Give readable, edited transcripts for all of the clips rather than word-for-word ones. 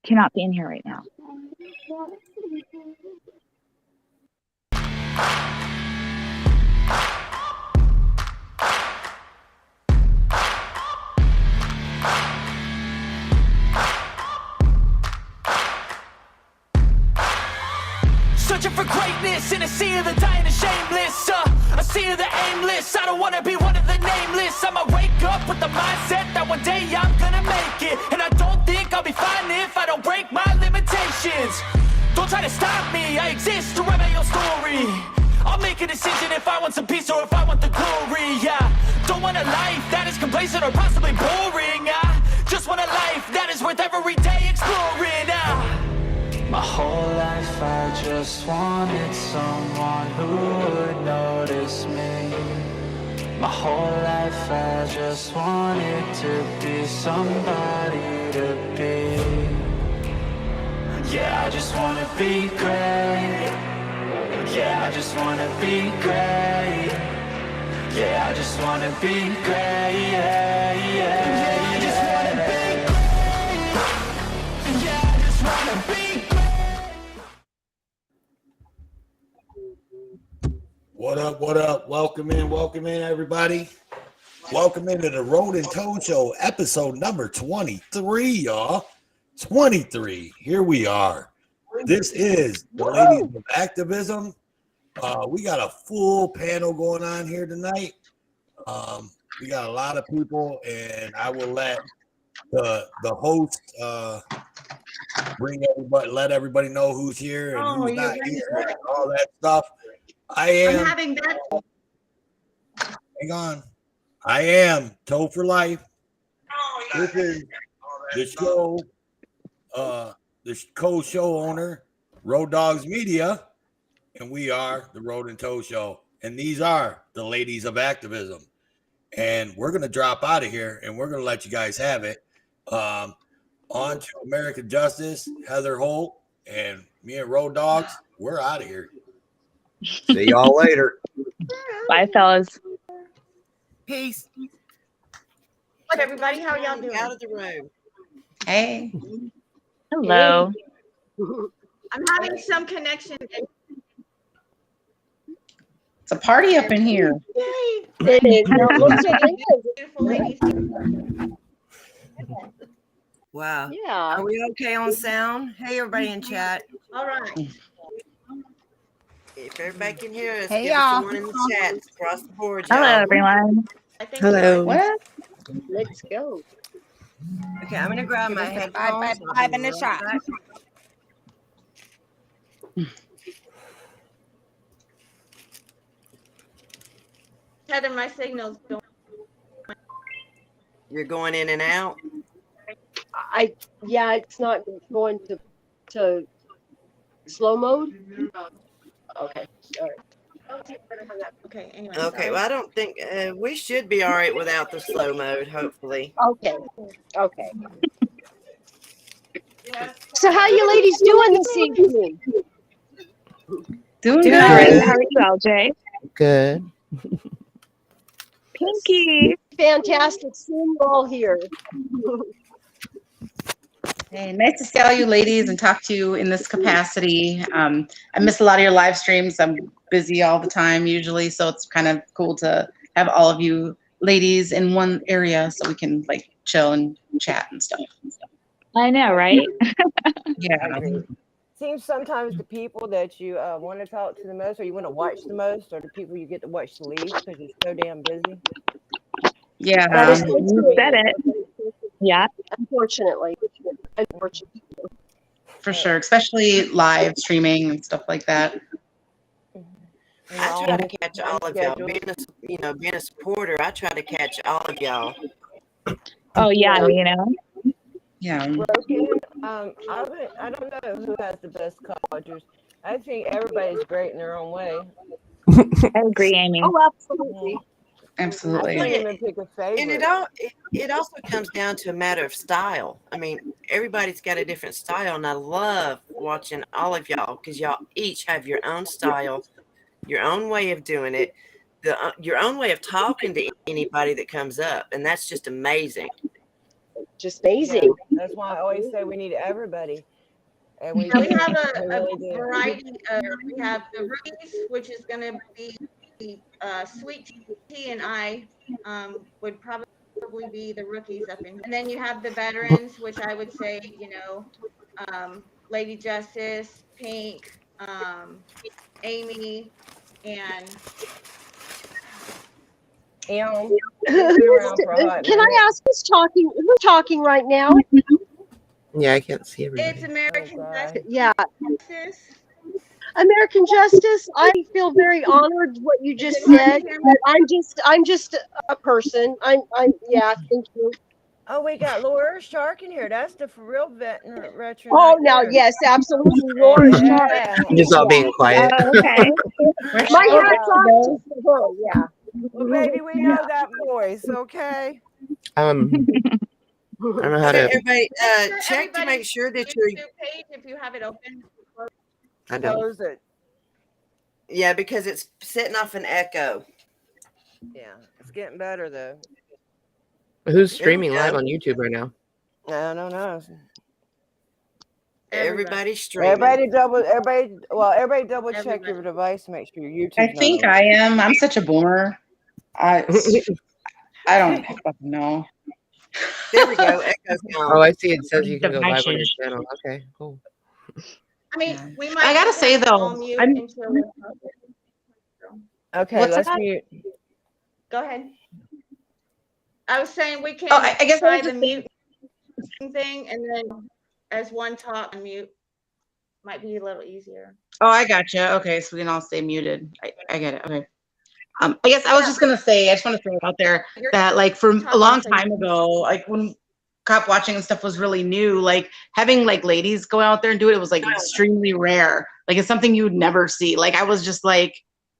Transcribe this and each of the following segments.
Cannot be in here right now. Searching for greatness in a sea of the dying and shameless, a sea of the aimless. I don't wanna be one of the nameless. I'ma wake up with the mindset that one day I'm gonna make it, and I don't think I'll be fine if I don't break my limitations. Don't try to stop me, I exist to write my own story. I'll make a decision if I want some peace or if I want the glory. Yeah, don't want a life that is complacent or possibly boring. I just want a life that is worth every day exploring. My whole life I just wanted someone who would notice me. My whole life I just wanted to be somebody to be. Yeah, I just wanna be great. Yeah, I just wanna be great. Yeah, I just wanna be great. Yeah, yeah, I just wanna be great. Yeah, I just wanna be great. What up, what up? Welcome in, everybody. Welcome into the Road and Toe Show, episode number 23, y'all. 23. Here we are. This is the Ladies of Activism. We got a full panel going on here tonight. We got a lot of people, and I will let the host let everybody know who's here and who's not here and all that stuff. I'm having that. Hang on. I am Toe for Life. This is the show, the co-show owner, Road Dogs Media, and we are the Road and Toe Show. And these are the Ladies of Activism. And we're going to drop out of here, and we're going to let you guys have it. On to American Justice, Heather Holt, and me and Road Dogs, we're out of here. See y'all later. Bye, fellas. Peace. What, everybody? How y'all doing? Out of the room. Hey. Hello. I'm having some connection. It's a party up in here. Yay. It is. Beautiful ladies. Wow. Yeah. Are we okay on sound? Hey, everybody in chat. All right. If everybody can hear us, Hey, give us y'all. a one in the chat across the board, y'all. Hello, everyone. Hello. What? Let's go. Okay, I'm gonna grab my headphones. Five in the shot. Heather, my signal's going. You're going in and out. Yeah, it's not going to slow mode. Okay. All right. Okay. Anyway. Okay. Well, I don't think we should be all right without the slow mode. Hopefully. Okay. So how you ladies doing this evening? Doing good. good. How are you, LJ? Good. Pinky. Fantastic seeing you all here. Hey, nice to see all you ladies and talk to you in this capacity. I miss a lot of your live streams. I'm busy all the time usually, so it's kind of cool to have all of you ladies in one area so we can like chill and chat and stuff. I know, right? Yeah. Seems sometimes the people that you want to talk to the most or you want to watch the most are the people you get to watch the least because you're so damn busy. Yeah. That is so true. You said it. Yeah. Unfortunately. For sure, especially live streaming and stuff like that. I try to catch all of y'all. Being a supporter, I try to catch all of y'all. Oh yeah, you know. Yeah. Broken. I don't know who has the best colleges. I think everybody's great in their own way. I agree, Amy. Oh, absolutely. I Absolutely. can't even pick a favorite. And it also comes down to a matter of style. I mean, everybody's got a different style, and I love watching all of y'all because y'all each have your own style, your own way of doing it, your own way of talking to anybody that comes up, and that's just amazing. Just amazing. That's why I always say we need everybody. And we have we a really do. variety of, we have the rookies, which is going to be Sweet Tea and I would probably be the rookies up in here. And then you have the veterans, which I would say, you know, Lady Justice, Pink, Amy, and Can I ask who's talking? Who's talking right now? Yeah, I can't see everybody. It's American Justice. Yeah. American Justice. I feel very honored what you just said. I'm just a person. Yeah, thank you. Oh, we got Laura Shark in here. That's the for real veteran. Oh, now, yes, absolutely. Laura Shark. Just all being quiet. Okay. My hat's off to her, yeah. Well, baby, we know that voice, okay? I don't know how to. Everybody, check to make sure that your page, if you have it open. I don't. Close it. Yeah, because it's setting off an echo. Yeah, it's getting better though. Who's streaming live on YouTube right now? I don't know. Everybody's streaming. Everybody double check your device to make sure your YouTube. I think I am. I'm such a boomer. I don't fucking know. There we go. Echo's gone. Oh, I see. It says you can go live on your channel. Okay, cool. I mean, we might. I gotta say though, okay. What's Let's that? mute. Go ahead. I was saying we can I guess try I was the just mute thing, and then as one talk and mute might be a little easier. Oh, I gotcha. Okay, so we can all stay muted. I get it. Okay. I guess I was just gonna say, I just want to throw it out there that like for a long time ago, like when cop watching and stuff was really new, like having like ladies go out there and do it, it was like extremely rare. Like it's something you would never see. Like I was just like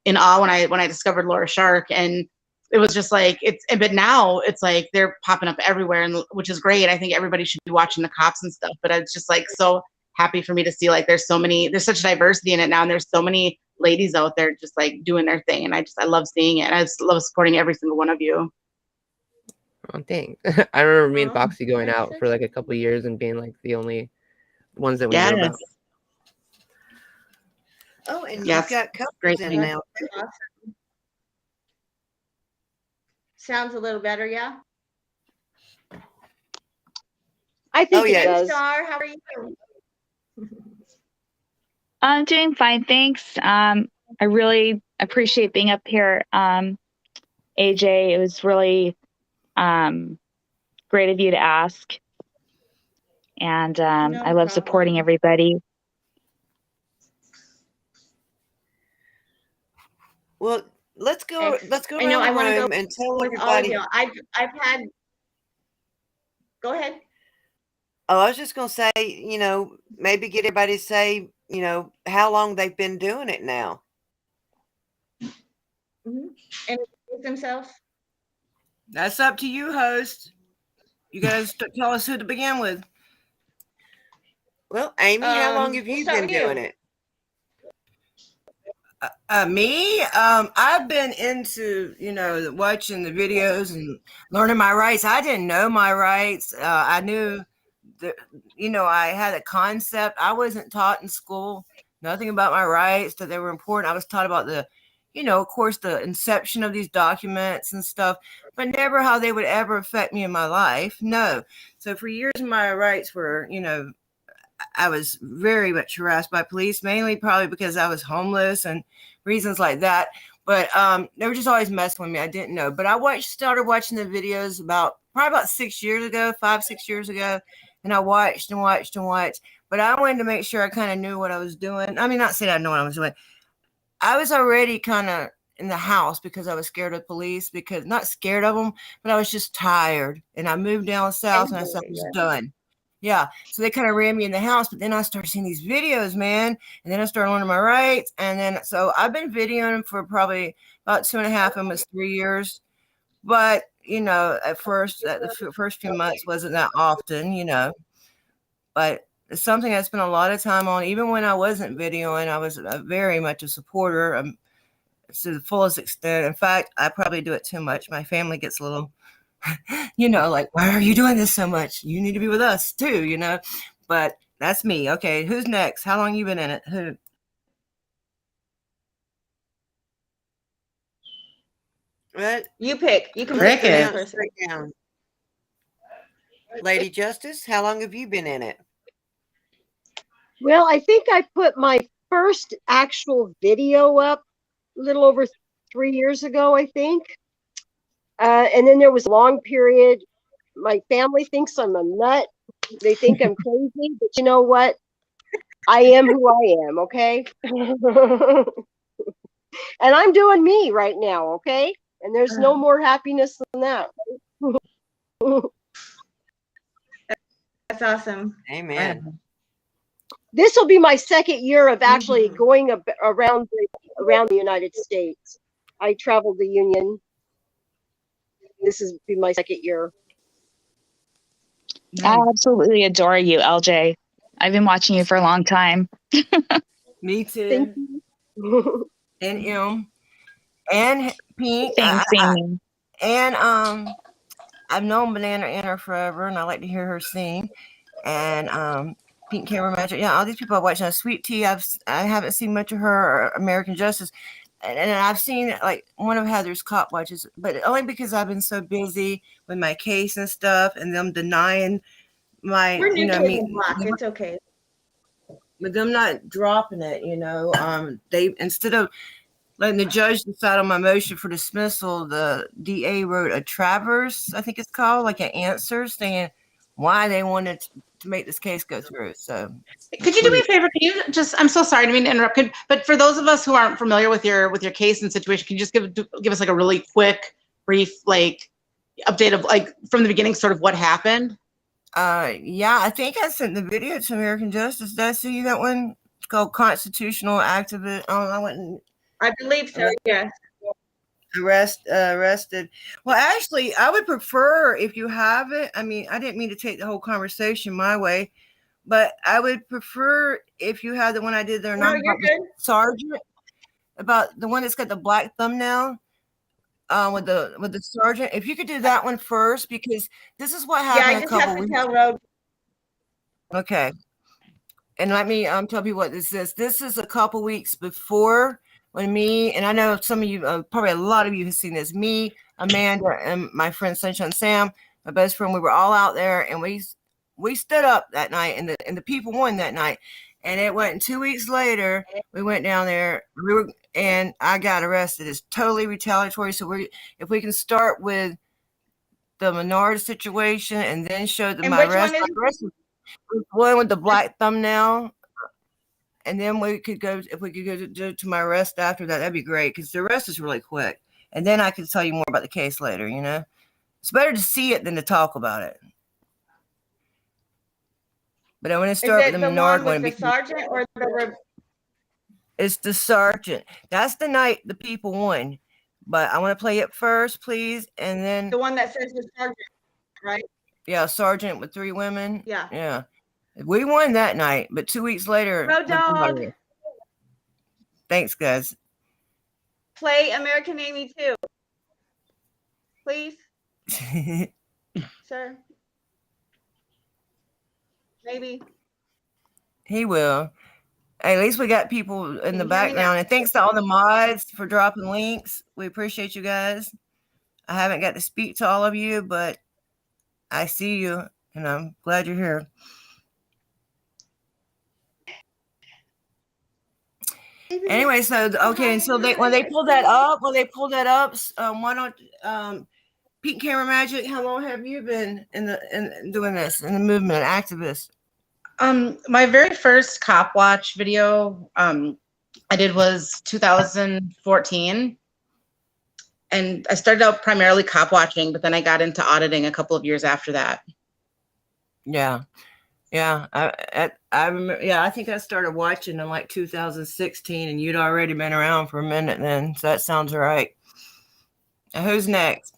in awe when I discovered Laura Shark, and it was just like but now it's like they're popping up everywhere, and which is great. I think everybody should be watching the cops and stuff, but it's just like so happy for me to see like there's such diversity in it now, and there's so many ladies out there just like doing their thing, and I love seeing it, and I just love supporting every single one of you. Oh, dang. I remember me and Foxy going out for like a couple of years and being like the only ones that we know about. Oh, and yes. you've got couples in now. Awesome. Sounds a little better, yeah? I think it does. Star, how are you? I'm doing fine, thanks. I really appreciate being up here. AJ, it was really great of you to ask. And I love supporting everybody. Well, let's go around the room and tell everybody. I've had. Go ahead. Oh, I was just going to say, maybe get everybody to say, how long they've been doing it now. Mm-hmm. And introduce themselves. That's up to you, host. You guys tell us who to begin with. Well, Amy, how long have you been doing it? Me? I've been into, watching the videos and learning my rights. I didn't know my rights. I knew that, I had a concept. I wasn't taught in school, nothing about my rights, that they were important. I was taught about the, of course, the inception of these documents and stuff, but never how they would ever affect me in my life. No. So for years, my rights were, I was very much harassed by police, mainly probably because I was homeless and reasons like that. But they were just always messing with me. I didn't know. But I started watching the videos probably about 6 years ago, 5-6 years ago. And I watched and watched and watched. But I wanted to make sure I kind of knew what I was doing. I mean, not saying I know what I was doing. I was already kind of in the house because I was scared of police, because not scared of them, but I was just tired. And I moved down south and I said, I was done. Yeah. So they kind of ran me in the house, but then I started seeing these videos, man. And then I started learning my rights. And then, so I've been videoing for probably about 2.5, almost 3 years. But, you know, at first, the first few months wasn't that often, you know, but it's something I spent a lot of time on. Even when I wasn't videoing, I was very much a supporter to the fullest extent. In fact, I probably do it too much. My family gets a little, you know, like, why are you doing this so much? You need to be with us too, you know, but that's me. Okay. Who's next? How long you been in it? Who? What? You pick. You can Rick pick the is. next person. Right down. Lady Justice, how long have you been in it? Well, I think I put my first actual video up a little over 3 years ago, I think. And then there was a long period. My family thinks I'm a nut. They think I'm crazy, but you know what? I am who I am, okay? And I'm doing me right now, okay? And there's no more happiness than that. That's awesome. Amen. This will be my second year of actually going around the United States. I traveled the Union. This is be my second year. I absolutely adore you, LJ. I've been watching you for a long time. Me too. Thank you. And and Pink. Same. And I've known Banana Anna forever, and I like to hear her sing. And Pink Camera Magic, yeah, all these people I watch. Now, Sweet Tea, I haven't seen much of her, or American Justice, and I've seen like one of Heather's cop watches, but only because I've been so busy with my case and stuff, and them denying my, We're you new know, kids me. on block. It's okay. But them not dropping it, you know, they, instead of letting the judge decide on my motion for dismissal, the DA wrote a traverse, I think it's called, like an answer saying why they wanted to make this case go through. So could you do me a favor? Can you just, I'm so sorry to mean to interrupt, but for those of us who aren't familiar with your case and situation, can you just give us like a really quick, brief, like update of like from the beginning, sort of what happened? Yeah, I think I sent the video to American Justice. Did I see you that one? It's called Constitutional Activist. Oh, I went and I believe so. Yes. Arrested. Well, actually, I would prefer if you have it. I mean, I didn't mean to take the whole conversation my way, but I would prefer if you had the one I did there. No, you're good. Sergeant, about the one that's got the black thumbnail. With the sergeant, if you could do that one first, because this is what happened. Yeah, I just have to tell Road. Okay, and let me tell you what this is. This is a couple weeks before when me, and I know some of you, probably a lot of you have seen this. Me, Amanda, and my friend Sunshine Sam, my best friend, we were all out there, and we stood up that night, and the people won that night. And it went 2 weeks later, we went down there, and I got arrested. It's totally retaliatory. So if we can start with the Menard situation and then show my arrest. One with the black thumbnail. And then we could go, if we could go to my arrest after that, that'd be great, because the arrest is really quick. And then I could tell you more about the case later, you know? It's better to see it than to talk about it. But I want to start with the Menard one. The sergeant or the It's the sergeant. That's the night the people won. But I want to play it first, please. And then the one that says the sergeant, right? Yeah, sergeant with 3 women. Yeah. Yeah. We won that night, but 2 weeks later. Road Dog. Thanks, guys. Play American Amy 2. Please. Sir. Maybe. He will. Hey, at least we got people in the background. And thanks to all the mods for dropping links. We appreciate you guys. I haven't got to speak to all of you, but I see you, and I'm glad you're here. Anyway, so okay, so when they pulled that up, why don't Pink Camera Magic? How long have you been in doing this in the movement, activist? My very first cop watch video I did was 2014. And I started out primarily cop watching, but then I got into auditing a couple of years after that. Yeah. Yeah. I remember, yeah, I think I started watching in like 2016 and you'd already been around for a minute then. So that sounds right. Who's next?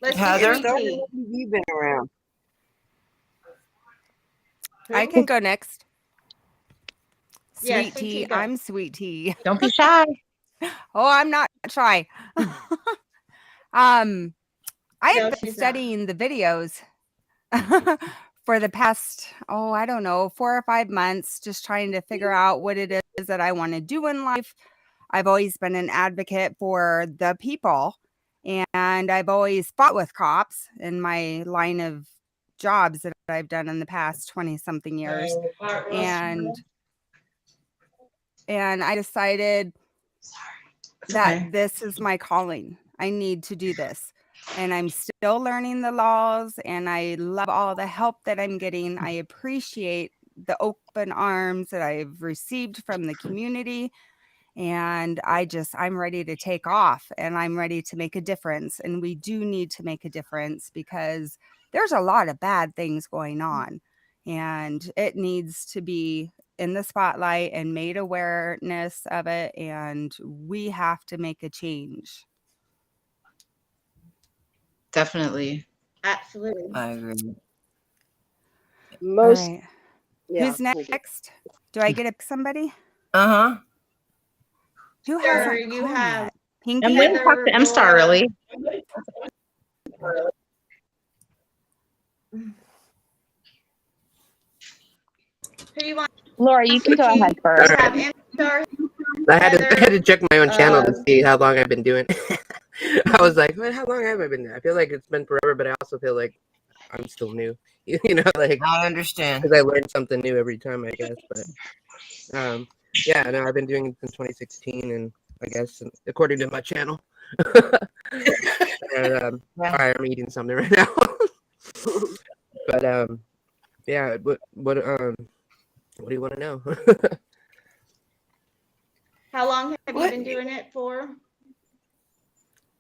Let's Heather? do Sweet Tea. You've been around. I can go next. Yeah, Sweet Tea. I'm Sweet Tea. Don't be shy. Oh, I'm not shy. I have No, been she's studying the videos for the past, I don't know, 4 or 5 months, just trying to figure out what it is that I want to do in life. I've always been an advocate for the people, and I've always fought with cops in my line of jobs that I've done in the past 20 something years. And I decided that this is my calling. I need to do this. And I'm still learning the laws, and I love all the help that I'm getting. I appreciate the open arms that I've received from the community. And I'm ready to take off, and I'm ready to make a difference. And we do need to make a difference because there's a lot of bad things going on, and it needs to be in the spotlight and made awareness of it. And we have to make a change. Definitely. Absolutely. I agree. Most. All right. Yeah, Who's next? Do I get somebody? Uh-huh. Who Sure, hasn't you gone have yet? Pinky? I'm waiting to talk to M-Star really. Who you want? Laura, you can go ahead first. You have M-Star, I had to check my own channel to uh, see how long I've been doing. I was like, man, how long have I been there? I feel like it's been forever, but I also feel like I'm still new. You know, like I understand because I learn something new every time, I guess. But yeah, no, I've been doing it since 2016, and I guess according to my channel. And, sorry, I'm eating something right now. But yeah, what do you want to know? how long have you been doing it for?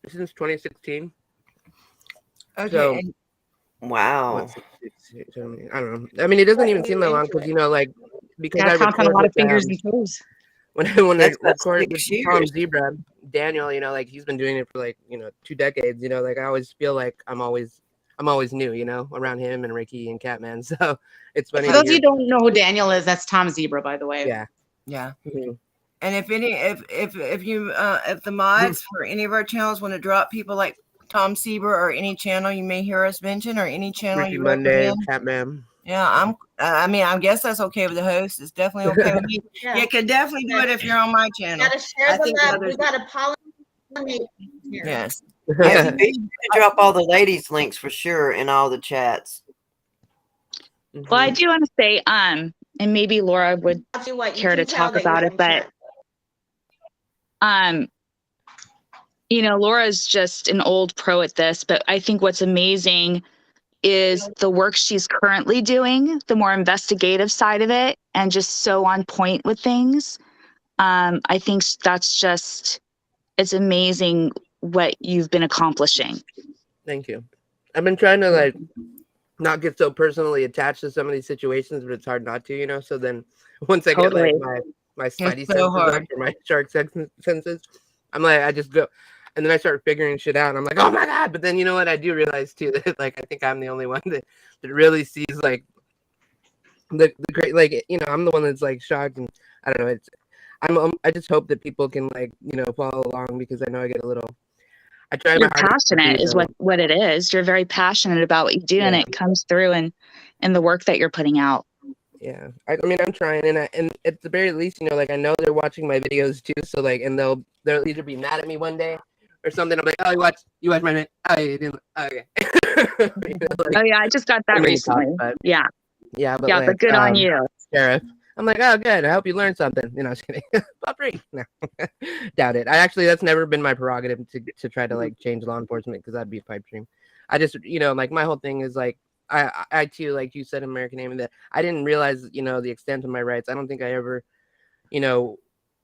Since 2016. Okay. So, Wow. I don't know. I mean, it doesn't even seem that long because because Gotta I count on a record lot of with, fingers and toes. when I That's record 6 with years. Tom Zebra, Daniel, he's been doing it for 2 decades. I always feel like I'm always new, around him and Ricky and Catman. So it's funny. For those of you who don't know who Daniel is, that's Tom Zebra, by the way. Yeah. Mm-hmm. And if the mods for any of our channels want to drop people like Tom Sieber or any channel you may hear us mention or any channel Ricky you Monday, recommend. Catman. Yeah, I guess that's okay with the host. It's definitely okay with me. Yeah. You can definitely do it if you're on my channel. Gotta share the love. We gotta pollinate here. Yes. Yeah, be sure to drop all the ladies' links for sure in all the chats. Well, I do want to say, and maybe Laura would care to talk about it, but Laura's just an old pro at this, but I think what's amazing is the work she's currently doing, the more investigative side of it, and just so on point with things. I think it's amazing what you've been accomplishing. Thank you. I've been trying to not get so personally attached to some of these situations, but it's hard not to, So then once I get my spidey senses up or my shark senses, I'm like, I just go, and then I start figuring shit out, and I'm like, oh my god! But then you know what? I do realize too that I think I'm the only one that really sees the great, I'm the one that's shocked, and I don't know. I just hope that people can follow along because I know I get a little. I try. You're passionate is what it is. You're very passionate about what you do, and it comes through in the work that you're putting out. Yeah, I mean, I'm trying, and at the very least, I know they're watching my videos too. So and they'll either be mad at me one day or something. I'm like, oh, you watch my video? Oh, you didn't? Oh, okay. Oh yeah, I just got that recently. Yeah, but good on you, Sheriff. I'm like, oh, good. I hope you learned something. I was kidding. Pop free. No, doubt it. That's never been my prerogative to try to change law enforcement because that'd be a pipe dream. I just, my whole thing is I too, like you said, American Aiming, that I didn't realize, you know, the extent of my rights. I don't think I ever, you know,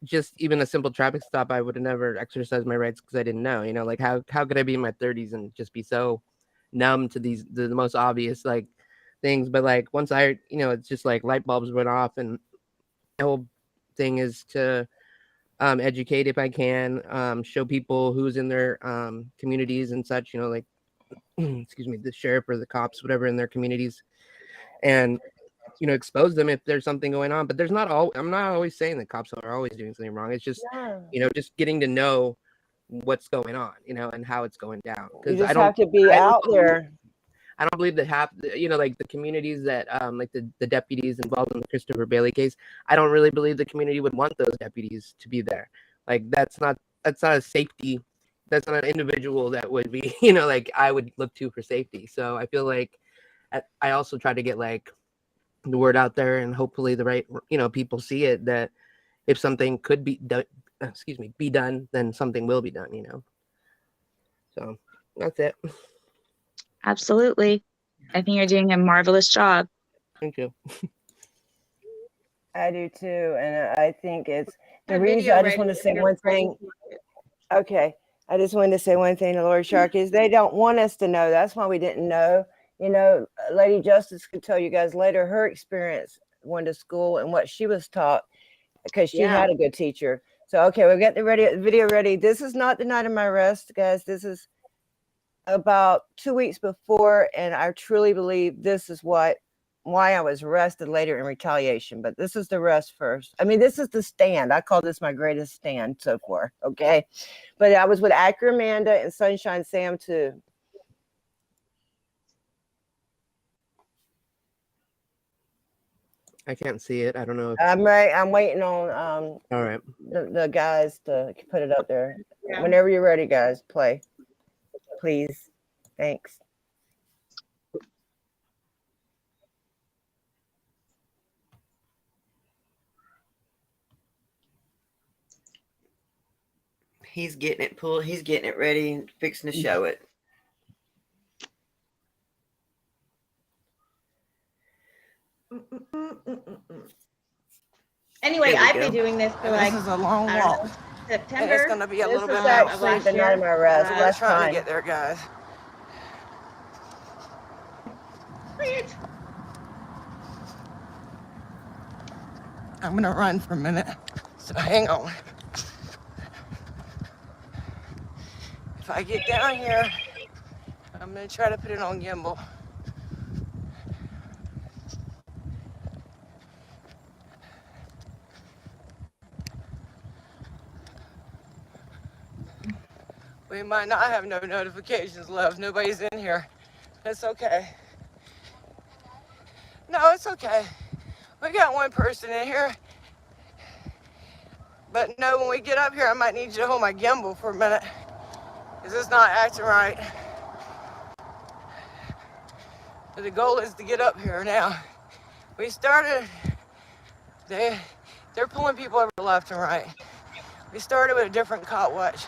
just even a simple traffic stop, I would have never exercised my rights because I didn't know, you know, like how could I be in my 30s and just be so numb to the most obvious like things. But like once I, you know, it's just like light bulbs went off, and the whole thing is to educate if I can, show people who's in their communities and such, you know, like excuse me, the sheriff or the cops, whatever, in their communities, and you know, expose them if there's something going on. But there's not all, I'm not always saying that cops are always doing something wrong. It's just, you know, just getting to know what's going on, you know, and how it's going down. You just have to be out there. I don't believe that half, you know, like the communities that, like the deputies involved in the Christopher Bailey case, I don't really believe the community would want those deputies to be there. Like that's not a safety, that's not an individual that would be, you know, like I would look to for safety. So I feel like I also try to get like the word out there, and hopefully the right, you know, people see it, that if something could be done, be done, then something will be done, you know. So that's it. Absolutely. I think you're doing a marvelous job. Thank you. I do too. And I think it's the reason. I just want to say one thing. Okay. I just wanted to say one thing to Lord Shark is they don't want us to know. That's why we didn't know. You know, Lady Justice could tell you guys later her experience going to school and what she was taught, because she had a good teacher. So, okay, we'll get the video ready. This is not the night of my arrest, guys. This is about 2 weeks before, and I truly believe this is why I was arrested later in retaliation. But this is the arrest first. I mean, this is the stand. I call this my greatest stand so far, okay? But I was with Acura Amanda and Sunshine Sam too. I can't see it. I don't know. I'm waiting on all right, the guys to put it up there. Yeah. Whenever you're ready, guys, play, please. Thanks. He's getting it pulled. He's getting it ready and fixing to show it. Anyway, I've been doing this for like, this is a long walk. September. And it's going to be a little bit actually the night of my arrest. Let's try to get there, guys. Sweet. I'm going to run for a minute. So hang on. If I get down here, I'm going to try to put it on gimbal. We might not have no notifications left. Nobody's in here. It's okay. No, it's okay. We got one person in here. But no, when we get up here, I might need you to hold my gimbal for a minute, because it's not acting right. But the goal is to get up here now. We started, they're pulling people over left and right. We started with a different cop watch.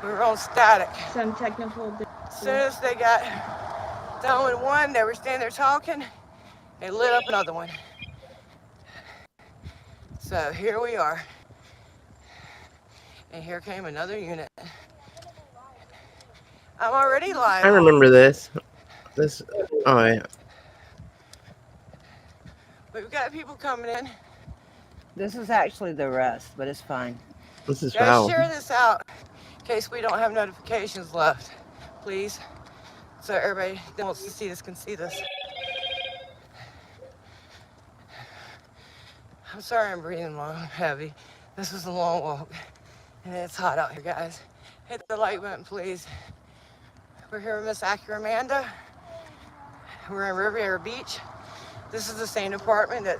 We were on static. Some technical. As soon as they got done with one, they were standing there talking. They lit up another one. So here we are. And here came another unit. I'm already live. I remember this. Oh yeah. We've got people coming in. This is actually the arrest, but it's fine. This is Guys, foul. share this out in case we don't have notifications left, please. So everybody that wants to see this can see this. I'm sorry I'm breathing long, heavy. This is a long walk, and it's hot out here, guys. Hit the like button, please. We're here with Miss Acura Amanda. We're in Riviera Beach. This is the same department that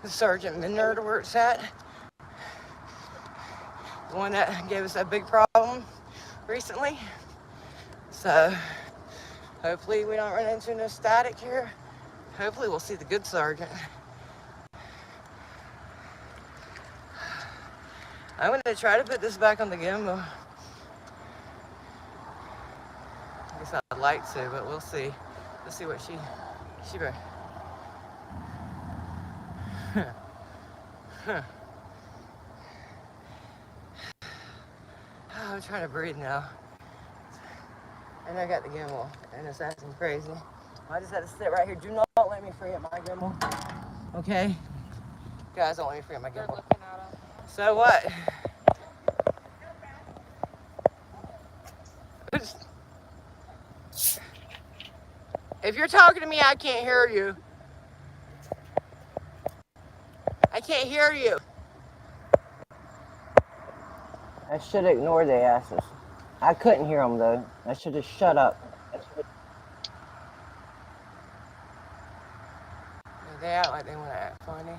Sergeant Minard works at. The one that gave us that big problem recently. So hopefully we don't run into no static here. Hopefully we'll see the good sergeant. I'm gonna try to put this back on the gimbal. I guess I'd like to, but we'll see. Let's see what she better. I'm trying to breathe now. And I got the gimbal, and it's acting crazy. I just had to sit right here. Do not let me free up my gimbal. Okay? Guys, don't let me free up my gimbal. So what? If you're talking to me, I can't hear you. I can't hear you. I should ignore the asses. I couldn't hear them though. I should have shut up. They act like they want to act funny.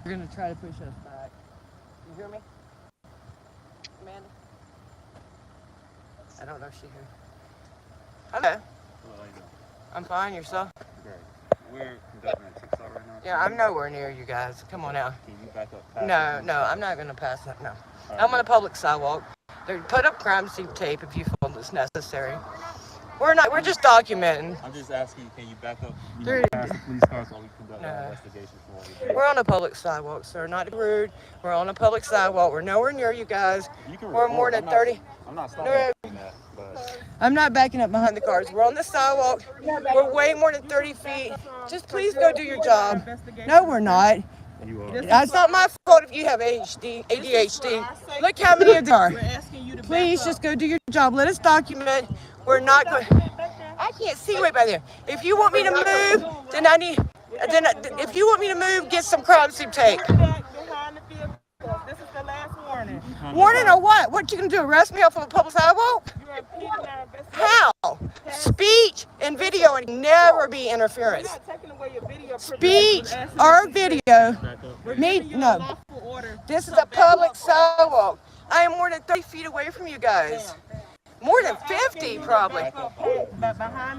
You're gonna try to push us back. You hear me, Amanda? I don't know if she heard. Okay. I'm fine. Yourself? Great. We're conducting a TikTok right now. Yeah, I'm nowhere near you guys. Come on now. Can you back up? No, I'm not gonna pass that. No, I'm on a public sidewalk. They put up crime scene tape if you feel it's necessary. We're not. We're just documenting. I'm just asking, can you back up? Past the police cars while we conduct an investigation for what we do? We're on a public sidewalk, sir. Not rude. We're on a public sidewalk. We're nowhere near you guys. We're more than 30. I'm not stopping that, but I'm not backing up behind the cars. We're on the sidewalk. We're way more than 30 feet. Just please go do your job. No, we're not. It's not my fault if you have ADHD. Look how many of them are. Please just go do your job. Let us document. We're not going. I can't see way by there. If you want me to move, then I need. Then if you want me to move, get some crime scene tape. This is the last warning. Warning or what? What you gonna do? Arrest me off of a public sidewalk? How? Speech and video and never be interference. Speech or video need no. This is a public sidewalk. I am more than 30 feet away from you guys. More than 50 probably.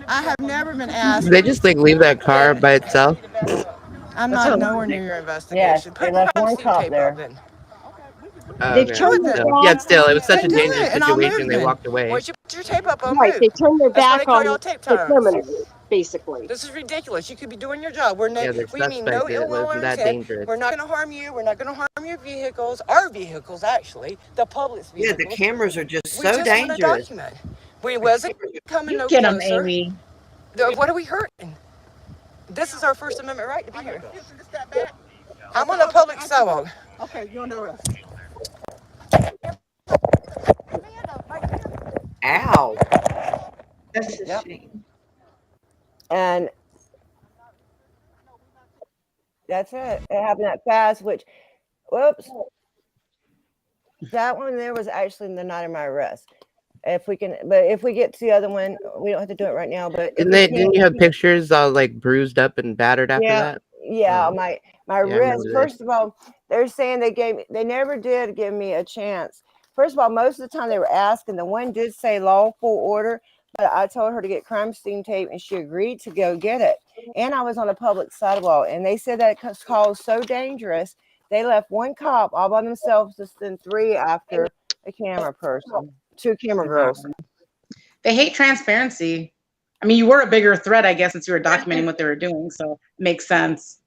I have never been asked. Did they just like leave that car by itself? I'm not nowhere near your investigation. Yes, they left one cop there. They've turned their back. Yeah, still, it was such a Then do dangerous it, and I'll situation. move They then. walked away. Once you put your tape up, I'll Right, move. they turned their That's why they back call on y'all the tape tires. criminals, basically. This is ridiculous. You could be doing your job. We're Yeah, they're we mean no suspect. It ill will wasn't or that intent. dangerous. We're not going to harm you. We're not going to harm your vehicles. Our vehicles, actually, the public's Yeah, vehicles. the cameras are just We so just dangerous. want to document. We wasn't coming You no get 'em, closer. Amy. What are we hurting? This is our First Amendment right to be here. I'm on a public sidewalk. Okay, you're under arrest. Ow. That's a Yep. shame. And that's it. It happened that fast, which, whoops. That one there was actually the night of my arrest. If we can, but if we get to the other one, we don't have to do it right now. But if Didn't you have pictures all like bruised up and battered after that? Yeah, Oh. my Yeah, I wrist. remember First of all, they're saying they never did give me a chance. First of all, most of the time they were asking. The one did say lawful order, but I told her to get crime scene tape, and she agreed to go get it. And I was on a public sidewalk, and they said that it's called so dangerous. They left one cop all by themselves, just then 3 after a camera person, 2 camera girls. They hate transparency. I mean, you were a bigger threat, I guess, since you were documenting what they were doing. So it makes sense.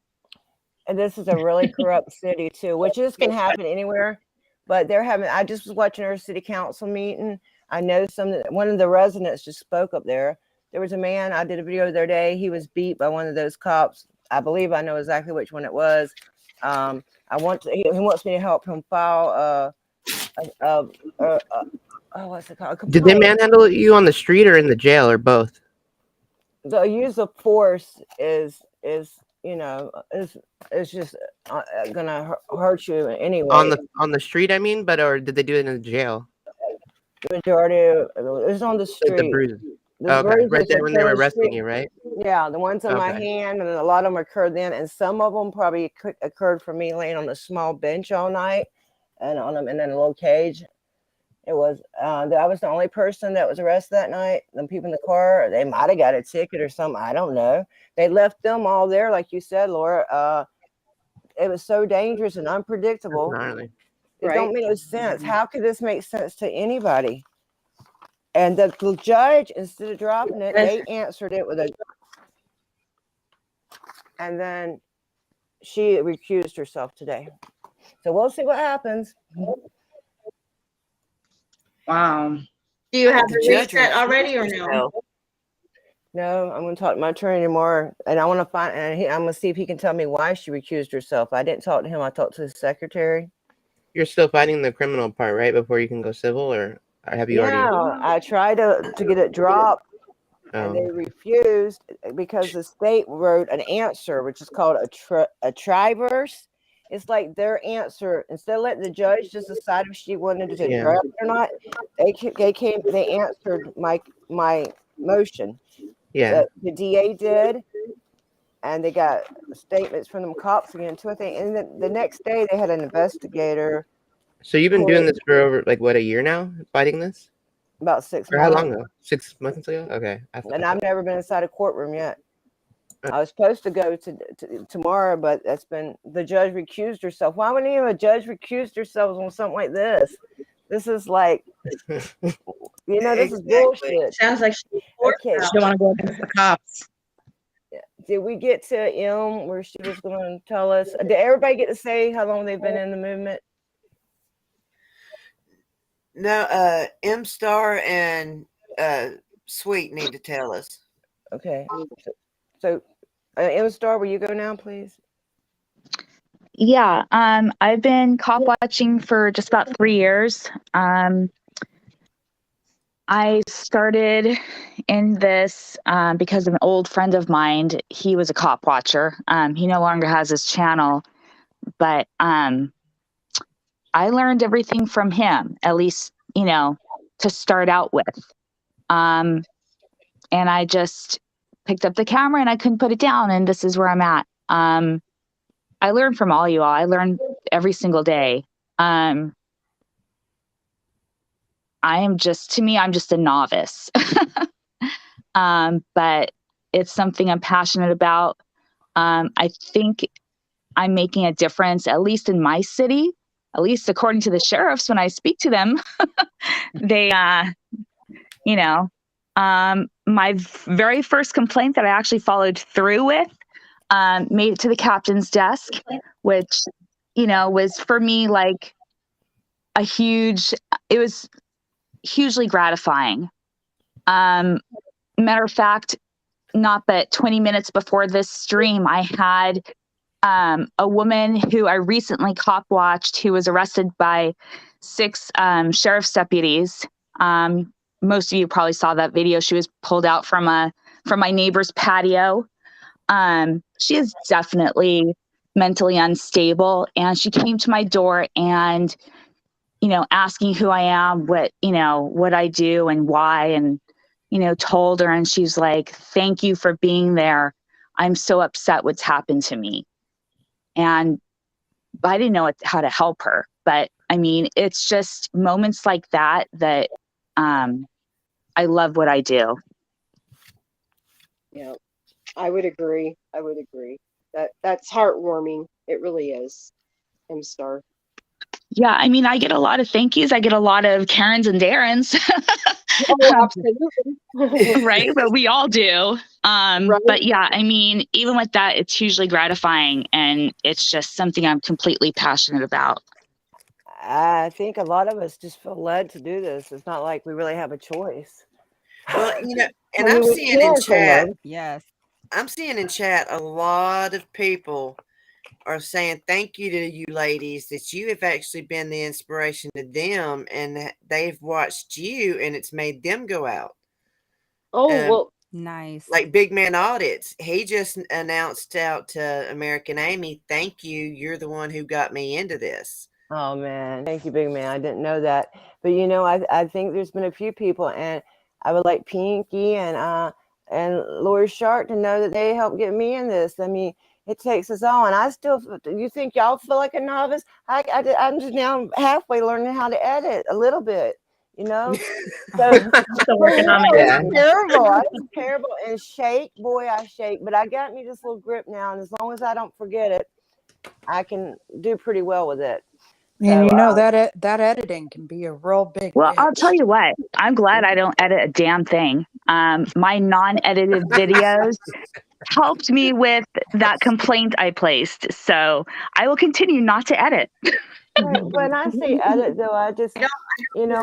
And this is a really corrupt city too, which this can happen anywhere. But they're having. I just was watching our city council meeting. I know one of the residents just spoke up there. There was a man. I did a video the other day. He was beat by one of those cops. I believe I know exactly which one it was. He wants me to help him file what's it called? Did they manhandle you on the street or in the jail or both? The use of force is just gonna hurt you anyway. On the street, I mean, or did they do it in the jail? The majority of it was on the street. The bruises. The Okay, bruises right there when they were occurred arresting street. you, right? Yeah, the ones on my Okay. hand, and a lot of them occurred then, and some of them probably occurred from me laying on a small bench all night, and on them, and then a little cage. It was. I was the only person that was arrested that night. The people in the car, they might have got a ticket or something. I don't know. They left them all there, like you said, Laura. It was so dangerous and unpredictable. Gnarly. It don't make no sense. How could this make sense to anybody? And the judge, instead of dropping it, they answered it with a, and then she recused herself today. So we'll see what happens. Wow. Do you have The the judge reset already or recused no? herself. No, I'm going to talk to my attorney tomorrow, and I want to find, and I'm going to see if he can tell me why she recused herself. I didn't talk to him. I talked to his secretary. You're still fighting the criminal part, right? Before you can go civil, or have you already? Yeah, I tried to get it dropped, and they refused because the state wrote an answer, which is called a triverse. It's like their answer, instead of letting the judge just decide if she wanted to drop it or not, they answered my motion. Yeah. The DA did, and they got statements from them cops again too, I think. And then the next day they had an investigator. So you've been doing this for over like what, a year now, fighting this? About 6 months. Or how long ago? 6 months ago? Okay. And I've never been inside a courtroom yet. I was supposed to go to tomorrow, but that's been, the judge recused herself. Why would even a judge recuse herself on something like this? This is like, this is bullshit. Sounds like okay. She don't want to go against the cops. Did we get to M where she was going to tell us? Did everybody get to say how long they've been in the movement? No, M Star and Sweet need to tell us. Okay. So M Star, will you go now, please? Yeah, I've been cop watching for just about 3 years. I started in this because of an old friend of mine. He was a cop watcher. He no longer has his channel, but I learned everything from him, at least, to start out with. And I just picked up the camera and I couldn't put it down. And this is where I'm at. I learn from all you all. I learn every single day. I'm just a novice. But it's something I'm passionate about. I think I'm making a difference, at least in my city, at least according to the sheriffs when I speak to them. They, my very first complaint that I actually followed through with made it to the captain's desk, which, was for me like it was hugely gratifying. Matter of fact, not but 20 minutes before this stream, I had a woman who I recently cop watched who was arrested by 6 sheriff's deputies. Most of you probably saw that video. She was pulled out from my neighbor's patio. She is definitely mentally unstable, and she came to my door and, asking who I am, what I do and why, and, told her, and she's like, "Thank you for being there. I'm so upset what's happened to me." And I didn't know how to help her, but I mean, it's just moments like that I love what I do. Yeah, I would agree. That's heartwarming. It really is. M Star. Yeah, I mean, I get a lot of thank yous. I get a lot of Karens and Darrens. Oh, absolutely. Right? But we all do. Right. But yeah, I mean, even with that, it's hugely gratifying, and it's just something I'm completely passionate about. I think a lot of us just feel led to do this. It's not like we really have a choice. Well, and I'm seeing in chat. Yes. I'm seeing in chat a lot of people are saying thank you to you ladies, that you have actually been the inspiration to them, and they've watched you and it's made them go out. Oh, well, nice. Like Big Man Audits, he just announced out to American Amy, "Thank you, you're the one who got me into this." Oh man, thank you, Big Man. I didn't know that, but I think there's been a few people, and I would like Pinky and Lori Shark to know that they helped get me in this. I mean, it takes us all, and I still. You think y'all feel like a novice? I'm just now halfway learning how to edit a little bit. So Still working on it. I'm terrible. I'm terrible and shake. Boy, I shake, but I got me this little grip now, and as long as I don't forget it, I can do pretty well with it. And So, you know that editing can be a real big Well, I'll tell bitch. you what, I'm glad I don't edit a damn thing. My non-edited videos helped me with that complaint I placed. So I will continue not to edit. when I say edit, though, I just, you know,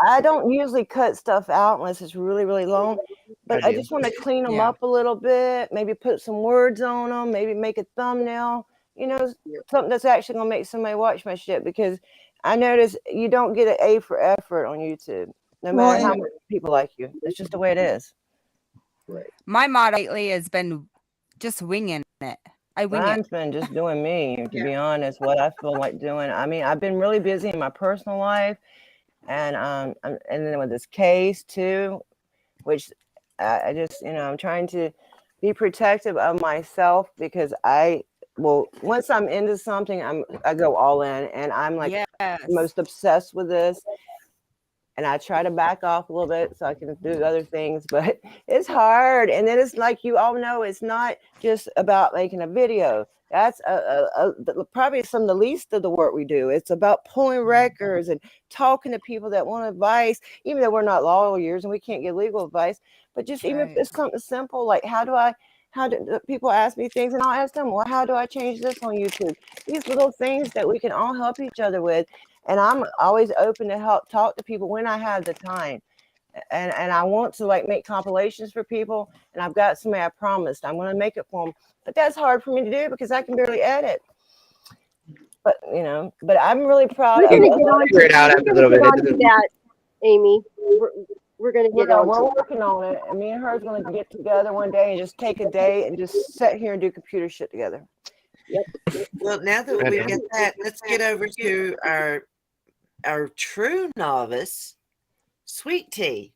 I don't usually cut stuff out unless it's really, really long. But I just want to clean them up a little bit, maybe put some words on them, maybe make a thumbnail, you know, something that's actually going to make somebody watch my shit. Because I notice you don't get an A for effort on YouTube, no matter how many people like you. It's just the way it is. My motto lately has been just winging it. I wing Mine's it. been just doing me, to be honest, what I feel like doing. I mean, I've been really busy in my personal life, and then with this case too, which I just, you know, I'm trying to be protective of myself because once I'm into something, I go all in, and I'm like most obsessed with this. And I try to back off a little bit so I can do other things, but it's hard. And then it's like, you all know, it's not just about making a video. That's probably some of the least of the work we do. It's about pulling records and talking to people that want advice, even though we're not lawyers and we can't give legal advice. But just even if it's something simple, like how do people ask me things, and I'll ask them, well, how do I change this on YouTube? These little things that we can all help each other with. And I'm always open to help talk to people when I have the time. And I want to like make compilations for people. And I've got somebody I promised I'm going to make it for them. But that's hard for me to do because I can barely edit. But, you know, but I'm really proud of it. Figure it out after a little bit. That, Amy. We're going to get on. We're working on it. And me and her is going to get together one day and just take a day and just sit here and do computer shit together. Yep. Well, now that we've got that, let's get over to our true novice, Sweet Tea.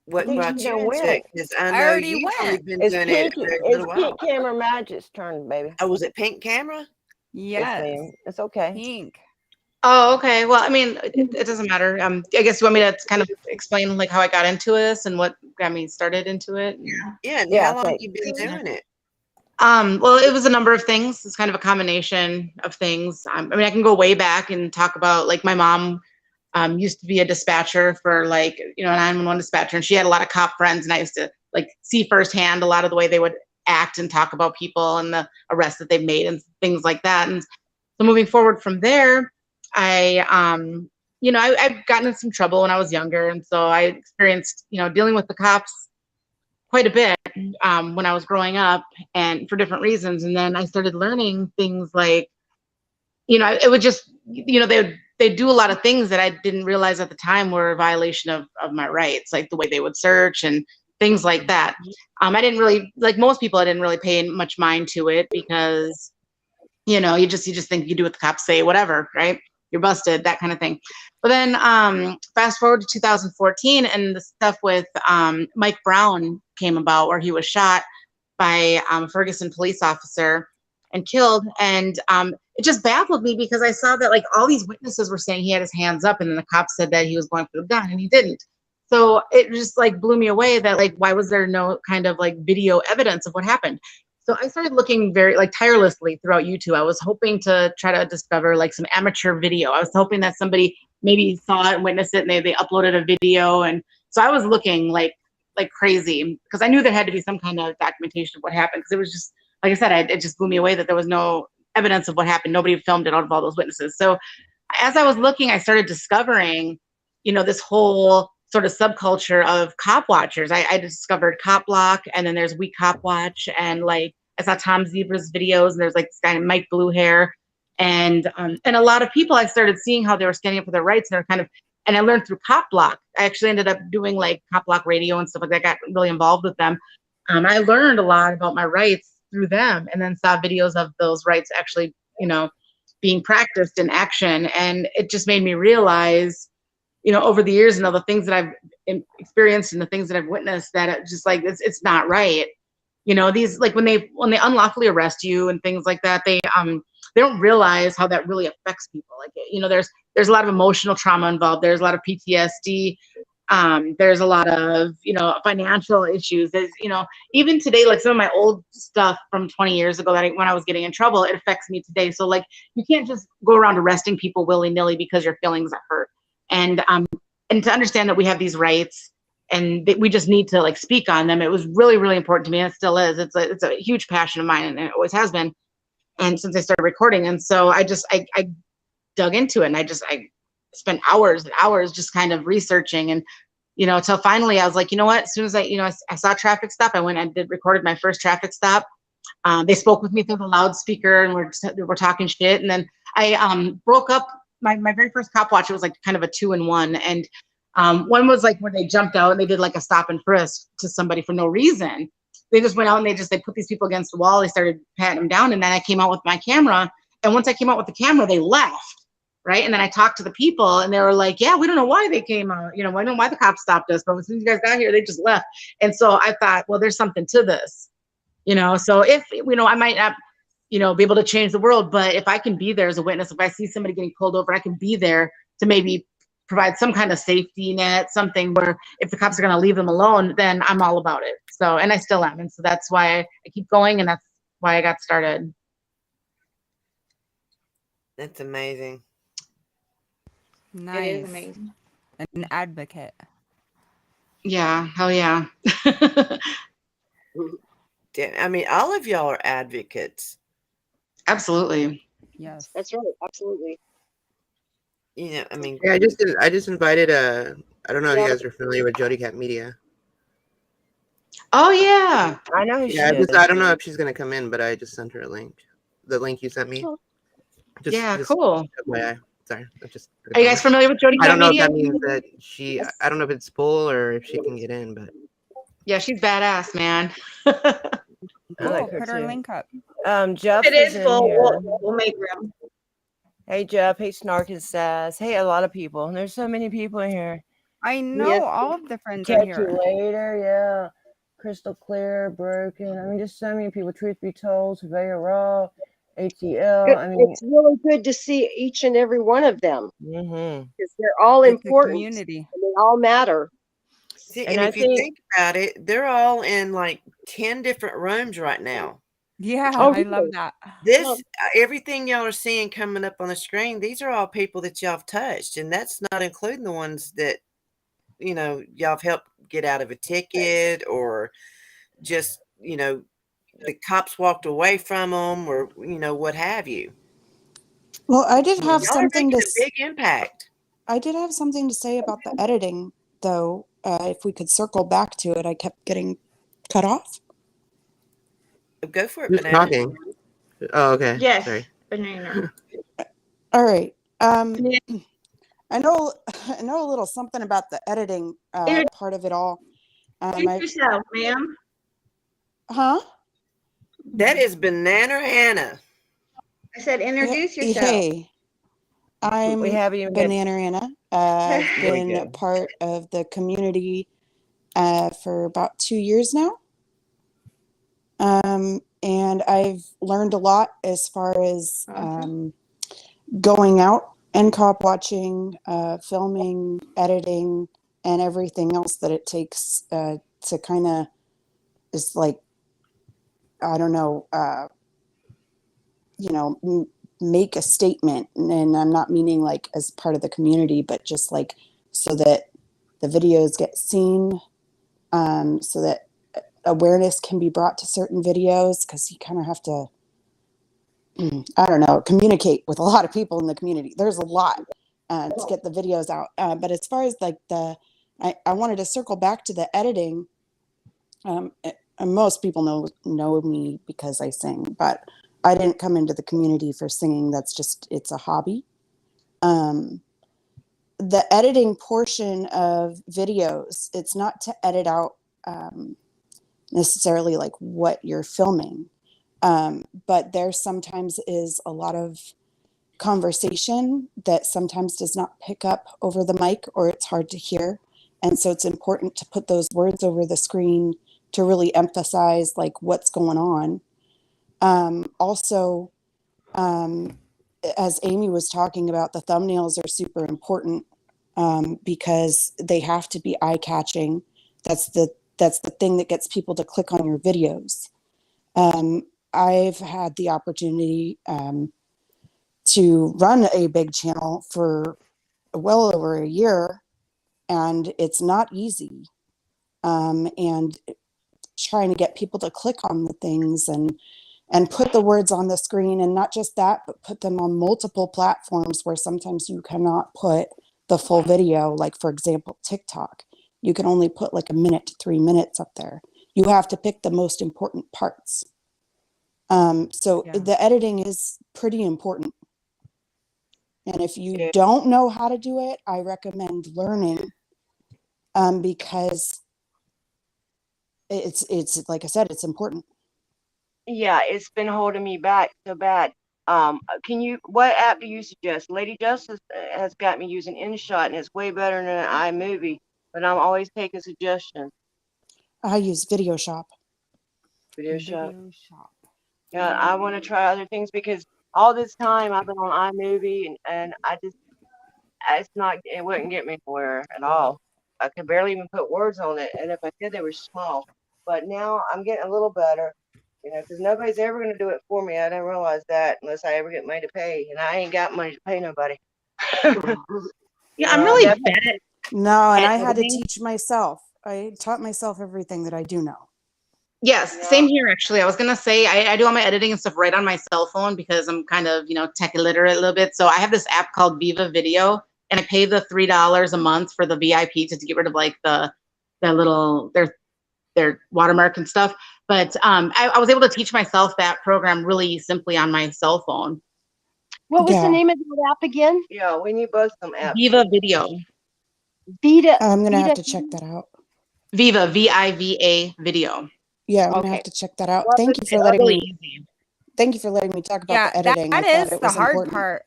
What brought you into it? Because I know you've only been doing it for a little while. It's Pink Camera Magic's turn, baby. Oh, was it Pink Camera? Yes. It's okay. Pink. Oh, okay. Well, I mean, it doesn't matter. I guess you want me to kind of explain like how I got into this and what got me started into it. Yeah. How long have you been doing it? Well, it was a number of things. It's kind of a combination of things. I mean, I can go way back and talk about like my mom used to be a dispatcher for like, you know, a 911 dispatcher, and she had a lot of cop friends, and I used to like see firsthand a lot of the way they would act and talk about people and the arrests that they've made and things like that. And so moving forward from there, I've gotten in some trouble when I was younger, and so I experienced, you know, dealing with the cops quite a bit when I was growing up, and for different reasons. And then I started learning things like, you know, it would just, you know, they'd do a lot of things that I didn't realize at the time were a violation of my rights, like the way they would search and things like that. I didn't really, like most people, I didn't really pay much mind to it because, you know, you just think you do what the cops say, whatever, right? You're busted, that kind of thing. But then fast forward to 2014, and the stuff with Mike Brown came about, where he was shot by a Ferguson police officer and killed. And it just baffled me because I saw that like all these witnesses were saying he had his hands up, and then the cop said that he was going for the gun and he didn't. So it just like blew me away that like, why was there no kind of like video evidence of what happened? So I started looking very like tirelessly throughout YouTube. I was hoping to try to discover like some amateur video. I was hoping that somebody maybe saw it and witnessed it, and they uploaded a video. And so I was looking like crazy because I knew there had to be some kind of documentation of what happened, because it was just, like I said, it just blew me away that there was no evidence of what happened. Nobody filmed it out of all those witnesses. So as I was looking, I started discovering, you know, this whole sort of subculture of cop watchers. I discovered Cop Block, and then there's We Cop Watch, and like I saw Tom Zebra's videos, and there's like this guy Mike Bluehair, and a lot of people, I started seeing how they were standing up for their rights, and they're kind of, and I learned through Cop Block. I actually ended up doing like Cop Block radio and stuff like that. I got really involved with them. I learned a lot about my rights through them, and then saw videos of those rights actually, you know, being practiced in action. And it just made me realize, you know, over the years, and all the things that I've experienced and the things that I've witnessed, that it just like, it's not right. You know, these, like when they unlawfully arrest you and things like that, they don't realize how that really affects people. Like, you know, there's a lot of emotional trauma involved. There's a lot of PTSD. There's a lot of, financial issues. There's, even today, like some of my old stuff from 20 years ago when I was getting in trouble, it affects me today. So like, you can't just go around arresting people willy-nilly because your feelings are hurt. And to understand that we have these rights and that we just need to like speak on them. It was really, really important to me. And it still is. It's a huge passion of mine, and it always has been. And since I started recording, and so I dug into it, and I spent hours and hours just kind of researching, and till finally I was like, you know what, as soon as I saw a traffic stop, I went and recorded my first traffic stop. They spoke with me through the loudspeaker, and we're talking shit. And then I broke up my very first cop watch. It was like kind of a 2-in-1, and one was like where they jumped out and they did like a stop and frisk to somebody for no reason. They just went out and they put these people against the wall. They started patting them down, and then I came out with my camera. And once I came out with the camera, they left. Right. And then I talked to the people, and they were like, yeah, we don't know why they came out. I don't know why the cops stopped us. But as soon as you guys got here, they just left. And so I thought, well, there's something to this, so if, I might not, be able to change the world, but if I can be there as a witness, if I see somebody getting pulled over, I can be there to maybe provide some kind of safety net, something where if the cops are going to leave them alone, then I'm all about it. So, and I still am. And so that's why I keep going. And that's why I got started. That's amazing. Nice. It is amazing. An advocate. Yeah. Hell yeah. I mean, all of y'all are advocates. Absolutely. Yes. That's right. Absolutely. I mean, yeah, I just invited I don't know if you guys are familiar with Jody Cat Media. Oh yeah. I know who she is. I don't know if she's gonna come in, but I just sent her a link. The link you sent me. Cool. Sorry, are you guys familiar with Jody Cat I don't know Media? if that means that I don't know if it's full or if she can get in, but yeah, she's badass, man. Cool. like her Put her too. link up. Jeff If it is in full, here. we'll make room. Hey Jeff, hey Snark and Sass. Hey, a lot of people. There's so many people in here. I know Yes. all of the friends are Catch here. you later, yeah. Crystal Clear, Broken. I mean, just so many people. Truth Be Told, Surveyor Raw, ATL. I mean, It's really good to see each and every one of them mm-hmm. because they're all It's a important. community. And they all matter. See, And and I if you think about it, they're all in like 10 different rooms right now. Yeah, Oh, I love that. This everything y'all are seeing coming up on the screen, these are all people that y'all have touched, and that's not including the ones that y'all have helped get out of a ticket, or just the cops walked away from them, or what have you. Well, I did have Y'all are something making to a big impact. I did have something to say about the editing, though. If we could circle back to it, I kept getting cut off. Go for it, who's Banana. talking? Oh, okay. Yes, Sorry. Banana. All right. Yeah. I know a little something about the editing part of it all. Introduce yourself, ma'am. Huh? That is Banana Anna. I said introduce yourself. Hey, I'm We haven't even Banana Anna. I've There we been go. part of the community for about 2 years now. And I've learned a lot as far as going out and cop watching, filming, editing, and everything else that it takes to kind of is like, I don't know, make a statement. And I'm not meaning like as part of the community, but just like so that the videos get seen, so that awareness can be brought to certain videos, because you kind of have to, I don't know, communicate with a lot of people in the community. There's a lot to get the videos out. But as far as like I wanted to circle back to the editing. And most people know me because I sing, but I didn't come into the community for singing. It's a hobby. The editing portion of videos, it's not to edit out necessarily like what you're filming. But there sometimes is a lot of conversation that sometimes does not pick up over the mic, or it's hard to hear. And so it's important to put those words over the screen to really emphasize like what's going on. Also, as Amy was talking about, the thumbnails are super important. because they have to be eye-catching. That's the thing that gets people to click on your videos. I've had the opportunity to run a big channel for well over a year, and it's not easy. And trying to get people to click on the things and put the words on the screen, and not just that, but put them on multiple platforms where sometimes you cannot put the full video. Like, for example, TikTok, you can only put like 1 minute to 3 minutes up there. You have to pick the most important parts. So the editing is pretty important. And if you don't know how to do it, I recommend learning, because it's like I said, it's important. Yeah, it's been holding me back so bad. What app do you suggest? Lady Justice has got me using InShot, and it's way better than iMovie, but I'm always taking suggestions. I use Video Shop. Video Shop. Yeah, I want to try other things because all this time I've been on iMovie, and it wouldn't get me anywhere at all. I could barely even put words on it, and if I did, they were small. But now I'm getting a little better, because nobody's ever going to do it for me. I didn't realize that unless I ever get money to pay, and I ain't got money to pay nobody. Yeah, I'm really bad at. No, and at I had to editing. teach myself. I taught myself everything that I do know. Yes, same here actually. I was gonna say I do all my editing and stuff right on my cell phone because I'm kind of, tech illiterate a little bit. So I have this app called Viva Video, and I pay the $3 a month for the VIP to get rid of like the little their watermark and stuff. But I was able to teach myself that program really simply on my cell phone. What was the name of the app again? Yeah, we need both some apps. Viva Video. I'm gonna have to check that out. Viva, VIVA Video. Yeah, I'm gonna have to check that out. Thank you for letting me. Thank you for letting me talk about the editing. That I thought is it the was hard important. part.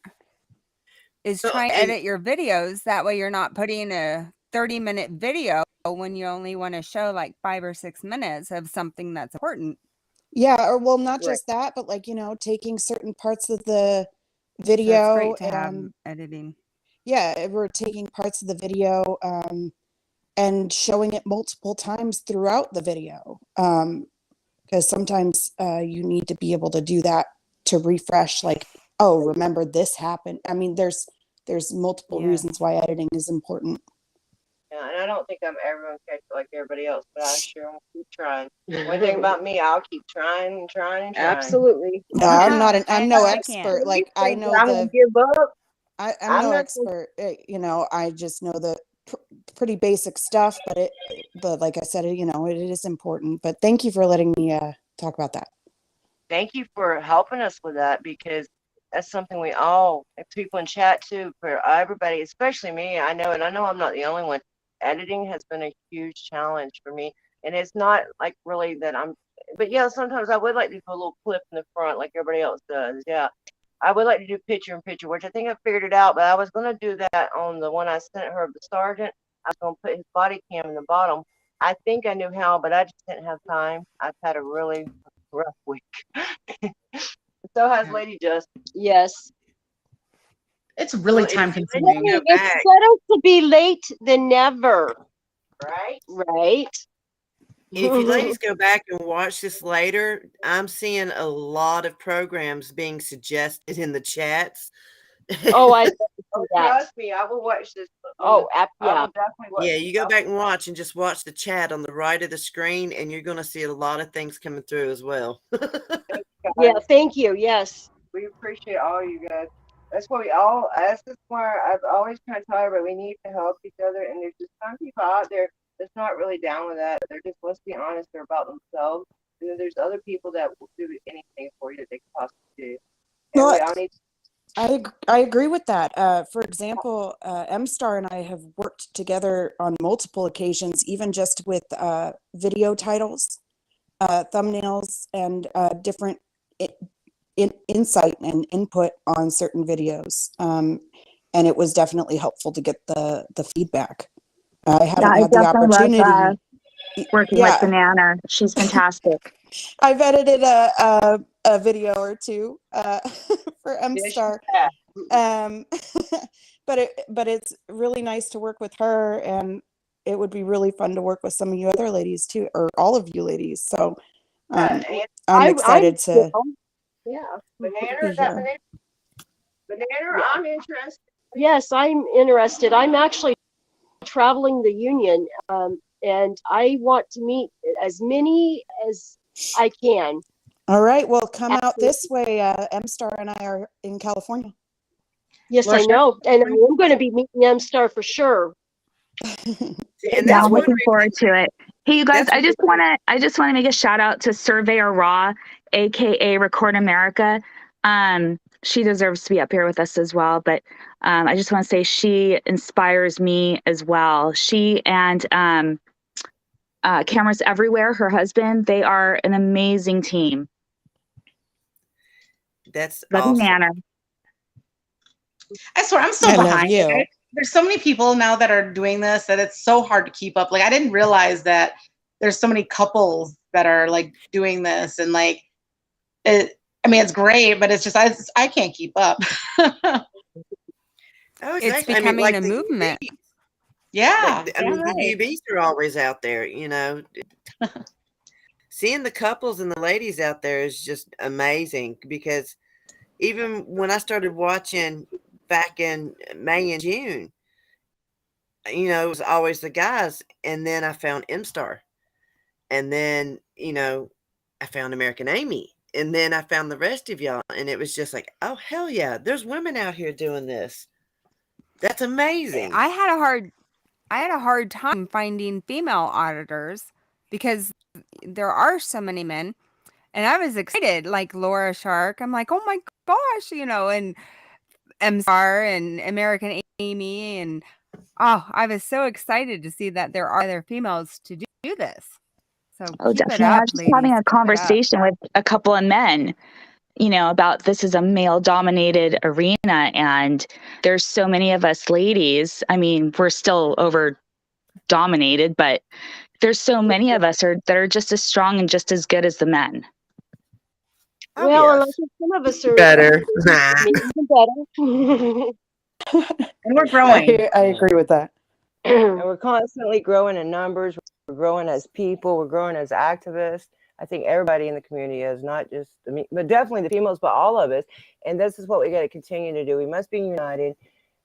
Is trying to edit your videos. That way you're not putting a 30-minute video when you only want to show like 5 or 6 minutes of something that's important. Yeah, or well, not just that, but like, taking certain parts of the video. So it's great to have editing. Yeah, we're taking parts of the video and showing it multiple times throughout the video. Because sometimes you need to be able to do that to refresh, like, oh, remember this happened. I mean, there's multiple reasons why editing is important. Yeah, and I don't think I'm ever going to catch it like everybody else, but I sure will keep trying. One thing about me, I'll keep trying and trying and trying. Absolutely. No, I'm no expert. Like, I know I'm going to give up. I'm no expert. I just know the pretty basic stuff, but like I said, it is important. But thank you for letting me talk about that. Thank you for helping us with that, because that's something we all, people in chat too, for everybody, especially me. I know I'm not the only one. Editing has been a huge challenge for me, and it's not like really that but yeah, sometimes I would like to do a little clip in the front like everybody else does. Yeah, I would like to do picture in picture, which I think I figured it out, but I was going to do that on the one I sent her of the sergeant. I was going to put his body cam in the bottom. I think I knew how, but I just didn't have time. I've had a really rough week. So has Lady Just. Yes. It's really time consuming. It's better to be late than never. Right? Right. If you ladies go back and watch this later, I'm seeing a lot of programs being suggested in the chats. Oh, I trust me, I will watch this. Oh, I yeah. will definitely watch. Yeah, you go back and watch and just watch the chat on the right of the screen, and you're going to see a lot of things coming through as well. Yeah, thank you. Yes. We appreciate all you guys. That's why that's why I've always tried to tell everybody we need to help each other. And there's just some people out there that's not really down with that. They're just, let's be honest, they're about themselves. And then there's other people that will do anything for you that they can possibly do. And No, we all need I agree with that. For example, M-Star and I have worked together on multiple occasions, even just with video titles, thumbnails, and different insight and input on certain videos. And it was definitely helpful to get the feedback. I haven't had the opportunity. Love, working with Banana. She's fantastic. I've edited a video or two for M-Star. but it's really nice to work with her, and it would be really fun to work with some of you other ladies too, or all of you ladies. So I'm excited to yeah. be Banana, here. Banana, I'm interested. Yes, I'm interested. I'm actually traveling the union, and I want to meet as many as I can. All right, well, come out this way. M-Star and I are in California. Yes, I know, and I'm going to be meeting M-Star for sure. And Yeah, that's I'm one looking forward reason. to it. Hey, you guys, That's I just want to make a shout out to Surveyor Raw, aka Record America. She deserves to be up here with us as well, but I just want to say she inspires me as well. She and Cameras Everywhere, her husband, they are an amazing team. That's Love you, awesome. Nana. I swear, I'm so behind. Like, there's so many people now that are doing this that it's so hard to keep up. Like, I didn't realize that there's so many couples that are like doing this, and like, I mean, it's great, but it's just I can't keep up. Oh, It's exactly. I mean, becoming like a the movement. UBs. Yeah, I mean, the UBs are always out there, you know. Seeing the couples and the ladies out there is just amazing, because even when I started watching back in May and June, you know, it was always the guys. And then I found M-Star. And then, you know, I found American Amy. And then I found the rest of y'all. And it was just like, oh, hell yeah, there's women out here doing this. That's amazing. I had a hard time finding female auditors because there are so many men, and I was excited, like Laura Shark. I'm like, oh my gosh, you know, and M-Star and American Amy, and oh, I was so excited to see that there are other females to do this. So Oh, keep it definitely. I up, was just ladies. having a Keep it up. conversation with a couple of men, you know, about this is a male dominated arena, and there's so many of us ladies. I mean, we're still over dominated, but there's so many of us that are just as strong and just as good as the men. Well, and I think some of us are Better. maybe even better. And we're growing. I agree with that. And we're constantly growing in numbers. We're growing as people. We're growing as activists. I think everybody in the community is, not just but definitely the females, but all of us. And this is what we got to continue to do. We must be united.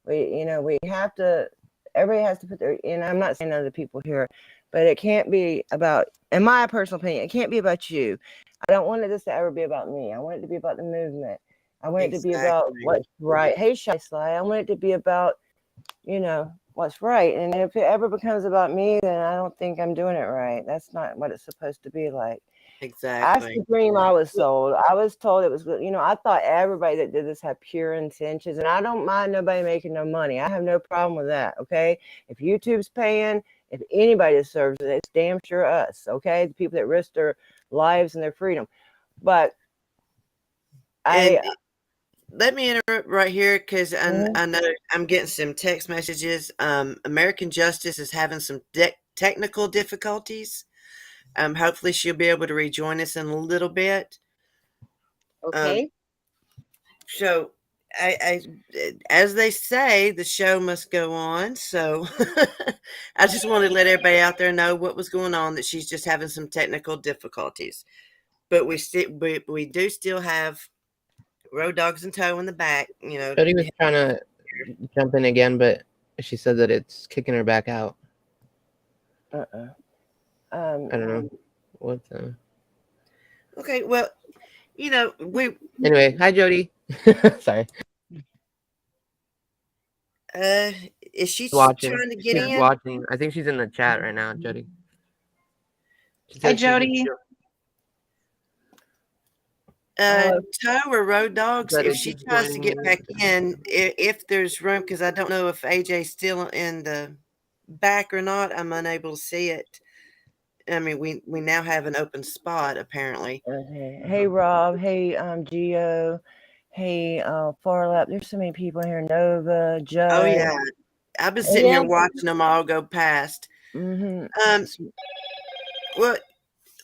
We have to. Everybody has to put their. And I'm not saying other people here, but it can't be about. In my personal opinion, it can't be about you. I don't want this to ever be about me. I want it to be about the movement. I want it to be about what's right. Hey, Shy Sly, I want it to be about, you know, what's right. And if it ever becomes about me, then I don't think I'm doing it right. That's not what it's supposed to be like. Exactly. That's the dream I was sold. I was told it was, you know, I thought everybody that did this had pure intentions, and I don't mind nobody making no money. I have no problem with that. Okay. If YouTube's paying, if anybody deserves it, it's damn sure us. Okay. The people that risk their lives and their freedom. But let me interrupt right here, because I know I'm getting some text messages. American Justice is having some technical difficulties. Hopefully she'll be able to rejoin us in a little bit. Okay. So I as they say, the show must go on. So I just wanted to let everybody out there know what was going on, that she's just having some technical difficulties. But we do still have Road Dogs in Tow in the back, you know. Jody was trying to jump in again, but she said that it's kicking her back out. I don't know what. Okay, well, you know, Anyway, hi Jody. Sorry. Is she watching? trying to get She's in? watching. I think she's in the chat right now, Jody. Hi Jody. Tow or Road Dogs, if she tries to get back in, if there's room, because I don't know if AJ's still in the back or not. I'm unable to see it. I mean, we now have an open spot, apparently. Okay. Hey, Rob. Hey, Gio. Hey, Farlap. There's so many people here. Nova, Joe. Oh, yeah. I've been sitting here watching them all go past. Mm-hmm. Well,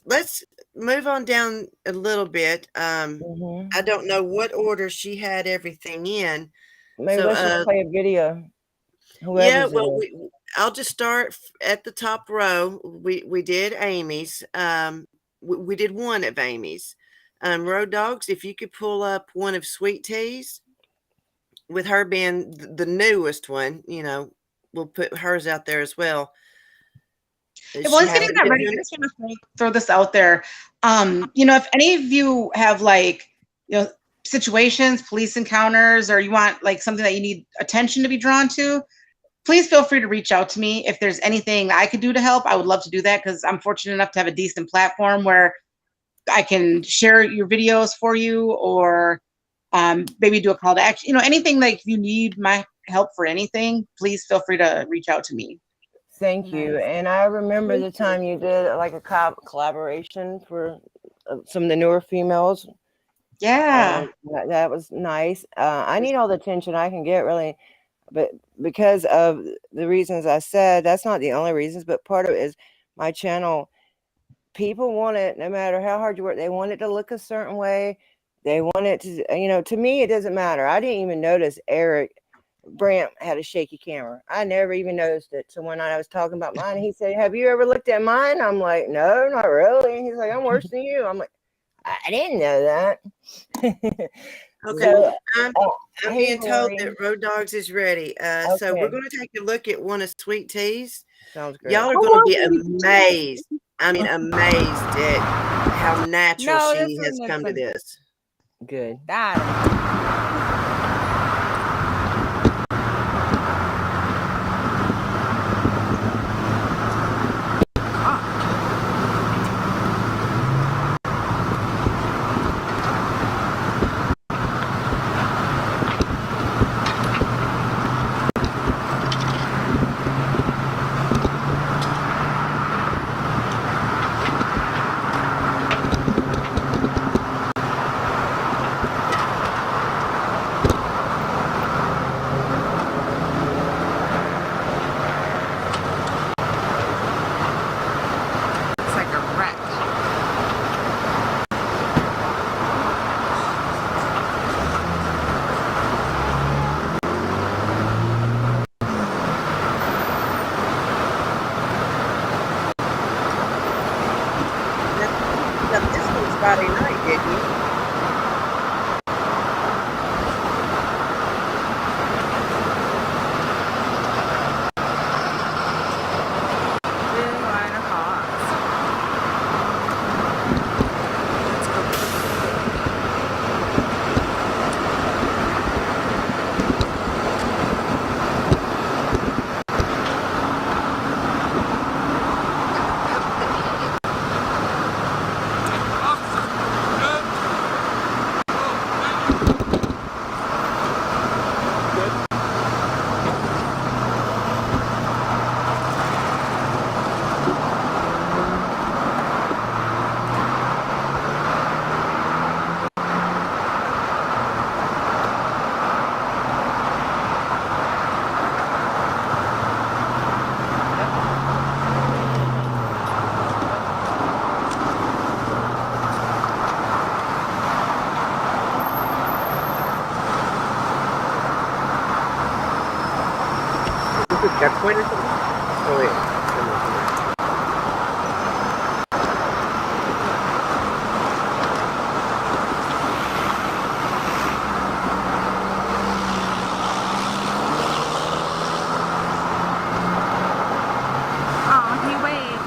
let's move on down a little bit. I don't know what order she had everything in, Maybe let's just play a video. Yeah, well, I'll just start at the top row. We did Amy's. We did one of Amy's. Road Dogs, if you could pull up one of Sweet Tea's, with her being the newest one, you know, we'll put hers out there as well. Well, I was getting that ready. I just want to throw this out there. You know, if any of you have like, you know, situations, police encounters, or you want like something that you need attention to be drawn to, please feel free to reach out to me. If there's anything that I could do to help, I would love to do that, because I'm fortunate enough to have a decent platform where I can share your videos for you, or maybe do a call to action. You know, anything like if you need my help for anything, please feel free to reach out to me. Thank you. And I remember the time you did like a collaboration for some of the newer females. Yeah. That was nice. I need all the attention I can get, really. But because of the reasons I said, that's not the only reasons, but part of it is my channel. People want it, no matter how hard you work, they want it to look a certain way. They want it to, you know, to me, it doesn't matter. I didn't even notice Eric Brandt had a shaky camera. I never even noticed it. So one night I was talking about mine, and he said, "Have you ever looked at mine?" I'm like, "No, not really." And he's like, "I'm worse than you." I'm like, "I didn't know that." Okay, So, I'm being told that Road Dogs is ready. So we're going to take a look at one of Sweet Tea's. Sounds great. Y'all are going to be amazed. I mean, amazed at how natural she has come to this. Good. Friday night, didn't you? Checkpoint or something? Oh wait. Oh, he waved.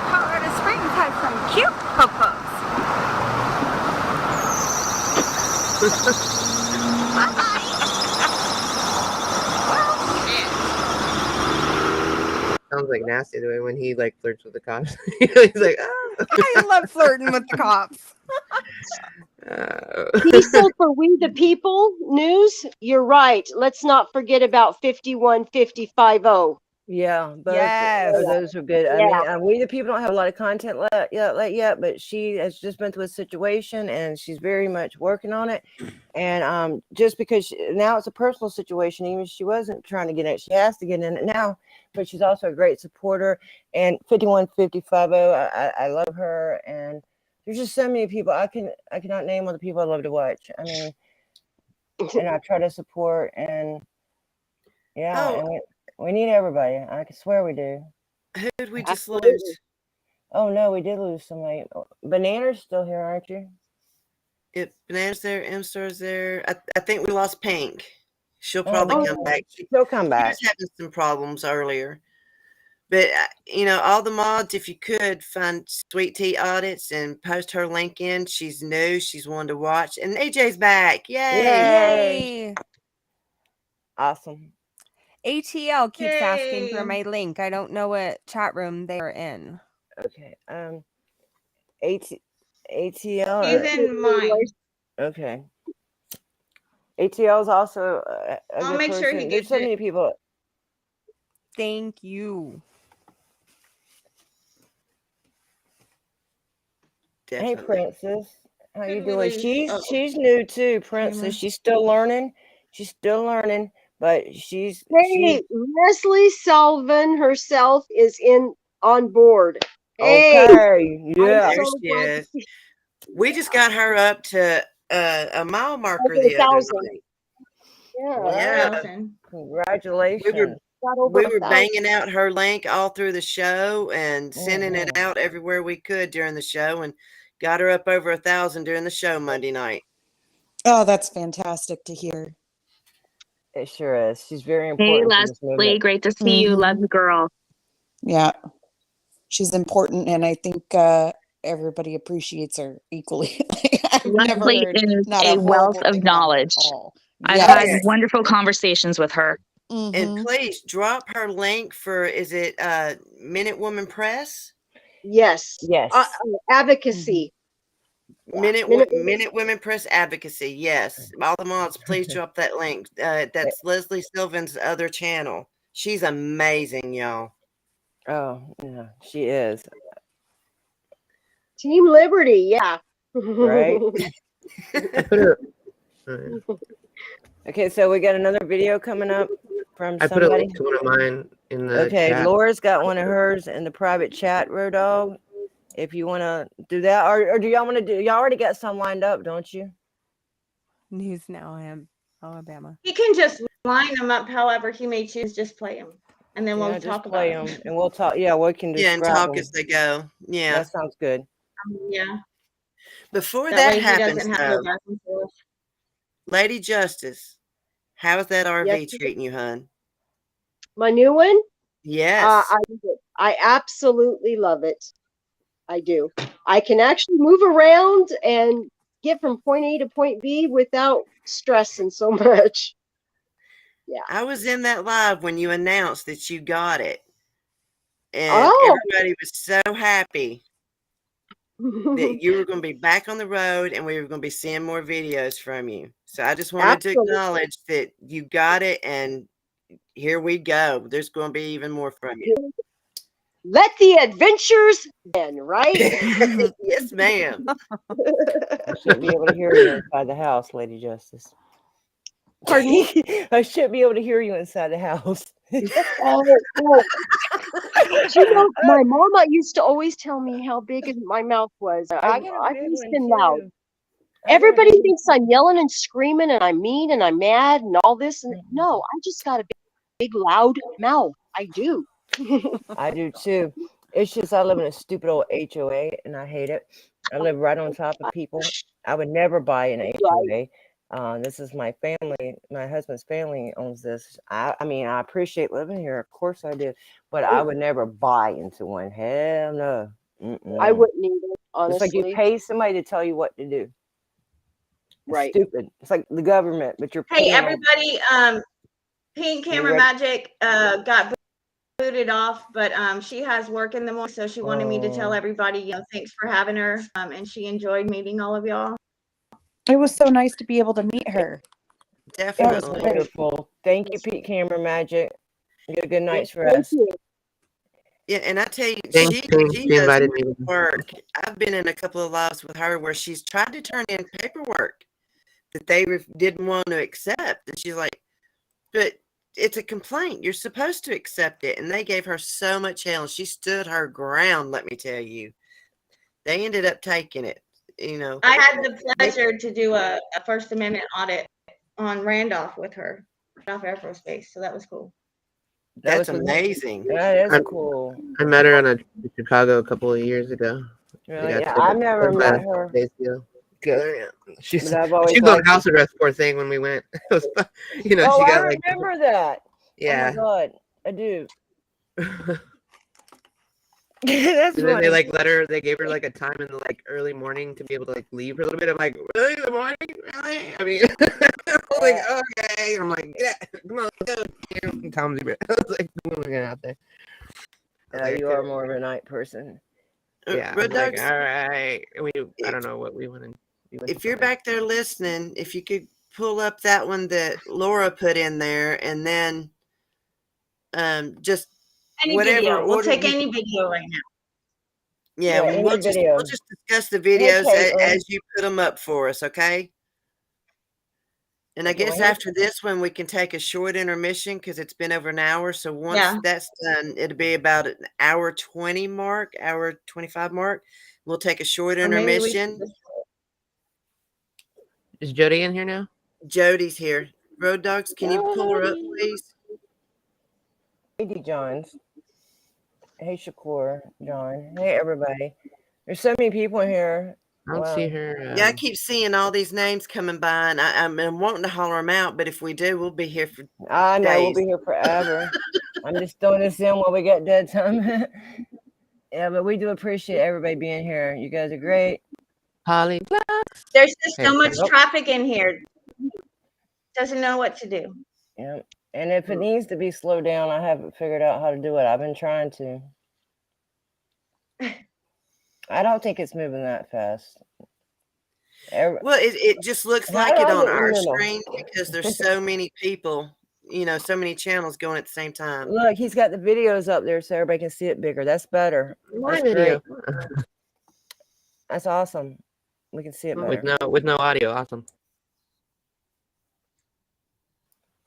Colorado Springs has some cute popos. Sounds like nasty the way when he like flirts with the cops. He's like, ah. I love flirting with the cops. Diesel for We the People news. You're right. Let's not forget about 51550. Yeah, both Yes. of those are good. I Yeah. mean, we the people don't have a lot of content yet, but she has just been through a situation and she's very much working on it. And just because now it's a personal situation, even if she wasn't trying to get in it, she has to get in it now. But she's also a great supporter. And 51550, I love her. And there's just so many people I cannot name all the people I love to watch. I mean, and I try to support and yeah, Oh. and we need everybody. I can swear we do. Who did we just Absolutely. lose? Oh no, we did lose somebody. Banana's still here, aren't you? Banana's there, M-Star's there. I think we lost Pink. She'll Oh, probably come back. She'll come back. She was having some problems earlier. But, all the mods, if you could, find Sweet Tea Audits and post her link in. She's new. She's one to watch. And AJ's back. Yay. Yay. Awesome. ATL keeps asking for Yay. my link. I don't know what chat room they are in. Okay. ATL. He's in mine. Okay. ATL is also a I'll good make sure he person. There's gets so it. many people. Thank you. Definitely. Hey, Princess. How you Did we doing? lose? She's new too, Princess. Tamer. She's still learning. She's still learning, but she's Hey, Leslie Sullivan herself is on board. Hey, okay. Yeah. There so she glad is. We just got her up to a mile marker over the other 1,000. night. Yeah, Yeah. 1,000. Congratulations. got over We were 1,000. banging out her link all through the show and sending it Mhm. out everywhere we could during the show and got her up over 1,000 during the show Monday night. Oh, that's fantastic to hear. It sure is. She's very Hey, important to this Leslie, movement. great to see you. Love you, girl. Yeah, she's important, and I think everybody appreciates her equally. I've never Leslie heard is not a a wealth horrible of thing about her knowledge. at all. I've had Yes. wonderful conversations with her. And please drop her link for, is it Minute Woman Press? Yes. Yes. Advocacy. Minute Women Press Advocacy. Yes. All the mods, please drop that link. That's Leslie Sylvan's other channel. She's amazing, y'all. Oh, yeah, she is. Team Liberty, yeah. Right? I put her. Okay, so we got another video coming up from I put a somebody. link to one of mine in the Okay, chat. Laura's got one of hers in the private chat, Road Dog. If you want to do that, or do y'all want to do? Y'all already got some lined up, don't you? News Now, Alabama. He can just line them up however he may choose. Just play them, and then we'll just talk play about them, and we'll talk. Yeah, we can Yeah, and describe talk them. as they go. Yeah. That sounds good. Yeah. Before That that way he happens, doesn't have to though, go back and forth. Lady Justice, how is that RV Yes. treating you, hun? My new one? Yes. I love it. I absolutely love it. I do. I can actually move around and get from point A to point B without stressing so much. Yeah. I was in that live when you announced that you got it. And Oh. everybody was so happy that you were going to be back on the road and we were going to be seeing more videos from you. So I just wanted Absolutely. to acknowledge that you got it, and here we go. There's going to be even more from you. Let the adventures begin, right? Yes, ma'am. I should be able to hear you inside the house, Lady Justice. Pardon me? I should be able to hear you inside the house. Oh. You know, my mama used to always tell me how big my mouth was. I've always been loud. Everybody thinks I'm yelling and screaming and I'm mean and I'm mad and all this. And no, I just got a big loud mouth. I do. I do too. It's just I live in a stupid old HOA and I hate it. I live right on top of people. I would never buy an HOA. This is my family. My husband's family owns this. I mean, I appreciate living here. Of course I do. But I would never buy into one. Hell no. I wouldn't either, honestly. It's like you pay somebody to tell you what to do. It's right. stupid. It's like the government, but you're Hey, paying everybody. Pink Camera Magic got booted off, but she has work in the morning, so she wanted me to tell everybody, thanks for having her. And she enjoyed meeting all of y'all. It was so nice to be able to meet her. Definitely. That was wonderful. Thank you, Pete Camera Magic. Get a good night's Thank rest. you. Yeah, and I tell you, Thanks, she thanks. she She does invited me. work. I've been in a couple of lives with her where she's tried to turn in paperwork that they didn't want to accept, and she's like, "But it's a complaint. You're supposed to accept it." And they gave her so much hell. She stood her ground. Let me tell you, they ended up taking it. You know, I had the pleasure to do a First Amendment audit on Randolph with her, Randolph Air Force Base. So that was cool. That's amazing. That is cool. I met her on a Chicago a couple of years ago. Really? Yeah, I've never met her. She's But I've always she's on liked house arrest, poor thing. When we went, it was, you know, oh, she I got like, remember that. yeah. Oh my God, I do. That's And then funny. they like let her. They gave her like a time in the like early morning to be able to like leave for a little bit. I'm like, really, in the morning? Really? I mean, I'm like, okay. I'm like, yeah, come on, let's go. Tom's I was like, come on, get out there. Yeah, you are more of a night person. Yeah, Red I'm like, Dogs, all right. I don't know what we went in. if you're back there listening, if you could pull up that one that Laura put in there, and then just Any whatever video. We'll order take you- any video right now. Yeah, any we'll video. just discuss the Hey, videos Caitlin. as you put them up for us, okay? And I Okay, guess well, after this one, we can take a short intermission because it's been over an hour. So once Yeah. that's done, it'll be about an hour 20 mark, hour 25 mark. We'll take a short Or maybe we intermission. should just- Is Jody in here now? Jody's here. Road Dogs, can you pull her up, please? Hey, Johns. Hey, Shakur, John. Hey, everybody. There's so many people in here. I don't see her. Yeah, I keep seeing all these names coming by, and I'm wanting to holler them out, but if we do, we'll be here for I know we'll days. be here forever. I'm just throwing this in while we get dead time. Yeah, but we do appreciate everybody being here. You guys are great. Holly. There's just so Hey, much nope. traffic in here. Doesn't know what to do. Yeah. And if it needs to be slowed down, I haven't figured out how to do it. I've been trying to. I don't think it's moving that fast. Well, it just looks How like do it I on get in the our middle? screen because there's so many people, you know, so many channels going at the same time. Look, he's got the videos up there so everybody can see it bigger. That's better. My That's video. great. That's awesome. We can see it better. With no audio. Awesome.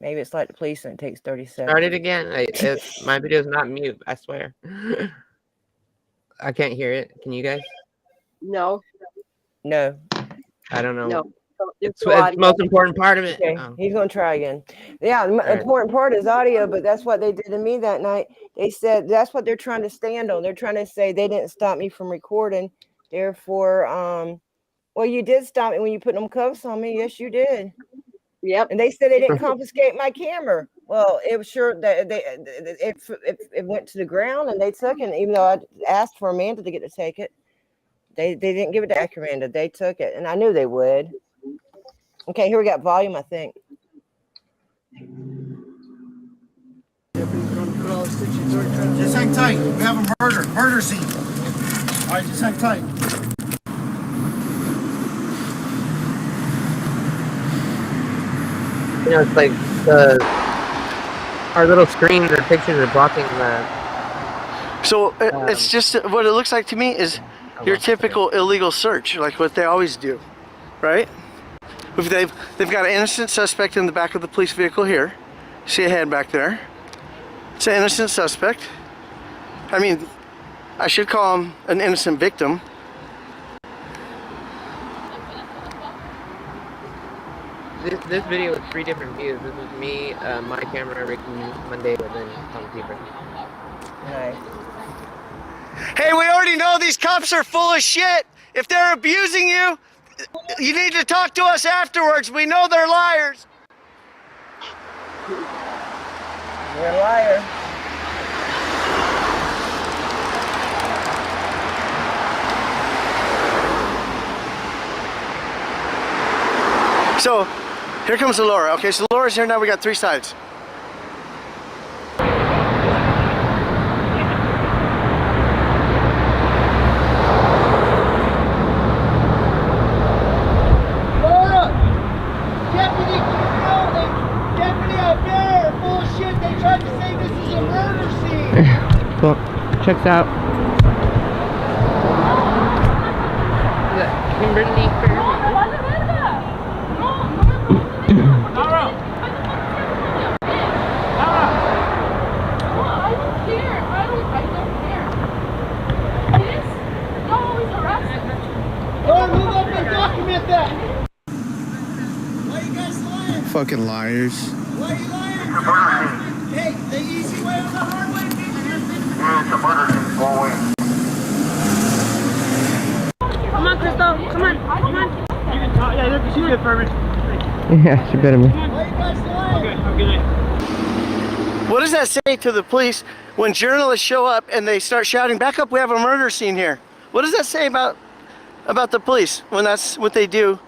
Maybe it's like the police and it takes 30 seconds. Start it again. My video's not mute. I swear. I can't hear it. Can you guys? No. No. I don't know. No. It's the most important part of it. Okay, he's gonna try again. Yeah, the important part is audio, but that's what they did to me that night. They said that's what they're trying to stand on. They're trying to say they didn't stop me from recording. Therefore, well, you did stop me when you put them cuffs on me. Yes, you did. Yep. And they said they didn't confiscate my camera. Well, it was sure that it went to the ground and they took it. Even though I asked for Amanda to get to take it, they didn't give it to Amanda. They took it, and I knew they would. Okay, here we got volume, I think. Just hang tight. We have a murder scene. All right, just hang tight. You know, it's like our little screens or pictures are blocking the. So it's just what it looks like to me is your typical illegal search, like what they always do, right? If they've got an innocent suspect in the back of the police vehicle here. See a head back there. It's an innocent suspect. I mean, I should call him an innocent victim. This video is 3 different views. This is me, my camera, Ricky, Monday, and then Tom Keeper. Nice. Hey, we already know these cops are full of shit. If they're abusing you, you need to talk to us afterwards. We know they're liars. You're a liar. So, here comes Laura. Okay, so Laura's here now. We got 3 sides. Laura! Deputy, keep rolling! deputy up there. Bullshit. They tried to say this is a murder scene. Well, checks out. Kimberly. Move up and document that. Why you guys lying? Fucking liars. Why are you lying? Hey, the easy way or the hard way, bitches? Yeah, it's a murder scene. Go away. Come on, Crystal. Come on. Come on. Yeah, look, she's good for me. Yeah, she better be. Why you guys lying? Okay, have a good night. What does that say to the police when journalists show up and they start shouting, "Back up, we have a murder scene here"? What does that say about the police when that's what they do?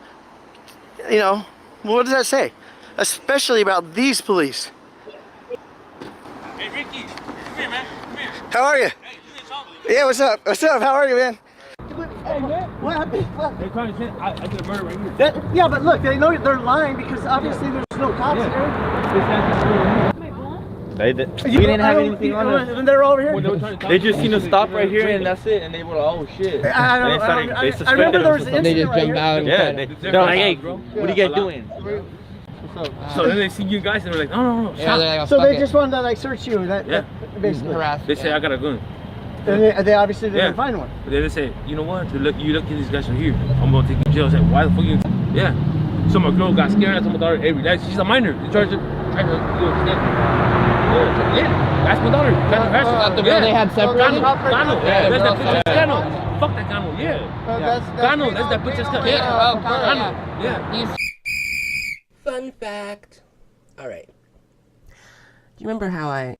You know, what does that say? Especially about these police. Hey, Ricky, come here, man. Come here. How are you? Hey, come here, talk. Yeah, what's up? What's up? How are you, man? Hey, man, what happened? What? They're trying to say I did a murder right here. Yeah, but look, they know they're lying because obviously there's no cops here. We didn't have anything on us. And they're over here. They just seen us stop right here and that's it. And they were like, oh shit. I remember there was an They incident just jumped out. Yeah, they're like, hey, what are you guys doing? So then they see you guys and they're like, no. Yeah, they're like, so they just wanted to like search you. That basically. harass. They say I got a gun. And they obviously didn't find one. But then they say, you know what? You look at these guys are here. I'm gonna take you to jail. I said, why the fuck you? Yeah. So my girl got scared. I told my daughter, hey, relax. She's a minor. They tried to that's my daughter. That's the girl they had separated? Gano. Yeah, that's that bitch Gano. Fuck that Gano. Yeah. Gano. That's that bitch Gano. Yeah. Gano. Yeah. Fun fact. All right. Do you remember how I?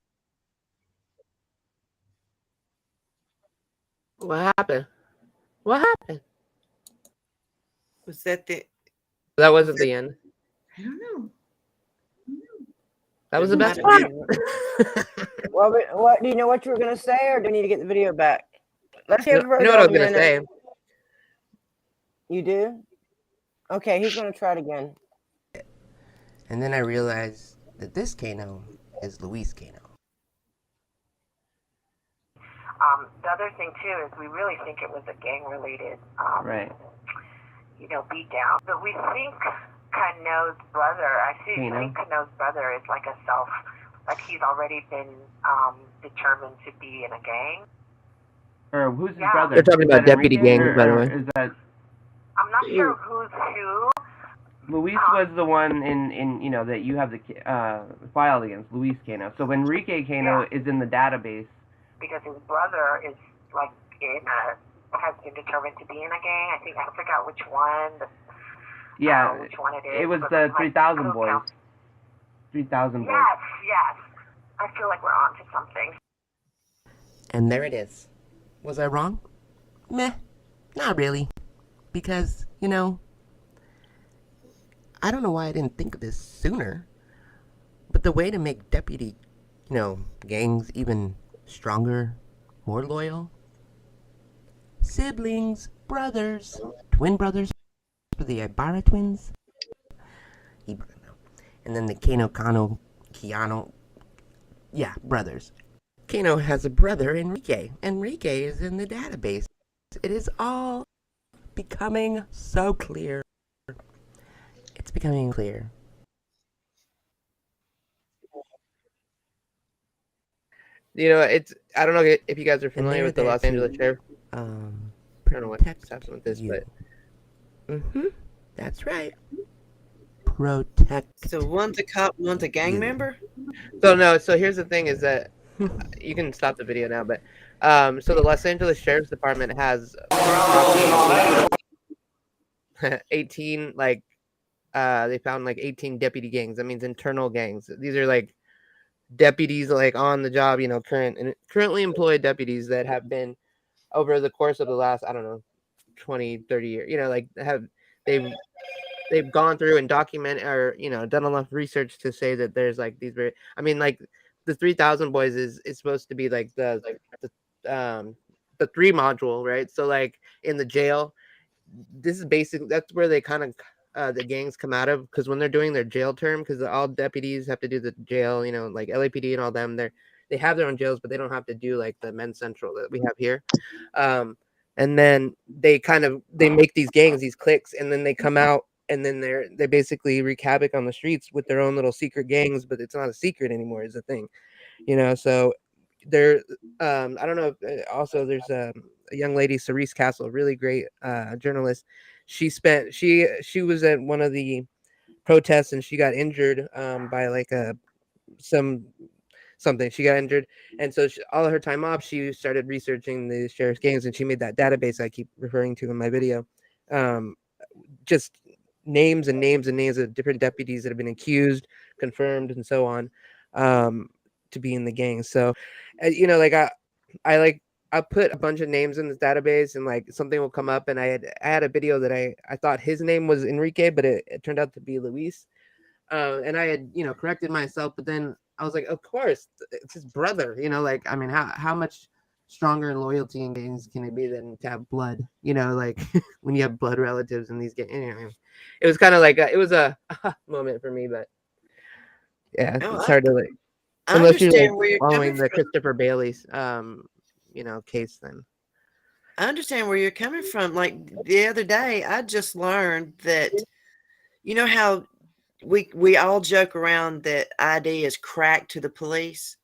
What happened? What happened? Was that the? That wasn't the end. I don't know. That was the best part. Well, what do you know what you were going to say, or do you need to get the video back? Let's hear You know what I was going to say. You do? Okay, he's going to try it again. And then I realized that this Kano is Luis Kano. The other thing too is we really think it was a gang-related, Right. beat down. But we think Kano's brother, think Kano's brother is like like he's already been determined to be in a gang. Or who's his brother? They're talking about deputy gangs, by the way. Is that I'm not sure who's who. Luis was the one in that you have the filed against Luis Kano. So Enrique Kano is in the database Because his brother is like has been determined to be in a gang. I think I forgot which one. Which one it is. It was the 3,000 boys. 3,000 boys. Yes. I feel like we're on to something. And there it is. Was I wrong? Meh. Not really. Because, I don't know why I didn't think of this sooner. But the way to make deputy, gangs even stronger, more loyal. Siblings, brothers, twin brothers, the Ibarra twins. And then the Kano, brothers. Kano has a brother, Enrique. Enrique is in the database. It is all becoming so clear. It's becoming clear. I don't know if you guys are familiar with the Los Angeles Sheriff. I don't know what text happened with this, but that's right. Protect. So one's a cop, one's a gang member? So here's the thing is that you can stop the video now, but so the Los Angeles Sheriff's Department has 18 they found 18 deputy gangs. That means internal gangs. These are deputies on the job, currently employed deputies that have been over the course of the last, 20, 30 years, they've gone through and document or, done enough research to say that there's these very, the 3,000 boys is supposed to be the 3 module, right? So in the jail, this is basically, that's where they kind of the gangs come out of, because when they're doing their jail term, because all deputies have to do the jail, you know, like LAPD and all them, they have their own jails, but they don't have to do like the men's central that we have here. And then they make these gangs, these cliques, and then they come out, and then they basically wreak havoc on the streets with their own little secret gangs, but it's not a secret anymore, is the thing, you know. So there, I don't know if, also there's a young lady, Cerise Castle, really great journalist. She was at one of the protests, and she got injured by like something. She got injured, and so all of her time off, she started researching the sheriff's gangs, and she made that database I keep referring to in my video. Just names and names and names of different deputies that have been accused, confirmed, and so on, to be in the gang. So, you know, like I put a bunch of names in this database, and like something will come up, and I had a video that I thought his name was Enrique, but it turned out to be Luis, and I had, you know, corrected myself, but then I was like, of course, it's his brother, you know, like, I mean, how much stronger in loyalty in gangs can it be than to have blood, you know, like when you have blood relatives in these gangs. Anyway, it was kind of like it was a moment for me, but yeah, it's hard to like, unless you're like following the Christopher Bailey's you know, case, then I understand where you're coming from. Like the other day, I just learned that, you know how we all joke around that ID is cracked to the police.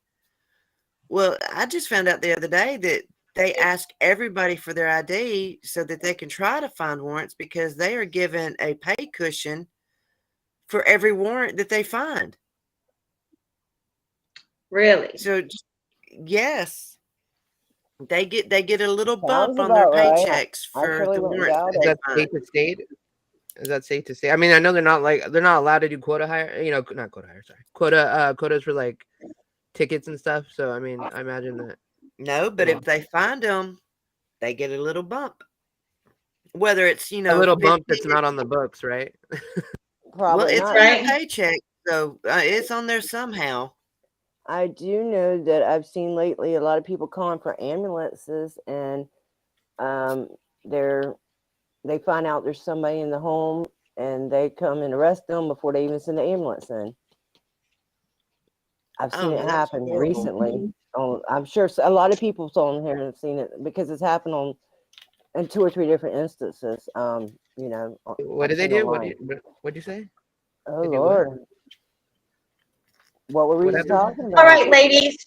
Well, I just found out the other day that they ask everybody for their ID so that they can try to find warrants, because they are given a pay cushion for every warrant that they find. Really? So, yes, they get a little bump on their paychecks for the warrants. Is that state to state? Is that safe to say? I mean, I know they're not allowed to do quota hire, you know, not quota hire, sorry. Quotas for like tickets and stuff. So I mean, I imagine that. No, but if they find them, they get a little bump. Whether it's, you know, a little bump that's not on the books, right? Well, it's on their paycheck, so it's on there somehow. I do know that I've seen lately a lot of people calling for ambulances, and they find out there's somebody in the home, and they come and arrest them before they even send the ambulance in. I've seen it happen recently. I'm sure a lot of people on here have seen it, because it's happened in 2 or 3 different instances. You know, what did they do? What'd you say? Oh Lord, what were we talking about? All right, ladies,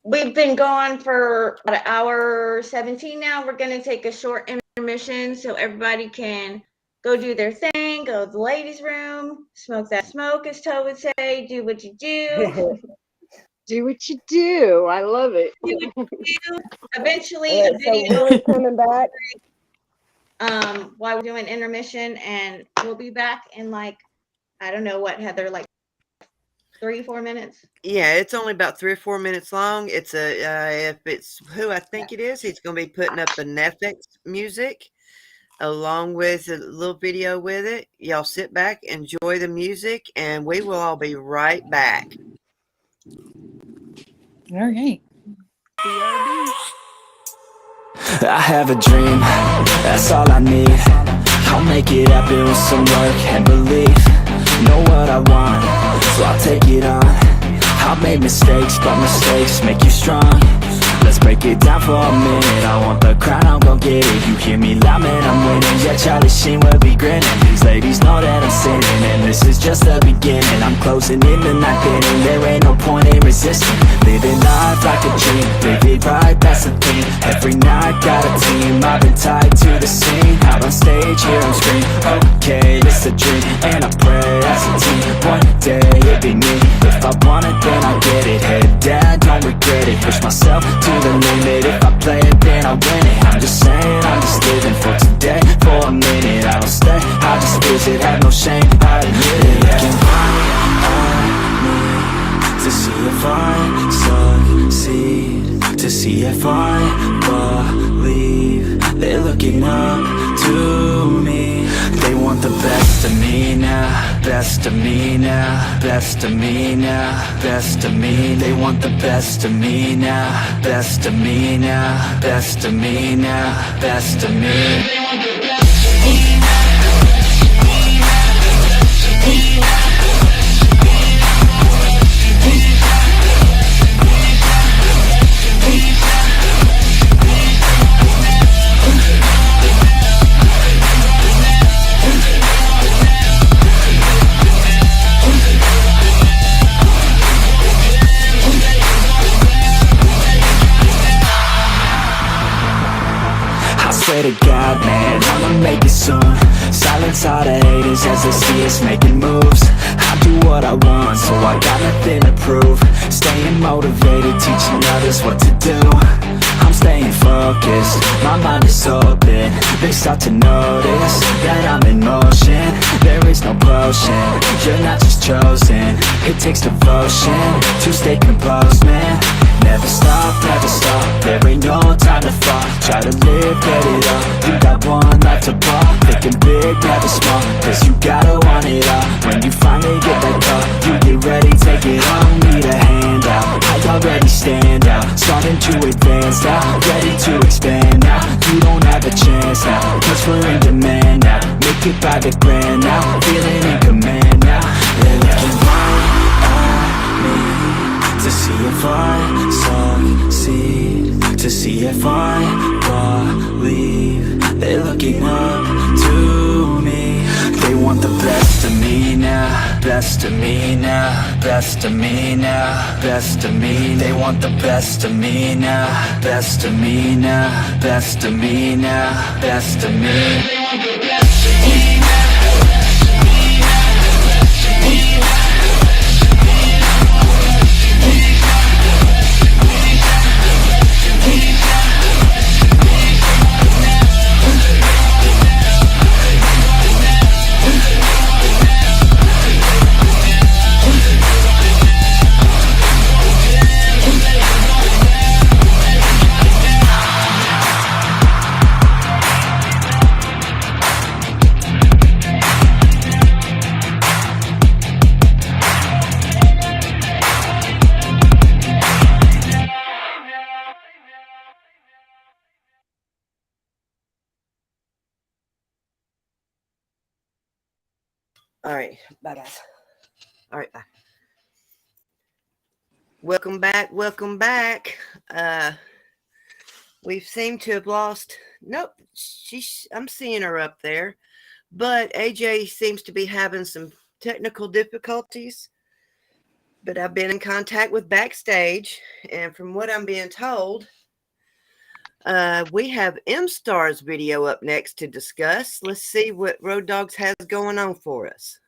we've been going for about an hour 17 now. We're going to take a short intermission so everybody can go do their thing, go to the ladies' room, smoke that smoke, as Toe would say, do what you do. Do what you do. I love it. Do what you do. Eventually, a video is coming back. While we're doing intermission, and we'll be back in like, I don't know what, Heather, like 3-4 minutes. Yeah, it's only about 3 or 4 minutes long. It's if it's who I think it is, he's going to be putting up the Netflix music along with a little video with it. Y'all sit back, enjoy the music, and we will all be right back. All right. I have a dream, that's all I need. I'll make it happen with some work and belief. Know what I want, so I'll take it on. I've made mistakes, but mistakes make you strong. Let's break it down for a minute. I want the crown, I'm gon' get it. You hear me loud, man, I'm winning. Yeah, Charlie Sheen will be grinning. These ladies know that I'm sinning, and this is just the beginning. I'm closing in the night inning. There ain't no point in resisting. Living life like a dream, live it right, that's the thing. Every night got a team, I've been tied to the scene. Out on stage, here on screen. Okay, it's a dream, and I pray as a team. One day it'll be me. If I want it, then I'll get it. Head down, don't regret it. Push myself to the limit. If I play it, then I win it. I'm just saying, I'm just living for today. For a minute, I don't stay, I just visit. Have no shame, I admit it. Looking right at me to see if I succeed, to see if I believe. They're looking up to me. They want the best of me now, best of me now, best of me now, best of me. They want the best of me now, best of me now, best of me now, best of me. They want the best of me now. Silence all the haters as they see us making moves. I do what I want, so I got nothing to prove. Staying motivated, teaching others what to do. I'm staying focused, my mind is open. They start to notice that I'm in motion. There is no potion, you're not just chosen. It takes devotion to stay composed, man. Never stop, there ain't no time to fall. Try to live, get it all, you got one life to ball. Thinking big, never small, cause you gotta want it all. When you finally get that call, you get ready, take it on. Need a hand out, I already stand out. Starting to advance now, ready to expand now. You don't have a chance now, cause we're in demand now. Make it by the grand now, feeling in command now. They're looking right at me to see if I succeed, to see if I believe. They're looking up to me. They want the best of me now, best of me now, best of me now, best of me. They want the best of me now, best of me now, best of me now, best of me. They want the best of me now. All right. Bye, guys. All right. Bye. Welcome back. Welcome back. We seem to have lost. Nope. I'm seeing her up there. But AJ seems to be having some technical difficulties. But I've been in contact with Backstage. And from what I'm being told, we have M-Star's video up next to discuss. Let's see what Road Dogs has going on for us.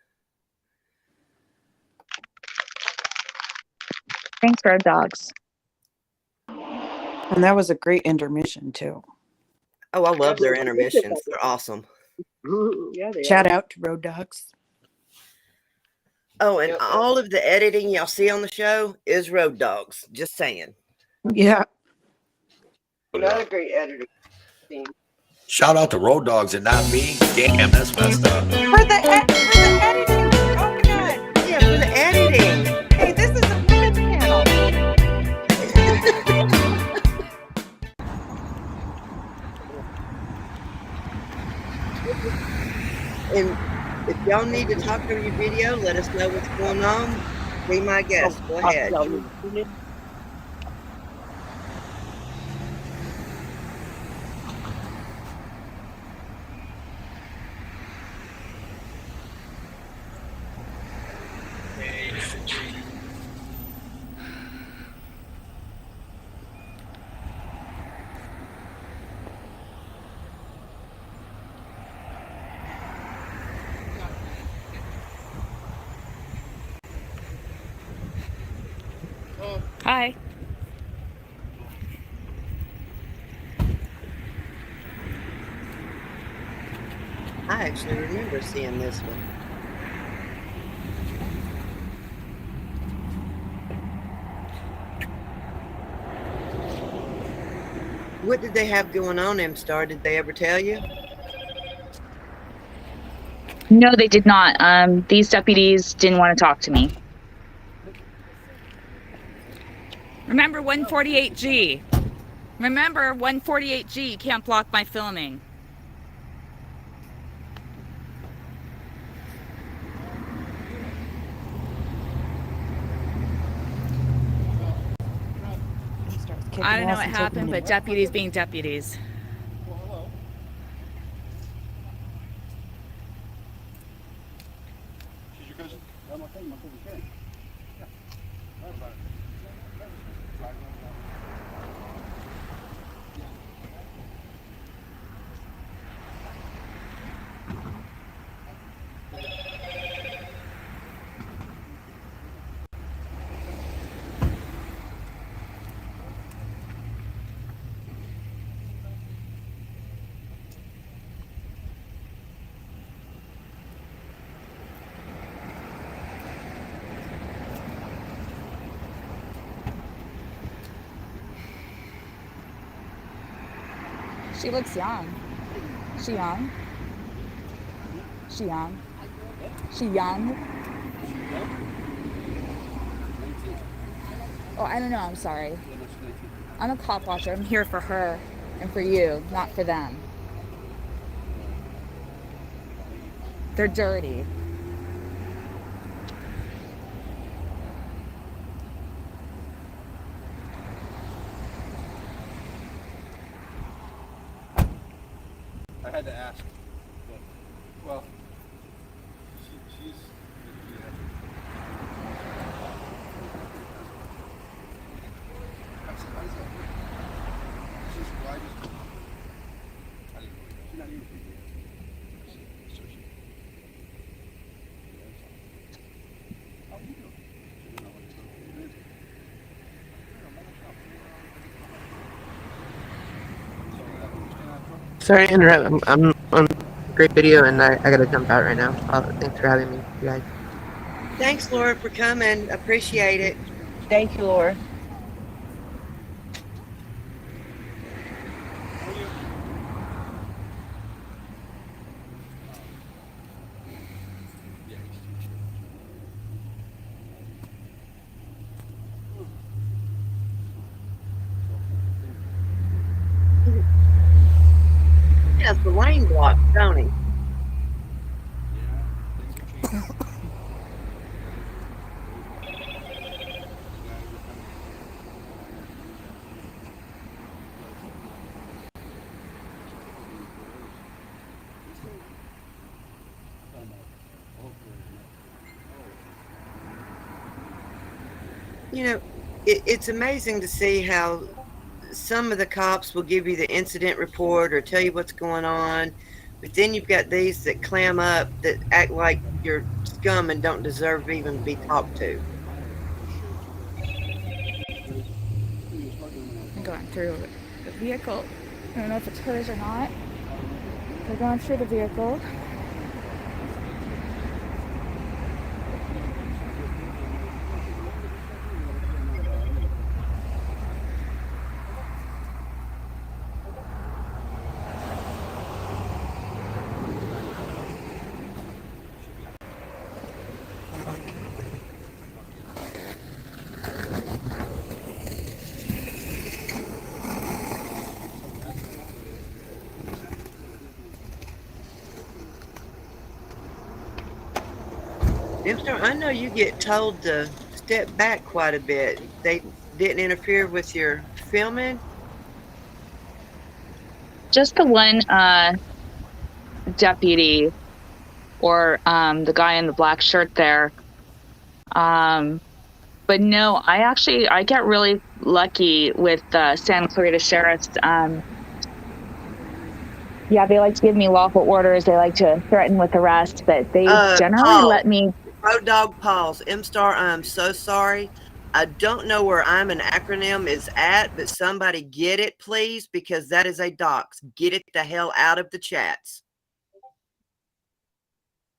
Thanks, Road Dogs. And that was a great intermission too. Oh, I love their intermissions. They're awesome. Yeah, they Shout are. out to Road Dogs. Oh, and all of the editing y'all see on the show is Road Dogs. Just saying. Yeah. Another great editor. Shout out to Road Dogs and not me. Damn, that's messed up. For the editing. Oh my God. Yeah, for the editing. Hey, this is a women's panel. And if y'all need to talk over your video, let us know what's going on. Be my guest. Go ahead. Hi. I actually remember seeing this one. What did they have going on, M-Star? Did they ever tell you? No, they did not. These deputies didn't want to talk to me. Remember 148G. Remember 148G. You can't block my filming. I don't know what happened, but deputies being deputies. She looks young. She young? She young? She young? Oh, I don't know. I'm sorry. I'm a cop watcher. I'm here for her and for you, not for them. They're dirty. I had to ask. Well, she's. Sorry to interrupt. I'm on great video, and I gotta jump out right now. Thanks for having me, you guys. Thanks, Laura, for coming. Appreciate it. Thank you, Laura. He has the lane blocked, don't he? You know, it's amazing to see how some of the cops will give you the incident report or tell you what's going on, but then you've got these that clam up that act like you're scum and don't deserve to even be talked to. I'm going through the vehicle. I don't know if it's hers or not. They're going through the vehicle. I know you get told to step back quite a bit. They didn't interfere with your filming? Just the one deputy or the guy in the black shirt there. But no, I get really lucky with Santa Clarita Sheriff's. Yeah, they like to give me lawful orders. They like to threaten with arrest, but they generally Paul, let me. Road Dog Paul's M-Star, I'm so sorry. I don't know where I'm an acronym is at, but somebody get it, please, because that is a dox. Get it the hell out of the chats.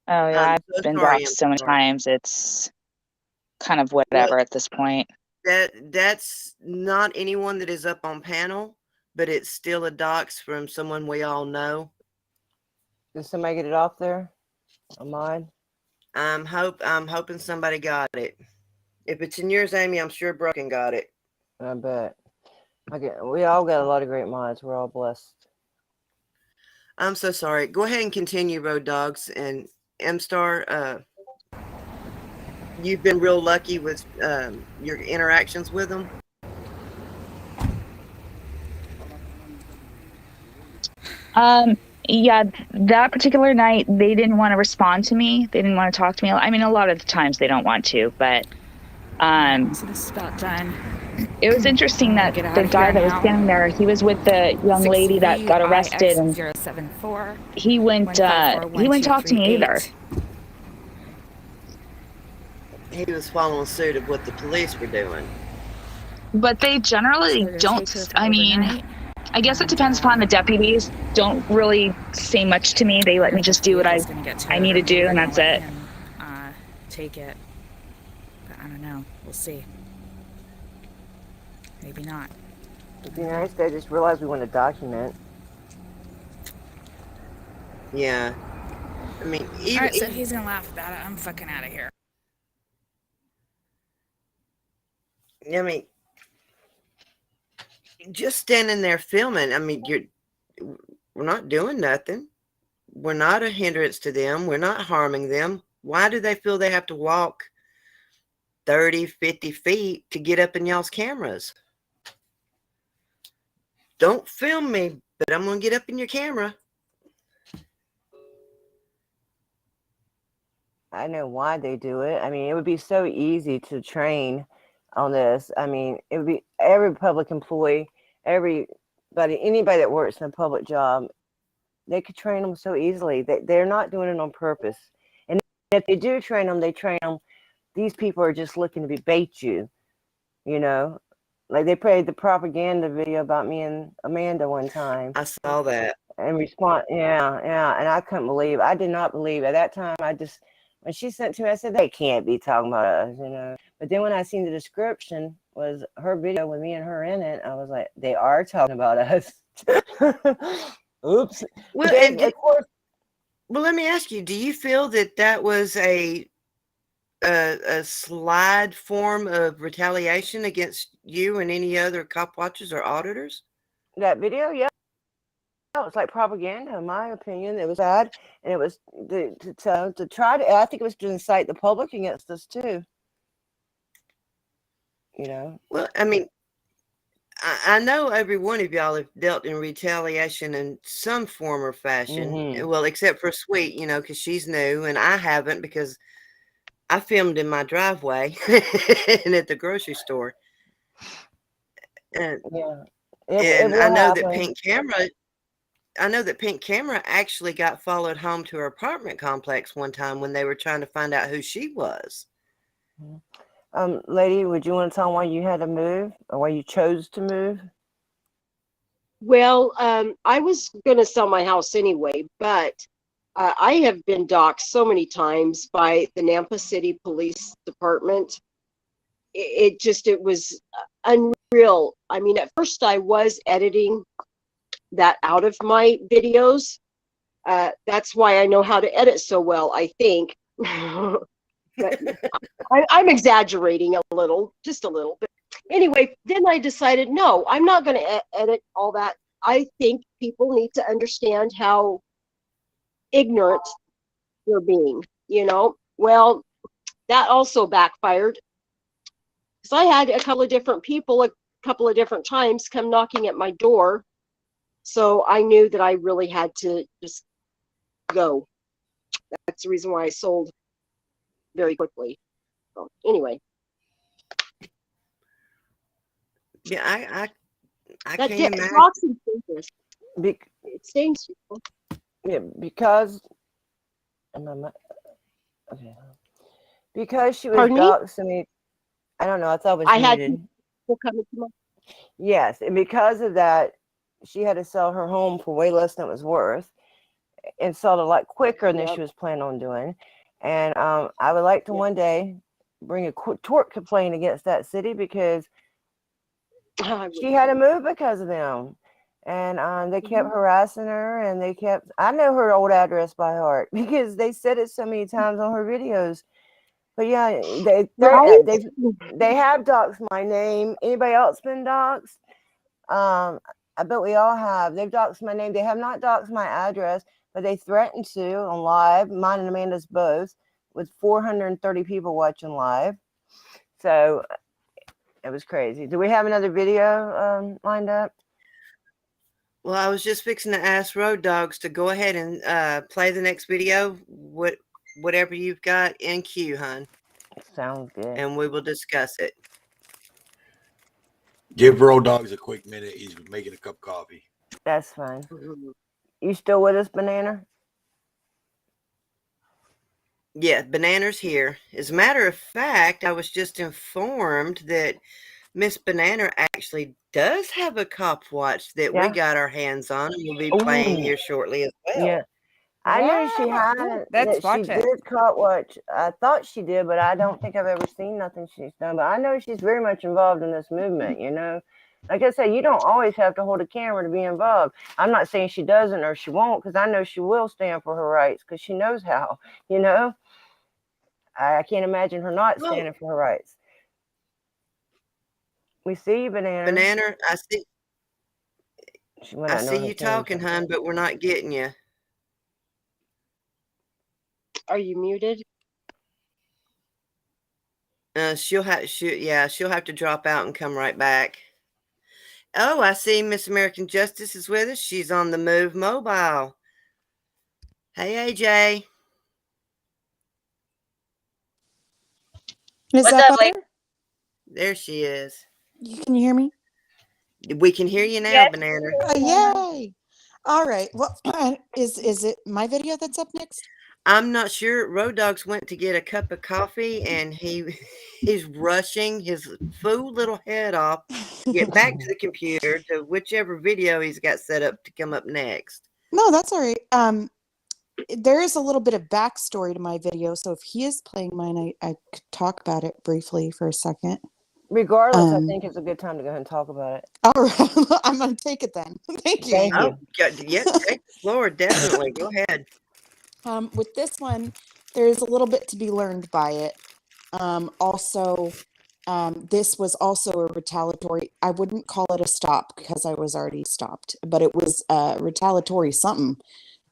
Oh yeah, I've so been sorry, doxxed so many times. It's kind of whatever at this point. That's not anyone that is up on panel, but it's still a dox from someone we all know. Did somebody get it off there? On mine? I'm hoping somebody got it. If it's in yours, Amy, I'm sure Broken got it. I bet. Okay, we all got a lot of great minds. We're all blessed. I'm so sorry. Go ahead and continue, Road Dogs and M-Star. You've been real lucky with your interactions with them. Yeah, that particular night, they didn't want to respond to me. They didn't want to talk to me. I mean, a lot of the times they don't want to, but So this is about done. it was interesting that the guy that was standing there, he was with the young lady that got arrested, and he wouldn't talk to me either. He was following suit of what the police were doing. But they generally don't. I mean, I guess it depends upon the deputies. Don't really say much to me. They let me just do what I need to do, and that's it. Take it. But I don't know. We'll see. Maybe not. It'd be nice. They just realized we want to document. Yeah. I mean, All right, so he's gonna laugh about it. I'm fucking out of here. I mean, just standing there filming. I mean, we're not doing nothing. We're not a hindrance to them. We're not harming them. Why do they feel they have to walk 30, 50 feet to get up in y'all's cameras? Don't film me, but I'm going to get up in your camera. I know why they do it. I mean, it would be so easy to train on this. I mean, it would be every public employee, anybody that works in a public job, they could train them so easily. They're not doing it on purpose. And if they do train them, these people are just looking to bait you, you know? Like they played the propaganda video about me and Amanda one time. I saw that. And yeah. And I couldn't believe, I did not believe at that time. When she sent it to me, I said, they can't be talking about us, you know? But then when I seen the description was her video with me and her in it, I was like, they are talking about us. Oops. Well, Then, of course, well, let me ask you, do you feel that was a slide form of retaliation against you and any other cop watchers or auditors? That video, yeah. It was like propaganda, in my opinion. It was bad, and it was to try to. I think it was to incite the public against us too. You know. Well, I mean, I know every one of y'all have dealt in retaliation in some form or fashion. Mm-hmm. Well, except for Sweet, you know, because she's new, and I haven't because I filmed in my driveway and at the grocery store. And, yeah, and I know that Pink Camera actually got followed home to her apartment complex one time when they were trying to find out who she was. Lady, would you want to tell them why you had to move or why you chose to move? Well, I was going to sell my house anyway, but I have been doxxed so many times by the Nampa City Police Department. It was unreal. I mean, at first I was editing that out of my videos. That's why I know how to edit so well, I think. But I'm exaggerating just a little. But anyway, then I decided, no, I'm not going to edit all that. I think people need to understand how ignorant they're being, you know. Well, that also backfired. Because I had a couple of different people a couple of different times come knocking at my door. So I knew that I really had to just go. That's the reason why I sold very quickly. So anyway. Yeah, I That can't imagine. It stings. Yeah, because okay. Because she was doxing me. I don't know. I thought it was muted. Yes, and because of that, she had to sell her home for way less than it was worth, and sell it a lot quicker than she was planning on doing. And I would like to one day bring a tort complaint against that city because she had to move because of them. And they kept harassing her, and I know her old address by heart because they said it so many times on her videos. But yeah, they have doxed my name. Anybody else been doxed? I bet we all have. They've doxed my name. They have not doxed my address, but they threatened to on live. Mine and Amanda's both, with 430 people watching live. So it was crazy. Do we have another video lined up? Well, I was just fixing to ask Road Dogs to go ahead and play the next video. Whatever you've got in queue, hon. Sounds good. And we will discuss it. Give Road Dogs a quick minute. He's making a cup of coffee. That's fine. You still with us, Banana? Yeah, Banana's here. As a matter of fact, I was just informed that Miss Banana actually does have a cop watch that we got our hands on and we'll be playing here shortly as well. Yeah. I knew she had Let's that watch she it. did cop watch. I thought she did, but I don't think I've ever seen nothing she's done. But I know she's very much involved in this movement, you know. Like I said, you don't always have to hold a camera to be involved. I'm not saying she doesn't or she won't, because I know she will stand for her rights because she knows how, you know? I can't imagine her not standing for her rights. We see you, Banana. Banana, I see. She might I not know see her you phone. talking, hon, but we're not getting you. Are you muted? She'll have to drop out and come right back. Oh, I see Miss American Justice is with us. She's on the Move Mobile. Hey, AJ. Is that better? There she is. You can hear me? We can hear you now, Banana. Yay! All right. Well, is it my video that's up next? I'm not sure. Road Dogs went to get a cup of coffee, and he's rushing his fool little head off to get back to the computer to whichever video he's got set up to come up next. No, that's all right. There is a little bit of backstory to my video, so if he is playing mine, I could talk about it briefly for a second. Regardless, I think it's a good time to go ahead and talk about it. All right, I'm gonna take it then. Thank you. Thank you. Oh, yeah, take the floor, definitely. Go ahead. With this one, there's a little bit to be learned by it. Also, this was also a retaliatory. I wouldn't call it a stop because I was already stopped, but it was a retaliatory something.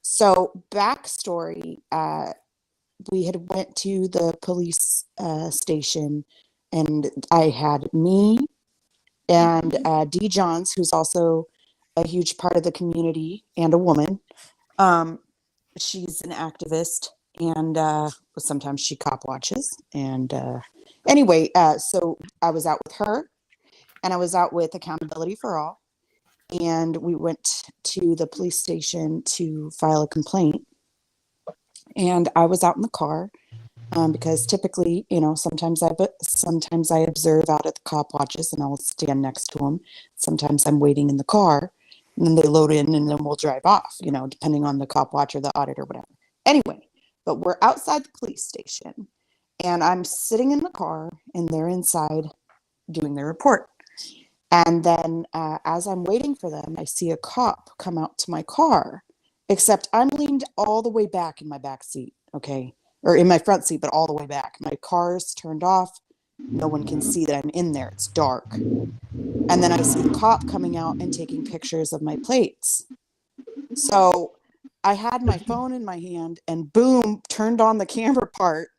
So backstory, we had went to the police station, and I had me and Dee Johns, who's also a huge part of the community and a woman. She's an activist, and sometimes she cop watches. And anyway, so I was out with her, and I was out with Accountability for All, and we went to the police station to file a complaint. And I was out in the car because typically, sometimes I observe out at the cop watches, and I'll stand next to them. Sometimes I'm waiting in the car, and then they load in, and then we'll drive off, depending on the cop watch or the audit or whatever. Anyway, but we're outside the police station, and I'm sitting in the car, and they're inside doing their report. And then as I'm waiting for them, I see a cop come out to my car, except I'm leaned all the way back in my back seat, okay? Or in my front seat, but all the way back. My car's turned off. No one can see that I'm in there. It's dark. And then I see the cop coming out and taking pictures of my plates. So I had my phone in my hand, and boom, turned on the camera part.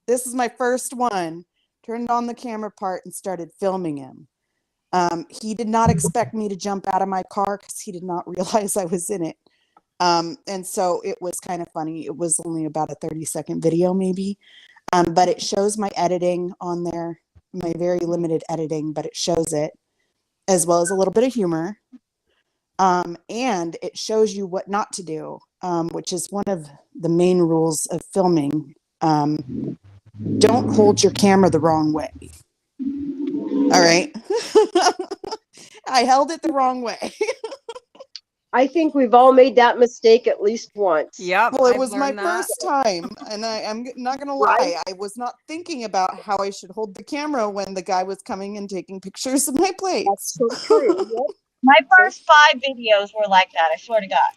This is my first one. Turned on the camera part and started filming him. He did not expect me to jump out of my car because he did not realize I was in it. And so it was kind of funny. It was only about a 30-second video maybe, but it shows my editing on there, my very limited editing, but it shows it, as well as a little bit of humor. And it shows you what not to do, which is one of the main rules of filming. Don't hold your camera the wrong way. All right. I held it the wrong way. I think we've all made that mistake at least once. Yep. Well, it was my first time, and I'm not gonna lie, I was not thinking about how I should hold the camera when the guy was coming and taking pictures of my plates. That's so true. Yep. My first 5 videos were like that. I swear to God.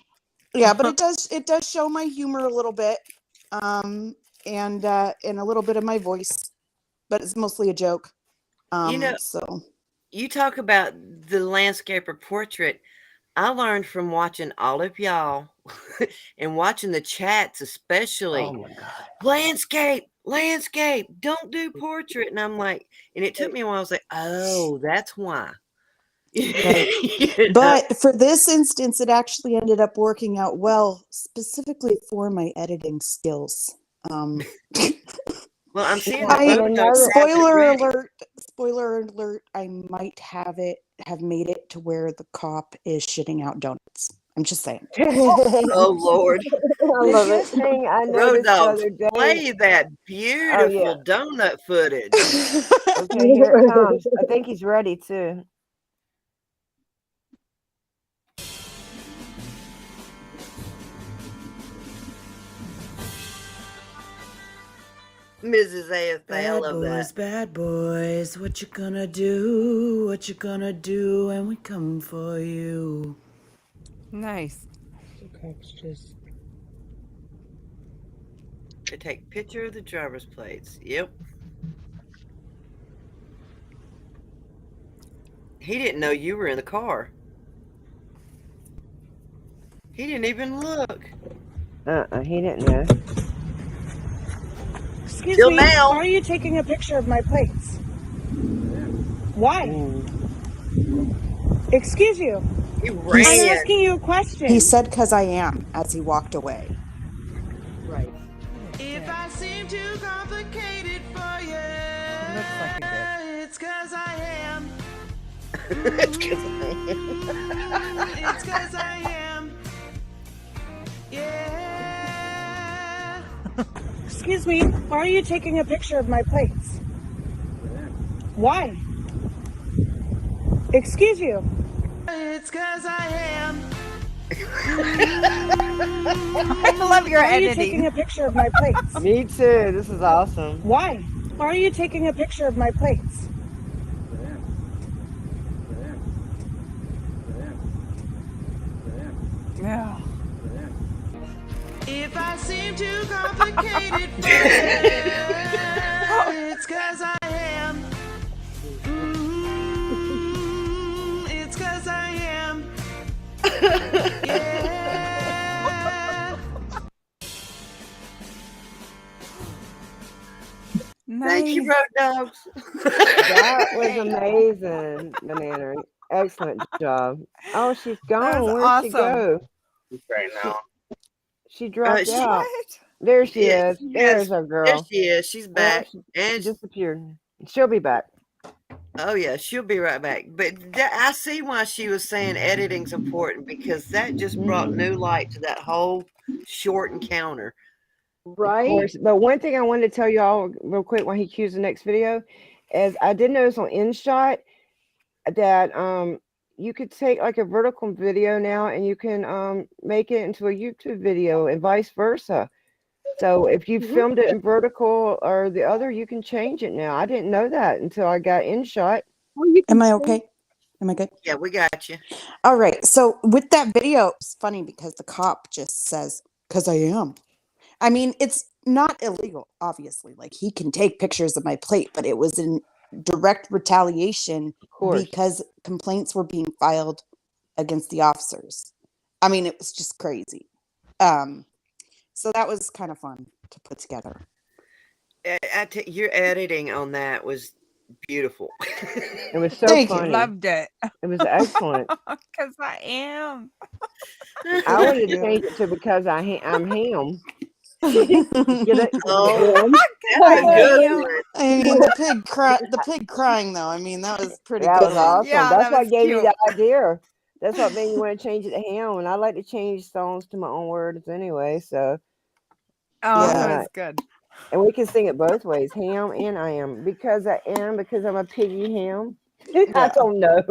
Yeah, but it does show my humor a little bit, and a little bit of my voice, but it's mostly a joke. So you talk about the landscaper portrait. I learned from watching all of y'all and watching the chats, especially. Oh my God. Landscape, don't do portrait. And I'm like, and it took me a while. I was like, oh, that's why. Right. But for this instance, it actually ended up working out well, specifically for my editing skills. Well, I'm seeing spoiler alert, I might have made it to where the cop is shitting out donuts. I'm just saying. Oh Lord. I love it. Thing I Road noticed the Dogs, other day. play that beautiful donut footage. Okay, here it comes. I think he's ready too. Mrs. AFA, I Bad love boys, that. bad boys, what you gonna do? What you gonna do when we come for you? Nice. Okay, it's just To take picture of the driver's plates. Yep. He didn't know you were in the car. He didn't even look. He didn't know. Excuse Till me, now. why are you taking a picture of my plates? Why? Excuse you. He I'm ran. asking you a question. He said, "'Cause I am," as he walked away. Right. If I seem too complicated for you, Looks like a dick. it's 'cause I am. It's 'cause I am. It's 'cause I am. Yeah. Excuse me, why are you taking a picture of my plates? Why? Excuse you. It's 'cause I am. I love your Why are you taking editing. a picture of my plates? Me too. This is awesome. Why? Why are you taking a picture of my plates? Yeah. If I seem too complicated for you, it's 'cause I am. It's 'cause I am. Yeah. Thank you, Nice. Road Dogs. That was amazing, Banana. Excellent job. Oh, she's That gone. was Where'd she awesome. go? Right now. She dropped She, out. What? There she yeah, is. she There's has. our There girl. she is. She's Oh, back, she and disappeared. She'll be back. oh yeah, she'll be right back. But I see why she was saying editing's important, because that just brought new light to that whole short encounter. Of Right? course. But one thing I wanted to tell y'all real quick while he cues the next video is I did notice on InShot that you could take like a vertical video now and you can make it into a YouTube video and vice versa. So if you filmed it in vertical or the other, you can change it now. I didn't know that until I got InShot. Am I okay? Am I good? Yeah, we got you. All right. So with that video, it's funny because the cop just says, "'Cause I am." I mean, it's not illegal, obviously. Like, he can take pictures of my plate, but it was in direct retaliation Of course. because complaints were being filed against the officers. I mean, it was just crazy. So that was kind of fun to put together. Your editing on that was beautiful. It was so Thank you. funny. Loved it. It was excellent. Because I am. I wanted to you. change it to because I'm him. Get it? Oh, Because that's a I good am. one. I mean, the pig crying though. I mean, that was a pretty That good was one. awesome. Yeah, That's that what was gave me cute. the idea. That's what made me want to change it to him. And I like to change songs to my own words anyway. So Oh, Yeah. that not? was good. And we can sing it both ways, ham and I am. Because I am, because I'm a piggy ham. I Yeah. don't know.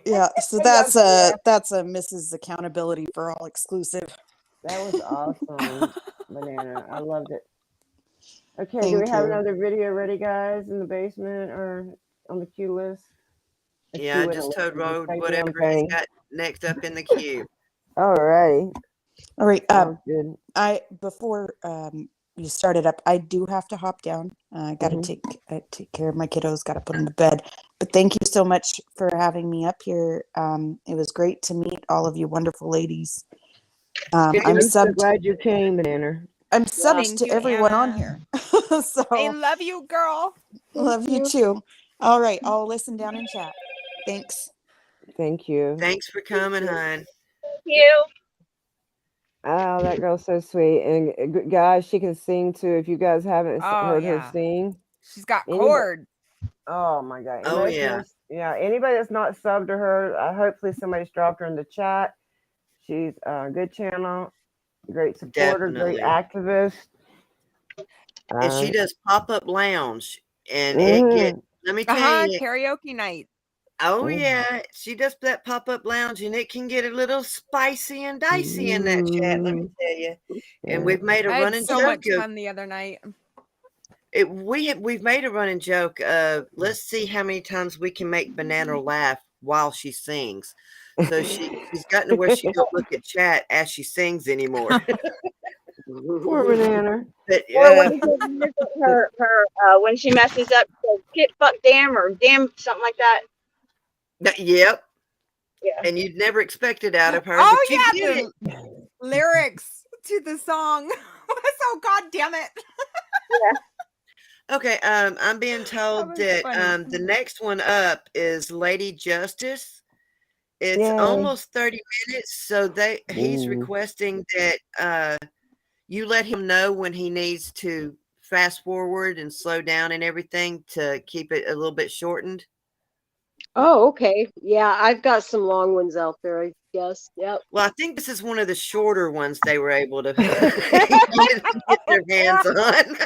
Yeah. So Maybe I'm so that's a Mrs. Accountability for All exclusive. That was awesome, Banana. I loved it. Okay, do we Thank have you. another video ready, guys, in the basement or on the queue list? Yeah, I just told Road Same damn whatever he's thing. got next up in the queue. All righty. All right. Sounds good. Before you started up, I do have to hop down. I got to Mhm. take care of my kiddos. Got to put them to bed. But thank you so much for having me up here. It was great to meet all of you wonderful ladies. I'm so glad you came, Banana. I'm subbed Thank to you, everyone on Anna. here. So I love you, girl. love you too. All right, I'll listen down and chat. Thanks. Thank you. Thanks for coming, hon. Thank you. Oh, that girl's so sweet. And guys, she can sing too. If you guys haven't Oh, heard her yeah. sing. She's got Anybody- chord. Oh my God. And Oh, most yeah. yeah. Anybody that's not subbed to her, hopefully somebody's dropped her in the chat. She's a good channel, great supporter, great Definitely. activist. And she does pop-up lounge, and Mhm. let me tell you, Karaoke night. oh Mhm. yeah, she does that pop-up lounge, and it can get a little spicy and dicey in that chat, let me tell you. And we've made a I had running so joke much of, fun the other night. we've made a running joke. Let's see how many times we can make Banana laugh while she sings. So she's gotten to where she don't look at chat as she sings anymore. Poor Banana. But, Or what is her when she messes up, so shit, fuck, damn, or damn, something like that. Yep. Yeah. And you'd never expect it out of her, Oh but you yeah, did the it. lyrics to the song. So god damn it. Yeah. Okay, I'm being told that funny. the next one up is Lady Justice. It's Yay. almost 30 minutes, so he's Ooh. requesting that you let him know when he needs to fast forward and slow down and everything to keep it a little bit shortened. Oh, okay. Yeah, I've got some long ones out there, I guess. Yep. Well, I think this is one of the shorter ones they were able to get their hands on.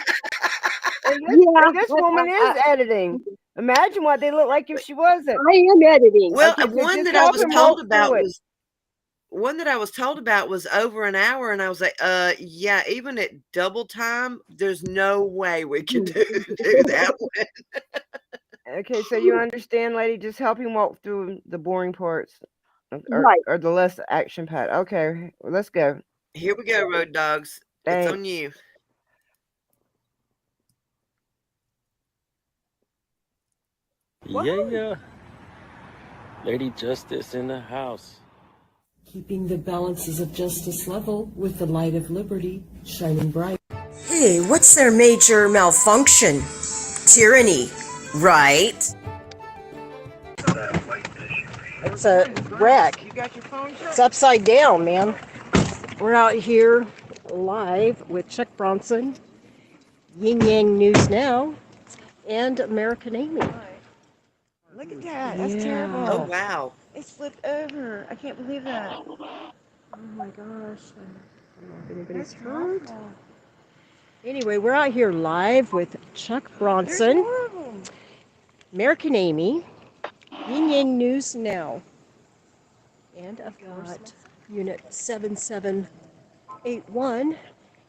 And this woman is editing. Imagine what they look like if she wasn't. I am editing. Well, Okay, so one just that I help was him told walk about through it. was one that I was told about was over an hour, and I was like, yeah, even at double time, there's no way we can do that one. Okay, so you understand, lady? Just help him walk through the boring parts, Right. or the less action packed. Okay, well, let's go. Here we go, Road Dogs. Thanks. It's on you. Yeah. Lady Justice in the house. Keeping the balances of justice level with the light of liberty shining bright. Hey, what's their major malfunction? Tyranny, right? It's a wreck. It's upside down, man. We're out here live with Chuck Bronson, Yin Yang News Now, and American Amy. Look at that. That's Yeah. terrible. Oh, wow. It slipped over. I can't believe that. Oh my gosh. I don't know if anybody's hurt. Anyway, we're out here live with Chuck Bronson, American Amy, Yin Yang News Now, and of course, Unit 7781,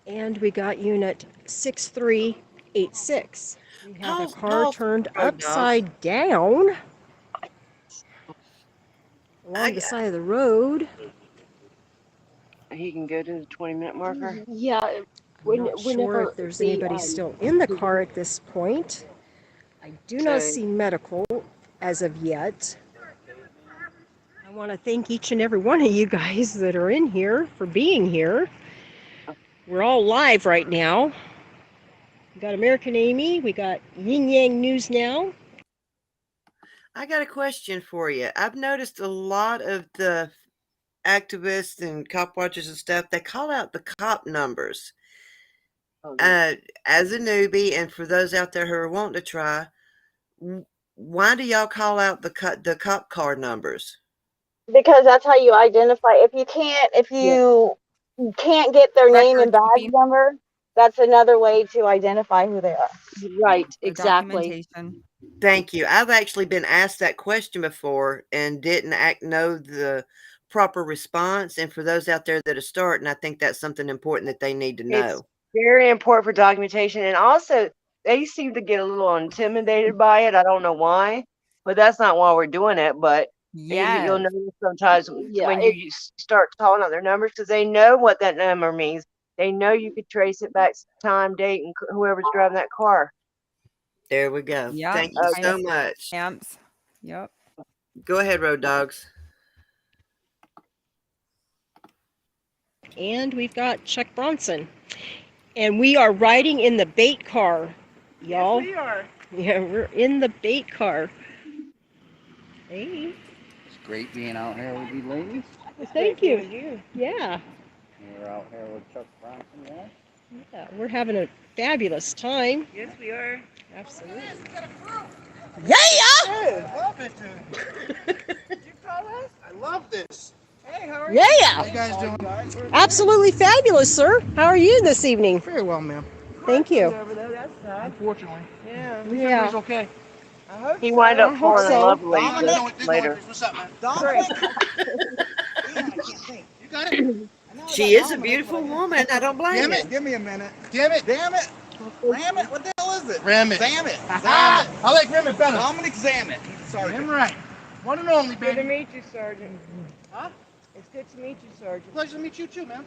and we got Unit 6386. We have a car turned upside down along the side of the road. He can go to the 20-minute marker. Yeah. I'm not sure if there's anybody still in the car at this point. I do not see medical as of yet. I want to thank each and every one of you guys that are in here for being here. We're all live right now. We got American Amy. We got Yin Yang News Now. I got a question for you. I've noticed a lot of the activists and cop watchers and stuff, they call out the cop numbers. As a newbie, and for those out there who are wanting to try, why do y'all call out the cop car numbers? Because that's how you identify. If you can't get their name and badge number, that's another way to identify who they are. Right, exactly. Thank you. I've actually been asked that question before and didn't know the proper response. And for those out there that are starting, I think that's something important that they need to know. It's very important for documentation. And also, they seem to get a little intimidated by it. I don't know why, but that's not why we're doing it. But you'll notice sometimes when you start calling out their numbers, because they know what that number means. They know you could trace it back to time, date, and whoever's driving that car. There we go. Yeah. Thank you so much. Stamps. Yep. Go ahead, Road Dogs. And we've got Chuck Bronson. And we are riding in the bait car, y'all. Yes, we are. Yeah, we're in the bait car. Hey. It's great being out here with you ladies. Thank you. Yeah. We're out here with Chuck Bronson, yeah? Yeah, we're having a fabulous time. Yes, we are. Absolutely. Yeah! Love it, dude. Did you call us? I love this. Hey, how are you? Yeah. How you guys doing? Absolutely fabulous, sir. How are you this evening? Very well, ma'am. Thank you. Over there, that's sad. Unfortunately. Yeah. Yeah. He's okay. I hope He wind up falling in love with Dominic, later. what's up, man? Dominic. You got it? She is a beautiful woman. I don't blame Damn you. it. Give me a minute. Damn it. Damn it. Ram it. What the hell is it? Ram it. Zam it. I like Ram it better. Dominic Zam it. Sergeant. Damn right. One and only, Good to baby. meet you, Sergeant. Huh? It's good to meet you, Sergeant. Pleasure to meet you too, man.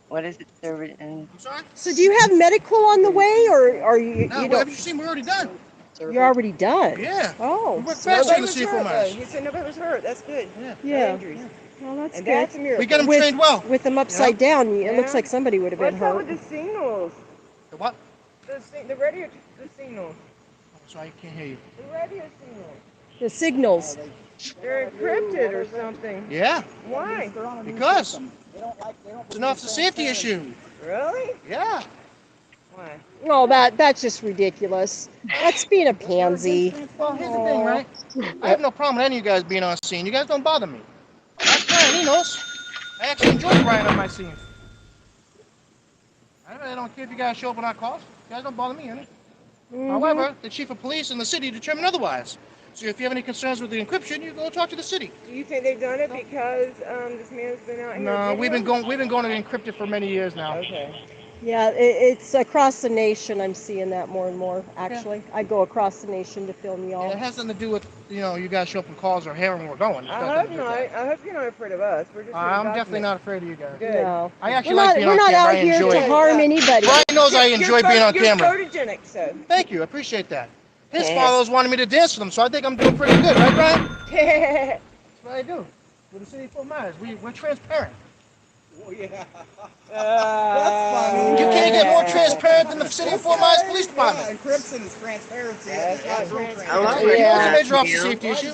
What is it, Sergeant? I'm sorry? So do you have medical on the way, or are you? No, you whatever you seen, we're already done. You're already done. Yeah. Oh. We're faster than the C4 miles. You said nobody was hurt. That's good. Yeah. Injuries. Well, that's And good. that's a miracle. We got them With- trained well. With them upside down, it looks like somebody would have been What's up hurt. with the signals? The what? The radio, the signals. Sorry, I can't hear you. The radio signals. The signals. They're encrypted or something. Yeah. Why? Because it's an officer safety issue. Really? Yeah. Why? No, that's just ridiculous. That's being a pansy. Well, here's the thing, right? I have no problem with any of you guys being on scene. You guys don't bother me. That's Brian, he knows. I actually enjoy Brian on my scene. I really don't care if you guys show up on our calls. You guys don't bother me any. However, the chief of police in the city determined otherwise. So if you have any concerns with the encryption, you go talk to the city. Do you think they've done it because this man's been out here? No, we've been going to encrypt it for many years now. Okay. Yeah, it's across the nation. I'm seeing that more and more, actually. I go across the nation to film y'all. It has nothing to do with, you guys show up in calls or hearing where we're going. It's got I nothing hope to do with not. that. I hope you're not afraid of us. We're just. I'm definitely not afraid of you guys. Good. No. I actually We're not, like being we're on not camera. out I here enjoy to it. harm anybody. Brian knows I enjoy being on camera. You're photogenic, so. Thank you. I appreciate that. His fathers wanted me to dance for them, so I think I'm doing pretty good, right, Brian? That's what I do. With the city of Fort Myers, we're transparent. Oh, yeah. That's funny. You can't get more transparent than the city of Fort Myers Police Department. Encryption is transparency. I love You know it. it's a major officer safety issue.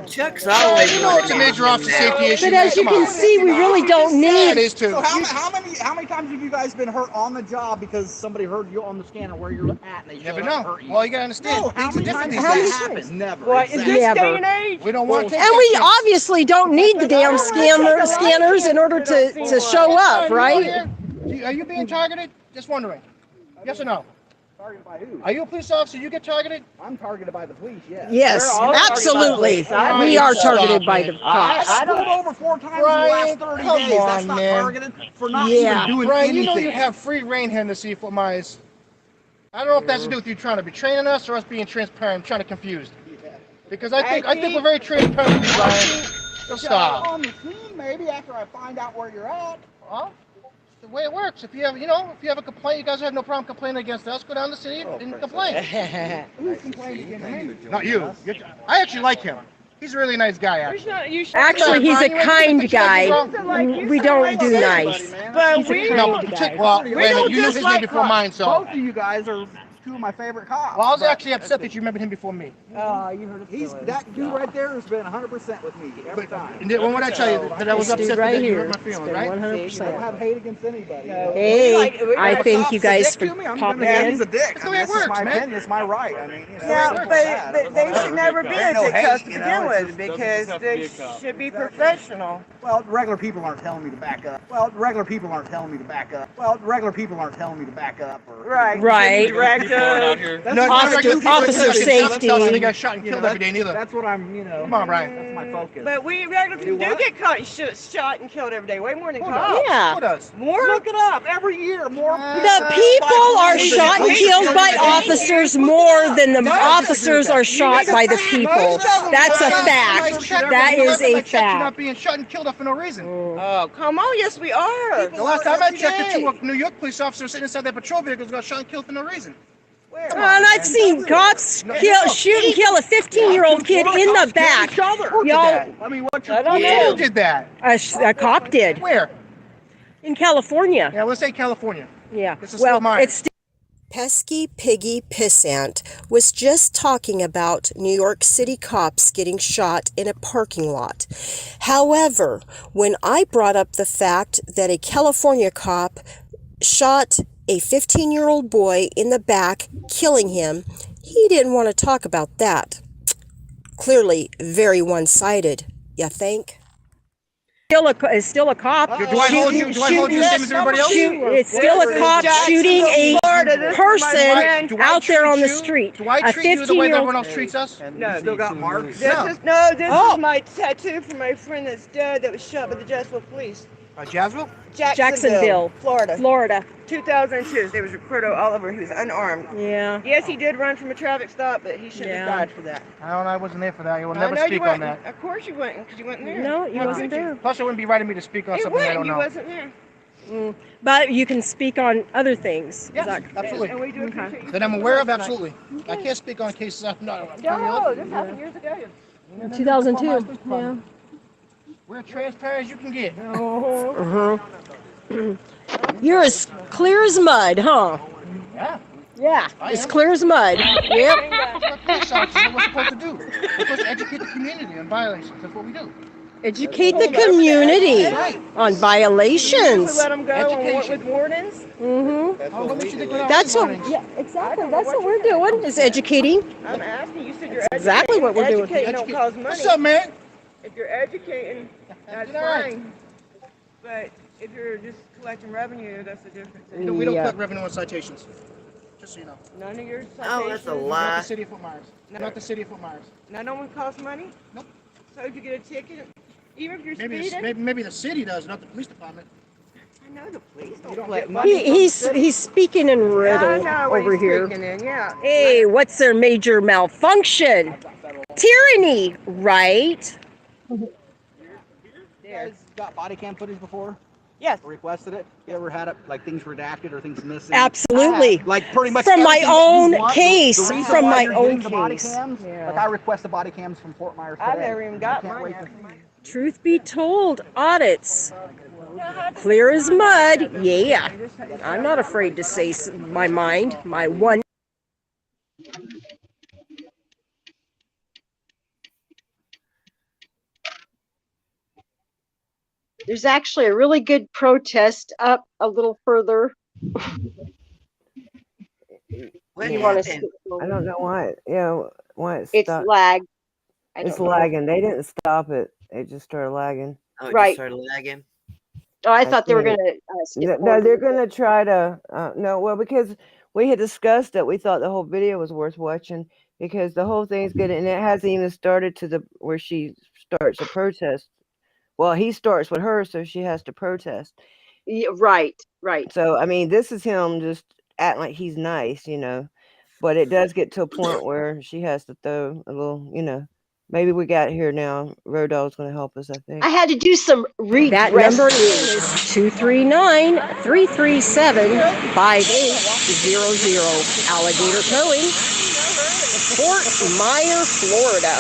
Chuck's always You know it's a major officer safety issue. But as you Come can on. see, we really don't Yeah, it need. is too. So how many times have you guys been hurt on the job because somebody heard you on the scanner where you're at and they Never showed up and know. hurt you? Well, you gotta understand. No, how Things are many different times these has days. that happened? Never. What, in this Never. day and age? We don't want to take And that we chance. obviously don't need the damn scanners in order to show up, right? Are you being targeted? Just wondering. Yes or no? Targeted by who? Are you a police officer? You get targeted? I'm targeted by the police, yes. Yes, We're all targeted by the absolutely. police. I We mean, are stop targeted it. by the cops. I pulled over 4 times in the Brian, last 30 come days. That's on, not man. targeted for not Yeah. even doing Brian, anything. you know you have free reign here in the city of Fort Myers. I don't know if that's to do with you trying to be training us or us being transparent. I'm trying to confuse. Because I think we're very transparent with you, Brian. Don't stop. On the scene, maybe after I find out where you're at. Well, it's the way it works. If you have a complaint, you guys have no problem complaining against us. Go down to the city and complain. Who's complaining against me? Not you. I actually like him. He's a really nice guy, actually. Actually, he's a kind guy. Like, We don't do nice. But He's a we kind No, guy. well, wait a minute. You knew his name before mine, so. Both of you guys are 2 of my favorite cops. Well, I was actually upset that you remembered him before me. You heard it. That dude right there has been 100% with me every time. And when I tell you that I was This dude upset right that you here hurt my has feelings, been right? 100%. I don't have hate against anybody. Hey, I thank you guys for I'm popping gonna he's a in. dick. That's the way it This is works, my man. opinion. It's my right. I mean, Yeah, simple as but that. they should never be a There's no dick hate, cuss to you know, begin it's with just- because they should be professional. Well, regular people aren't telling me to back up. Well, regular people aren't telling me to back up. Well, regular people aren't telling me to back up. Or, Right. Right. Director. Officer safety. They got shot and killed every day, neither. That's what I'm, Come on, Brian. that's my focus. But we regular people do get caught, shot and killed every day. Way more than Who cops. does? Yeah. Who does? More? Look it up every year. More. The people are shot and killed by officers more than the officers are shot by the people. That's a fact. That is a You're not fact. being shot and killed for no reason. Oh, come on. Yes, we are. The last time I checked, the 2 New York police officers sitting inside their patrol vehicles got shot and killed for no reason. Where? And I've seen cops shoot and kill a 15-year-old kid in the back. Y'all, I mean, what's I don't Who know. did that? A cop did Where? in California. Yeah, let's say California. Yeah. This is Well, still mine. it's Pesky Piggy Pissant was just talking about New York City cops getting shot in a parking lot. However, when I brought up the fact that a California cop shot a 15-year-old boy in the back, killing him, he didn't want to talk about that. Clearly very one-sided, you think? It's still a cop. Do I hold you the same as everybody else? It's still a cop shooting a person Do I out there treat on the you- street. Do I A treat you the way that 15-year-old. everyone else treats us? No, still got marks. This is my tattoo for my friend that's dead that was shot by the Jacksonville police. Jacksonville? Jacksonville, Florida. Florida. 2002. There was Ricardo Oliver, who was unarmed. Yeah. Yes, he did run from a traffic stop, but he shouldn't have Yeah. died for that. I wasn't there for that. You will I never know you speak on weren't. that. Of course you wouldn't, because you wasn't there. No, you How wasn't could you? there. Plus, it wouldn't be right of me to speak on It something I wouldn't. don't You know. wasn't there. But you can speak on other things. Yes, Is that- absolutely. And we do appreciate you. That I'm aware of, absolutely. I can't speak on cases I'm not aware No, of. this happened years ago. In 2002. Yeah. We're transparent as you can get. Uh-huh. You're as clear as mud, huh? Yeah. Yeah. I As am. clear as mud. Yep. That's what police officers are supposed to do. We're supposed to educate the community on violations. That's what we do. Educate the community Right. on We violations. let them go Education. with warnings. Mm-hmm. What makes you think we're not That's what. warnings? Yeah, exactly. That's what we're doing. Is educating. I'm asking you. Said you're exactly what we're doing. Educating don't cost money. What's up, man? If you're educating, that's All right. fine. But if you're just collecting revenue, that's the difference. We don't Yeah. collect revenue on citations. Just so you know. None of your citations. Oh, that's a Not lie. the city of Fort Myers. Not the city of Fort Myers. None of them cost money. Nope. So if you get a ticket, even if you're Maybe speeding, maybe the city does, not the police department. I know the police don't don't collect get money. He's speaking in riddle I know what over he's here. speaking in, yeah. Hey, what's their major malfunction? Tyranny, right? You guys got body cam footage before? Yes. Or requested it? You ever had it, like things redacted or things missing? Absolutely. Like pretty much From my everything that you own want. case. The reason From why my you're own getting the body case. cams, Yeah. like I requested body cams from Fort Myers today. I've never even got I can't mine wait yet. Truth be told, audits. Clear as mud. Yeah. I'm not afraid to say my mind, my one. There's actually a really good protest up a little further. What You want to happened? I don't know why. Why it It's stopped. lagged. I It's don't know. lagging. They didn't stop it. It just started lagging. Oh, it Right. just started lagging. Oh, I I thought they were think. going to skip No, forward. they're gonna try to. No, well, because we had discussed it, we thought the whole video was worth watching because the whole thing's good, and it hasn't even started to the where she starts a protest. Well, he starts with her, so she has to protest. Yeah, right, right. So, I mean, this is him just acting like he's nice, but it does get to a point where she has to throw a little, maybe we got here now. Road Dog's going to help us, I think. I had to do some That number is 239-337-5800. Alligator Towing, Fort Myers, Florida.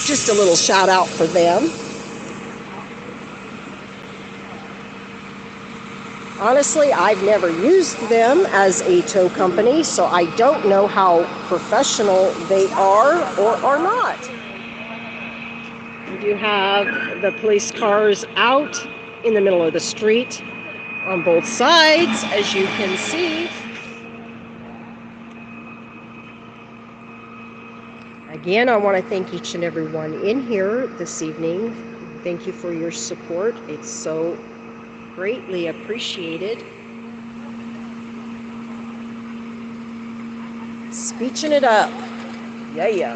Just a little shout out for them. Honestly, I've never used them as a tow company, so I don't know how professional they are or are not. You do have the police cars out in the middle of the street on both sides, as you can see. Again, I want to thank each and every one in here this evening. Thank you for your support. It's so greatly appreciated. Speeching it up. Yeah.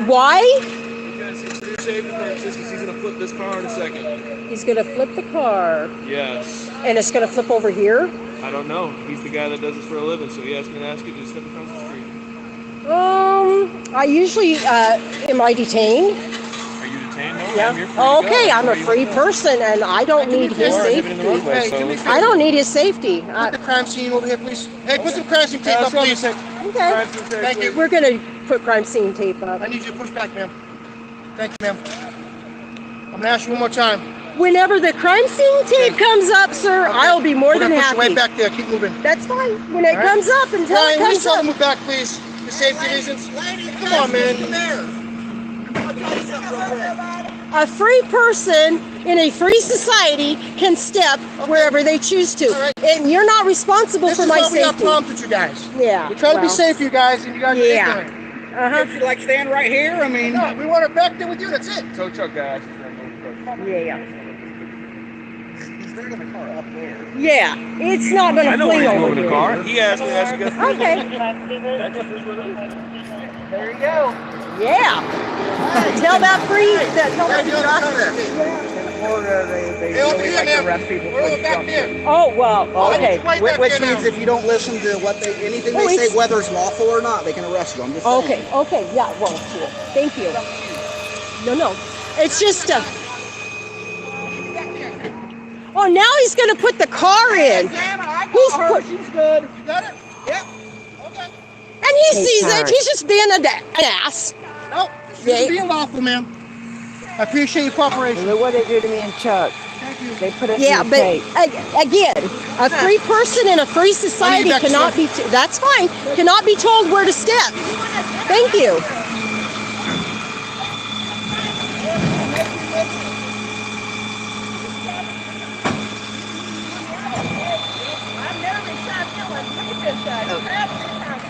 Why? Because it's for safety purposes, because he's going to flip this car in a second. He's going to flip the car. Yes. And it's going to flip over here? I don't know. He's the guy that does this for a living, so he asked me to ask you to step across the street. I usually, am I detained? Are you detained? No, Yeah. ma'am, you're free to go. Okay, I'm a Where you free wanna go. person and I don't need his You are living safety. in the roadway, Hey, do me a so... favor. I don't need his safety. Put the crime scene over here, please. Hey, put some crime scene tape up, please. Okay. Thank you. We're going to put crime scene tape up. I need you to push back, ma'am. Thank you, ma'am. I'm gonna ask you one more time. Whenever the crime scene tape comes up, sir, Okay. I'll be more We're than gonna push happy. you right back there. Keep moving. That's fine. When it All right? comes up, until Ryan, it will you comes try to up. move back, please? For safety reasons. Come on, man. A free person in a free society can step wherever they choose to. And you're not responsible This for is my why we have safety. problems with you guys. Yeah. We try to be well, safe for you guys, and you guys are Yeah. ignorant. Uh-huh. If you like stand right here, I mean, no, we want to back there with you. That's it. Tow truck guy. Yeah. They're gonna car up there. Yeah, it's not gonna I know fling where he's over moving the here. car. He asked me as you guys. Okay. That just is what it is. There you go. Yeah. Tell that free. Tell that Florida, they really like to arrest people for obstruction. Oh well. Okay. Which means if you don't listen to what anything they say, whether it's lawful or not, they can arrest you. I'm just saying. Okay. Okay. Yeah. Well. Sure. Thank you. No. It's just. Oh, now he's gonna put the car in. She's good. You got it? Yep. Okay. And he sees it. He's just being an ass. Nope. She's being lawful, ma'am. I appreciate your cooperation. Look what they do to me and Chuck. Thank you. They put us Yeah, in the but tape. again, a free person in a free society cannot be. That's fine. Cannot be told where to step. Thank you.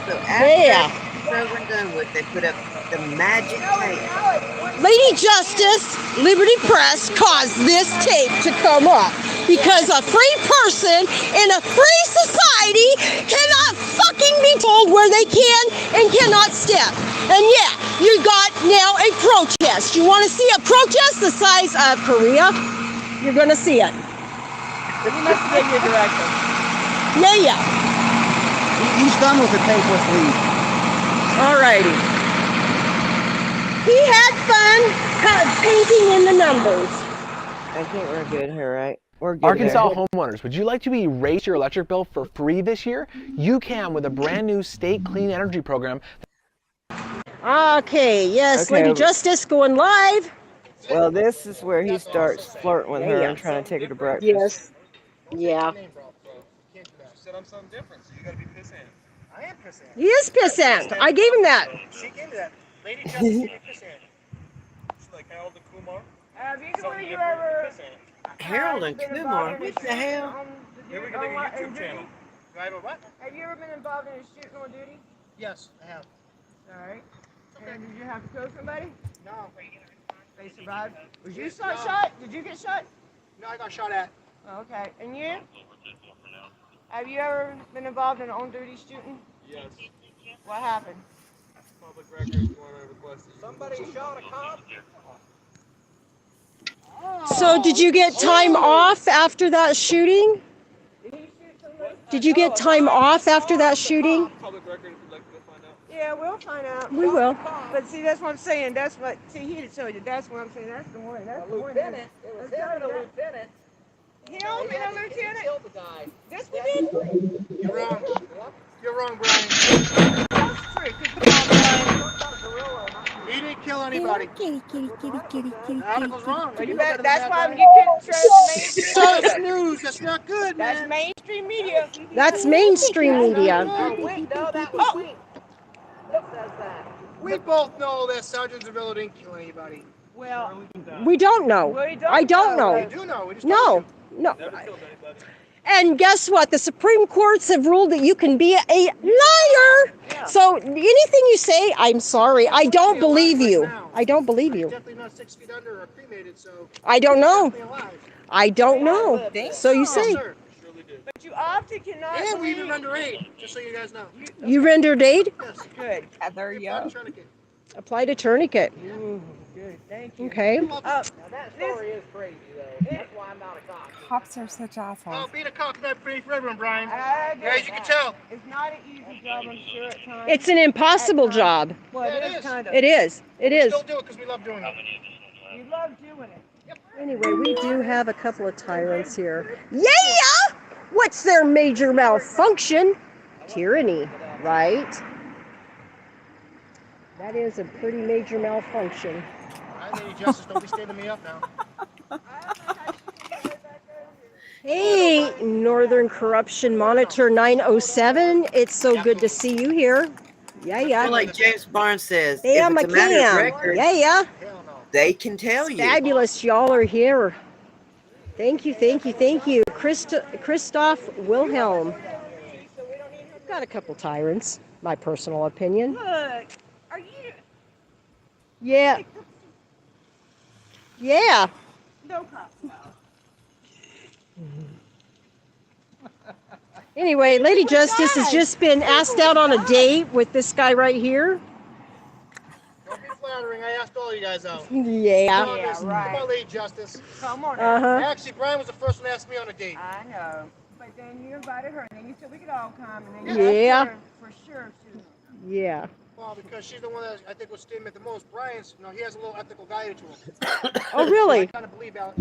So after we're done with, they put up the magic tape. Lady Justice, Liberty Press caused this tape to come up because a free person in a free society cannot fucking be told where they can and cannot step. And yeah, you got now a protest. You want to see a protest the size of Korea? You're going to see it. You must give your direction. Yeah. He's done with the tape with Lee. Alrighty. He had fun painting in the numbers. I think we're good here, right? We're good. Arkansas homeowners, would you like to erase your electric bill for free this year? You can with a brand new state clean energy program. Okay, yes, Okay. Lady Justice going live. Well, this is where he starts flirting with her and trying to take her to breakfast. Yes. Yeah. Said I'm something different, so you gotta be pissant. I am pissant. He is pissant. I gave him that. She gave me that. Lady Justice gave me pissant. She's like Harold and Kumar. Before you ever Harold and Kumar? What the hell? Then we can make a YouTube channel. Do I have a what? Have you ever been involved in a shooting on duty? Yes, I have. All right. And did you have to kill somebody? No. They survived. Was you shot? Did you get shot? No, I got shot at. Okay. And you? Have you ever been involved in an on-duty shooting? Yes. What happened? Public records going over questions. Somebody shot a cop. So did you get time off after that shooting? Did you get time off after that shooting? Public record if you'd like to find out. Yeah, we'll find out. We will. But see, that's what I'm saying. That's what. See, he did tell you. That's what I'm saying. That's the one. That's the one. Lieutenant. It was him and a lieutenant. Him and a lieutenant. Killed the guy. This one did. You're wrong. You're wrong, Brian. That's true. Come on, Brian. He didn't kill anybody. Kitty. The article's wrong. That's why you can't trust mainstream. False news. That's not good, man. That's mainstream media. That's mainstream media. We both know that Sergeant Zavillo didn't kill anybody. Well, We don't know. I don't know. We do know. We just No. And guess what? The Supreme Courts have ruled that you can be a liar. So anything you say, I'm sorry. I don't believe you. I don't believe you. definitely not 6 feet under or cremated, so I don't know. definitely alive. I don't know. So you say. Sir. but you often cannot. And we believe. even under 8, just so you guys know. You rendered aid? Yes. Good. There you Apply go. the tourniquet. Applied a tourniquet. Ooh, good. Thank you. Okay. Now, that story is crazy, though. That's why I'm not a cop. Cops are such Oh, assholes. being a cop's not free for everyone, Brian. I get As you can tell. It's not an easy job, I'm sure, at times. It's an impossible job. Well, Yeah, it it is is. kind of. It is. It We is. still do it because we love doing it. You love doing it. Anyway, we do have a couple of tyrants here. Yeah! What's their major malfunction? Tyranny, right? That is a pretty major malfunction. All right, Lady Justice, don't be standing me up now. Hey, Northern Corruption Monitor 907. It's so good to see you here. Yeah. Well, like James Barnes says, Yeah, if it's a matter of McCann. record, Yeah. they can tell you. Fabulous, y'all are here. Thank you. Christoph Wilhelm. Got a couple tyrants, my personal opinion. Look, are you? Yeah. Yeah. No cops. Anyway, Lady Justice has just been asked out on a date with this guy right here. Don't be flattering. I asked all you guys out. Yeah. Come on, Lady Justice. Come on. Actually, Brian was the first one to ask me on a date. I know. But then you invited her, and then you said we could all come, and then Yeah. for sure too. Yeah. Well, because she's the one that I think was stating it the most. Brian's, he has a little ethical value to him. Oh, really? I kind of believe him.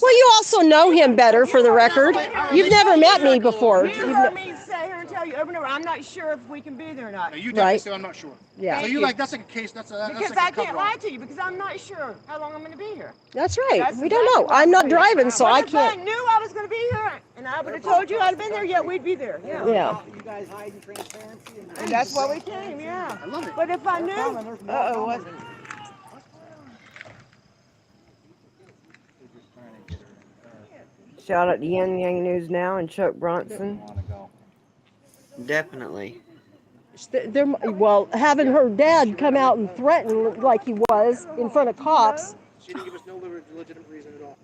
Well, you also know him better, for the record. You've never met me before. You heard me say here and tell you over and over, I'm not sure if we can be there or not. You definitely say I'm not sure. Yeah. So you like, that's like a case, that's Because like I a can't cover-up. lie to you, because I'm not sure how long I'm going to be here. That's right. That's We don't exactly know. what I'm not saying. driving, so Well, I if can't. I knew I was going to be here, and I would have told you I'd have been there, yeah, we'd be there. Yeah. You guys hiding transparency. And that's why we came, yeah. I love it. But if I knew, Uh-oh, what? Shout out to Yin Yang News Now and Chuck Bronson. Definitely. Well, having her dad come out and threaten like he was in front of cops. She didn't give us no legitimate reason at all.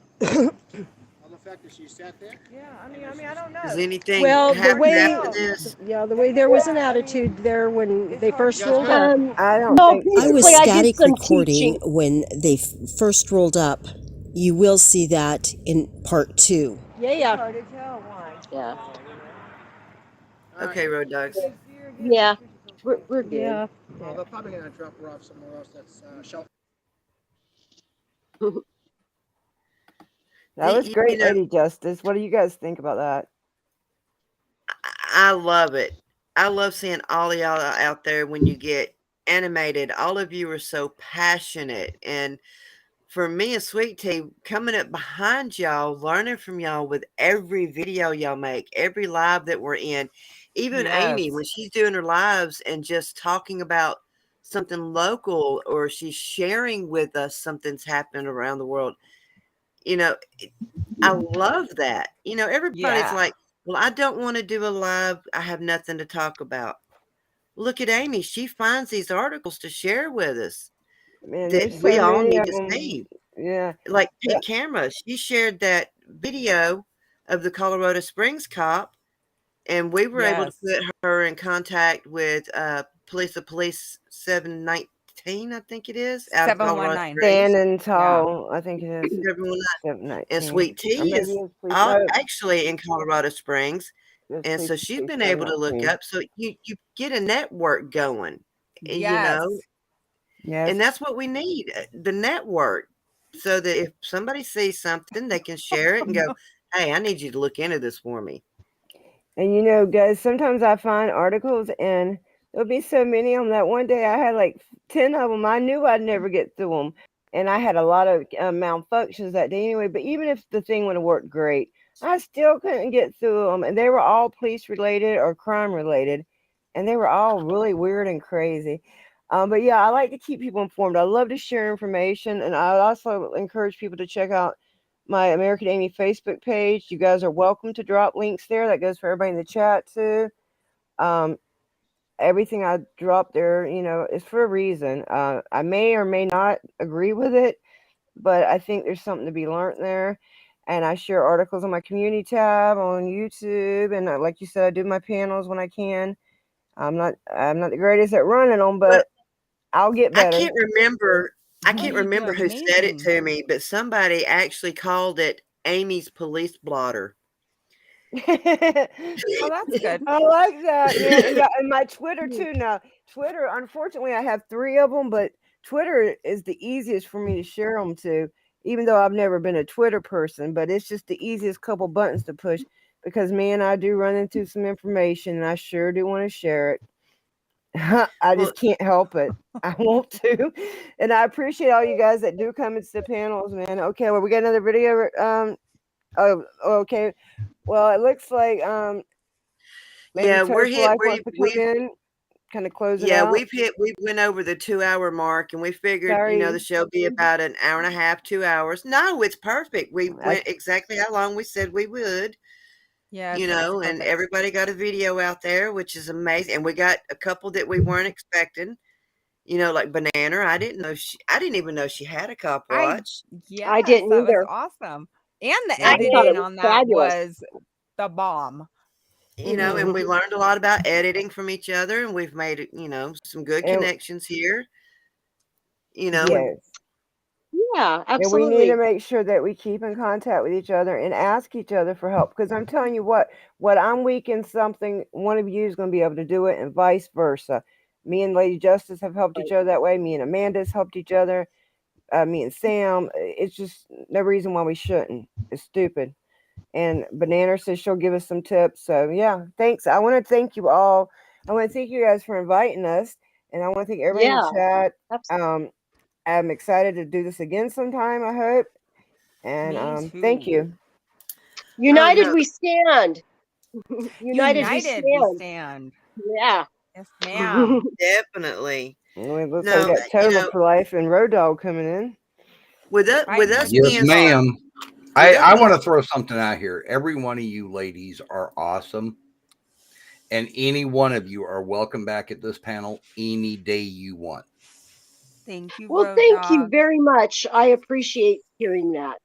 On the fact that she sat there? Yeah, I mean, I don't know. Does anything Well, the happen way, after this? yeah, the way there was an attitude there when they first rolled up. I don't No, think I was basically, I did static some recording teaching. when they first rolled up. You will see that in part 2. Yeah. Yeah. Okay, Road Dogs. Yeah. We're good. Yeah. Well, they're probably going to drop her off somewhere else that's sheltered. that was You great, know- Lady Justice. What do you guys think about that? I love it. I love seeing all of y'all out there when you get animated. All of you are so passionate. And for me and Sweet Tea, coming up behind y'all, learning from y'all with every video y'all make, every live that we're in. Even Amy, Yes. when she's doing her lives and just talking about something local, or she's sharing with us something's happening around the world. I love that. Everybody's Yeah. like, well, I don't want to do a live. I have nothing to talk about. Look at Amy. She finds these articles to share with us Man, that there's we so all many need of to them. see. Yeah. Like Pink Camera, she shared that video of the Colorado Springs cop, and we were able to Yes. put her in contact with Police 719, I think it is, out of Colorado 719. Springs. Standing tall, I think it is. 719. And 719. Sweet Or Tea maybe is it's police. No, actually in Colorado Springs. it's And so police, she's police been able to look 719. up. So you get a network going, Yes. Yes. and that's what we need, the network. So that if somebody sees something, they can share it and go, hey, I need you to look into this for me. And guys, sometimes I find articles and there'll be so many of them that one day I had like 10 of them. I knew I'd never get through them. And I had a lot of malfunctions that day anyway. But even if the thing would have worked great, I still couldn't get through them. And they were all police related or crime related. And they were all really weird and crazy. But yeah, I like to keep people informed. I love to share information. And I also encourage people to check out my American Amy Facebook page. You guys are welcome to drop links there. That goes for everybody in the chat too. Everything I drop there, is for a reason. I may or may not agree with it, but I think there's something to be learned there. And I share articles on my community tab on YouTube. And like you said, I do my panels when I can. I'm not the greatest at running them, but I'll get better. I can't remember do who said it amazing. to me, but somebody actually called it Amy's police blotter. Oh, that's good. I like that. Yeah, and my Twitter too. Now, Twitter, unfortunately, I have 3 of them, but Twitter is the easiest for me to share them to, even though I've never been a Twitter person, but it's just the easiest couple buttons to push because, man, I do run into some information and I sure do want to share it. I just can't help it. I want to. And I appreciate all you guys that do come into the panels, man. Okay, well, we got another video. Oh, okay. Well, it looks like maybe Yeah, we're Toast hit. Life wants to come in, kind of close it out. We went over the 2-hour mark, and we figured, Sorry. the show be about an hour and a half, 2 hours. No, it's perfect. We went exactly how long we said we would. Yeah. And everybody got a video out there, which is amazing. And we got a couple that we weren't expecting. Like Banana. I didn't even know she had a cop watch. Yes, I didn't that either. was awesome. And the I thought it editing was on that fabulous. was the bomb. You know, and we learned a lot about editing from each other, and we've made, you know, some good connections here. You know, Yes. Yeah, And we need to absolutely. make sure that we keep in contact with each other and ask each other for help. Because I'm telling you what I'm weak in something, one of you is going to be able to do it, and vice versa. Me and Lady Justice have helped each other that way. Me and Amanda's helped each other. Me and Sam. It's just no reason why we shouldn't. It's stupid. And Banana says she'll give us some tips. So yeah, thanks. I want to thank you all. I want to thank you guys for inviting us, and I want to thank everybody in the chat. I'm excited to do this again sometime, I hope. And thank you. United we stand. United we United we stand. stand. Yeah. Yes, ma'am. Definitely. It looks No, like we got you Total know, for Life and Road Dog coming in. with us Yes, being ma'am. with I us want being to throw something out here. Every one of you ladies are awesome. And any one of you are welcome back at this panel any day you want. Thank you, Well, Road thank you Dog. very much. I appreciate hearing that.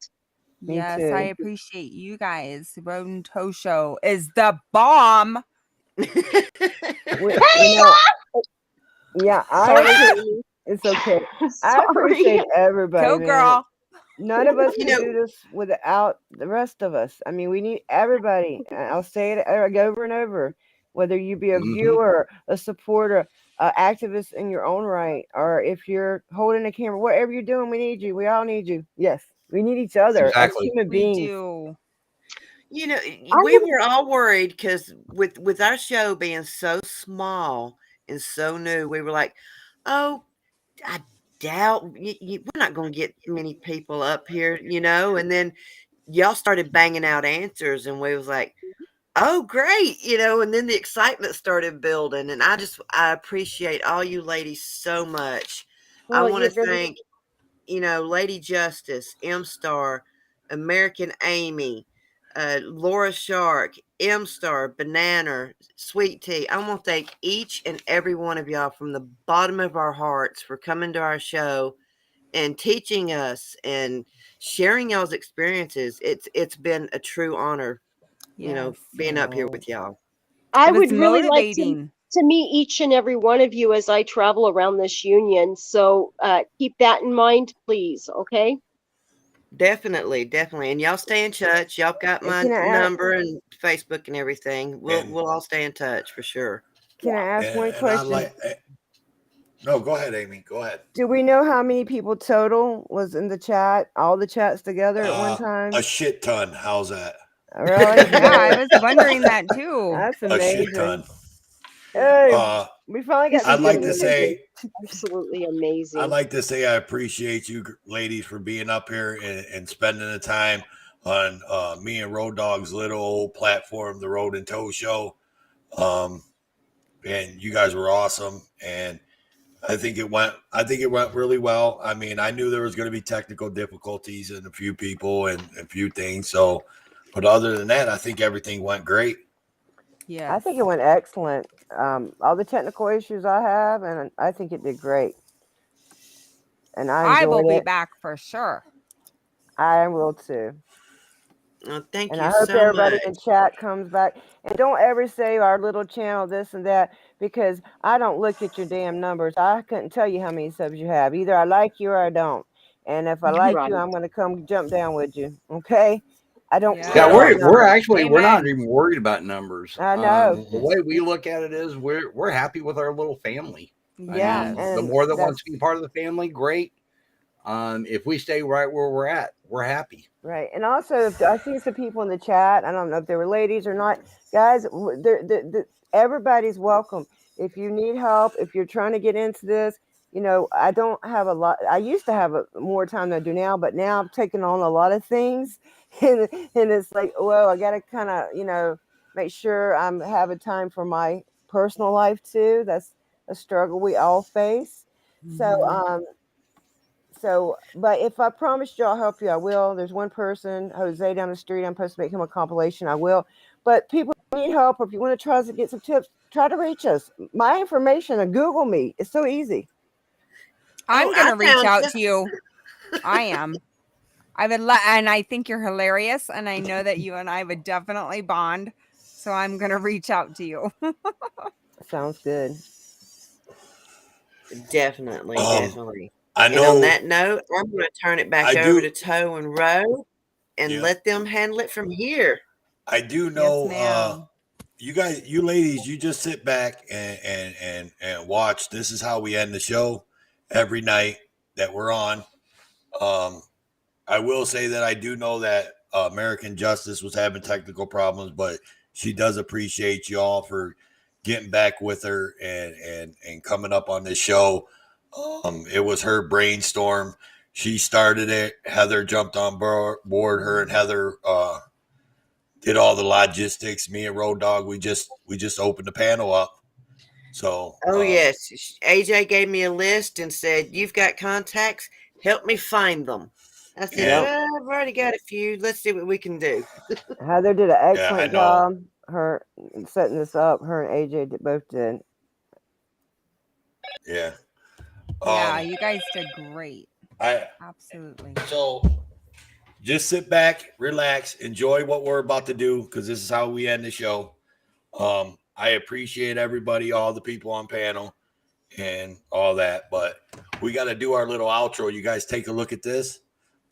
Me Yes, I too. appreciate you guys. Road and Toe Show is the bomb. You know, yeah, it's okay. I appreciate everybody, Go, man. girl. None of us You can know- do this without the rest of us. I mean, we need everybody. I'll say it over and over. Whether you be a viewer, a supporter, an activist in your own right, or if you're holding a camera, whatever you're doing, we need you. We all need you. Yes, we need each other as human beings. We do. You know, we were all worried because with our show being so small and so new, we were like, "Oh, I doubt we're not going to get many people up here," you know. And then y'all started banging out answers, and we was like, "Oh, great," you know. And then the excitement started building, and I appreciate all you ladies so much. I Well, want to you're thank, you know, Lady Justice, M Star, American Amy, Laura Shark, M Star, Banana, Sweet Tea. I want to thank each and every one of y'all from the bottom of our hearts for coming to our show and teaching us and sharing y'all's experiences. It's been a true honor, you know, being up here with y'all. I It was would really like motivating. to meet each and every one of you as I travel around this union. So keep that in mind, please. Okay. Definitely, definitely. And y'all stay in touch. Y'all got And my can I number and Facebook and everything. We'll all stay in touch for sure. Can I ask one And I question? like. No, go ahead, Amy. Go ahead. Do we know how many people total was in the chat? All the chats together at one time? A shit ton. How's that? Really? Yeah, I was wondering that too. That's A shit amazing. ton. Hey, we finally got I'd like to say, absolutely amazing. I'd like to say I appreciate you ladies for being up here and spending the time on me and Road Dog's little old platform, the Road and Toe Show. And you guys were awesome. And I think it went really well. I mean, I knew there was going to be technical difficulties and a few people and a few things. So, but other than that, I think everything went great. Yeah, I think it went excellent. All the technical issues I have, and I think it did great. And I will enjoyed be it. back for sure. I will too. Thank And you I hope so everybody much. in chat comes back. And don't ever say our little channel this and that, because I don't look at your damn numbers. I couldn't tell you how many subs you have. Either I like you or I don't. And if I like you, I'm going to come jump down with you. Okay? I don't Yeah, care about we're numbers. actually we're not even worried about numbers. I know. The way we look at it is we're happy with our little family. Yeah, I mean, the and more that wants to be part of the family, great. If we stay right where we're at, we're happy. Right. And also, if I see some people in the chat, I don't know if they were ladies or not. Guys, everybody's welcome. If you need help, if you're trying to get into this, you know, I don't have a lot. I used to have more time than I do now, but now I'm taking on a lot of things. And it's like, well, I got to kind of, you know, make sure I'm having time for my personal life too. That's a struggle we all face. So, but if I promised you I'll help you, I will. There's one person, Jose, down the street. I'm supposed to make him a compilation. I will. But people need help, or if you want to try to get some tips, try to reach us. My information, Google me. It's so easy. I'm Oh, gonna I reach found out you. to you. I am. I would and I think you're hilarious, and I know that you and I would definitely bond. So I'm gonna reach out to you. Sounds good. Definitely, definitely. I And on know. that note, I'm going to turn it back I over do. to Toe and Roe and Yeah. let them handle it from here. I do know. You guys, you ladies, you just sit back and watch. This is how we end the show every night that we're on. I will say that I do know that American Justice was having technical problems, but she does appreciate y'all for getting back with her and coming up on this show. It was her brainstorm. She started it. Heather jumped on board. Her and Heather did all the logistics. Me and Road Dog, we just opened the panel up. So Oh yes, AJ gave me a list and said, "You've got contacts. Help me find them." I said, Yep. "Well, I've already got a few. Let's see what we can do." Heather did an I excellent know. job. Her setting this up. Her and AJ both did. Yeah. Yeah, you guys did great. Absolutely. So just sit back, relax, enjoy what we're about to do, because this is how we end the show. I appreciate everybody, all the people on panel and all that, but we got to do our little outro. You guys take a look at this.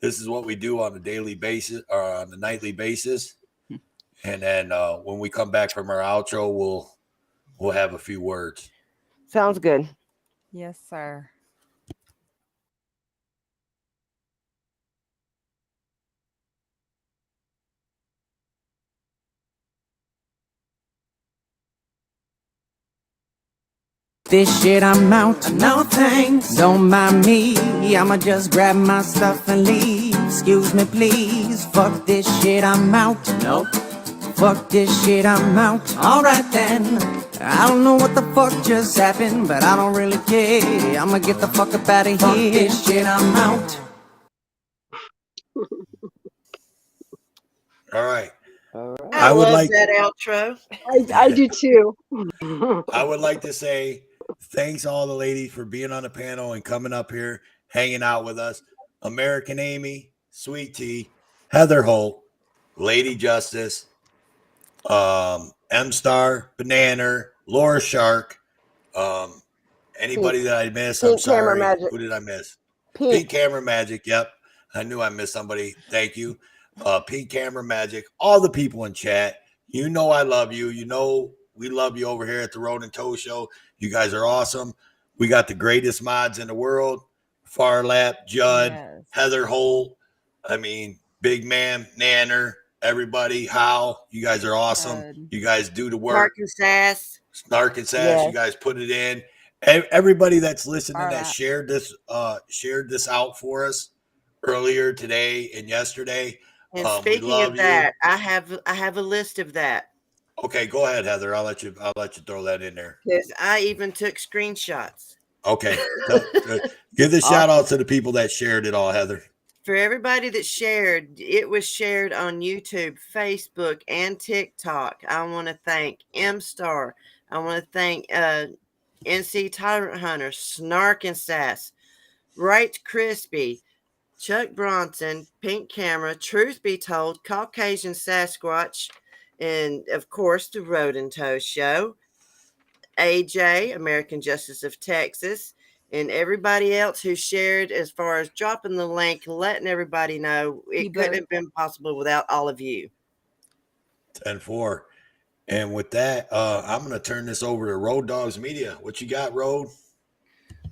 This is what we do on a daily basis or on a nightly basis. And then when we come back from our outro, we'll have a few words. Sounds good. Yes, sir. This shit, I'm out. No thanks. Don't mind me. I'ma just grab my stuff and leave. Excuse me, please. Fuck this shit, I'm out. Nope. Fuck this shit, I'm out. Alright then. I don't know what the fuck just happened, but I don't really care. I'ma get the fuck up out of here. Fuck this shit, I'm out. All right. I would love like that outro. I do too. I would like to say thanks all the ladies for being on the panel and coming up here, hanging out with us. American Amy, Sweet Tea, Heather Holt, Lady Justice, M Star, Banana, Laura Shark, anybody that I missed, I'm Pink Camera sorry. Magic. Who did I miss? Pink. Pink Camera Magic. Yep. I knew I missed somebody. Thank you. Pink Camera Magic, all the people in chat. You know I love you. You know we love you over here at the Road and Toe Show. You guys are awesome. We got the greatest mods in the world. Farlap, Judd, Heather Holt. I mean, Big Man, Nanner, everybody. How you guys are awesome. You guys do the work. Snark and Sass. Snark and Sass. Yes. You guys put it in. Everybody that's listening that Farlap. shared this out for us earlier today and yesterday. And We speaking love of you. that, I have a list of that Okay, go ahead, Heather. I'll let you throw that in there. because I even took screenshots. Okay. Give the shout out to the people that shared it all, Heather. For everybody that shared, it was shared on YouTube, Facebook, and TikTok. I want to thank M Star. I want to thank NC Tyrant Hunter, Snark and Sass, Right Crispy, Chuck Bronson, Pink Camera, Truth Be Told, Caucasian Sasquatch, and of course the Road and Toe Show, AJ, American Justice of Texas, and everybody else who shared as far as dropping the link and letting everybody know it couldn't have been possible without all of you. 10-4. And with that, I'm going to turn this over to Road Dogs Media. What you got, Road?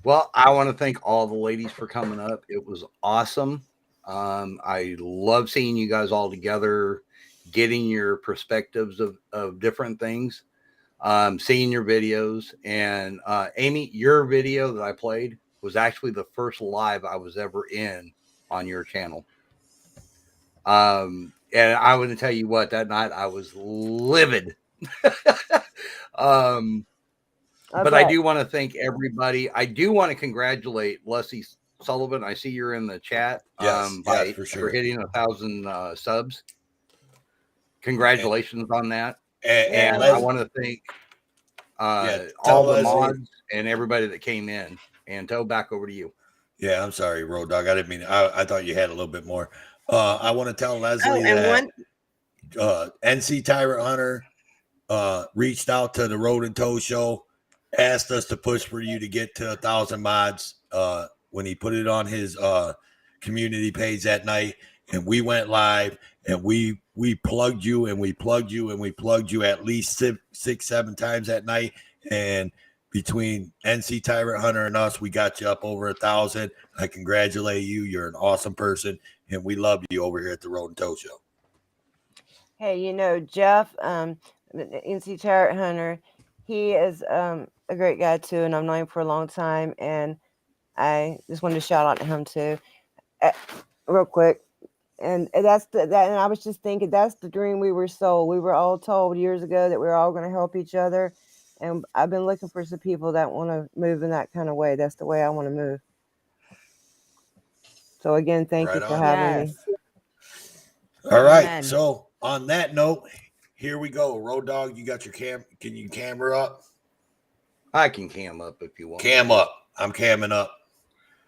Well, I want to thank all the ladies for coming up. It was awesome. I love seeing you guys all together, getting your perspectives of different things, seeing your videos. And Amy, your video that I played was actually the first live I was ever in on your channel. And I want to tell you what, that night I was livid. But I do want to thank everybody. I do want to congratulate Leslie Sullivan. I see you're in the chat. Yes, for sure. For hitting 1,000 subs. Congratulations on that. And I want to thank all the mods and everybody that came in. And Toe, back over to you. Yeah, I'm sorry, Road Dog. I didn't mean. I thought you had a little bit more. I want to tell Leslie that NC Tyrant Hunter reached out to the Road and Tow Show, asked us to push for you to get to 1,000 mods when he put it on his community page that night, and we went live and we plugged you and we plugged you and we plugged you at least 6-7 times that night, and between NC Tyrant Hunter and us, we got you up over 1,000. I congratulate you. You're an awesome person, and we love you over here at the Road and Tow Show. Hey, you know, Jeff, NC Tyrant Hunter, he is a great guy too, and I've known him for a long time, and I just wanted to shout out to him too, real quick. And that's and I was just thinking, that's the dream we were sold. We were all told years ago that we were all going to help each other, and I've been looking for some people that want to move in that kind of way. That's the way I want to move. So again, thank you for having me. All right. So on that note, here we go. Road Dog, you got your can you camera up? I can cam up if you want. Cam up. I'm camming up.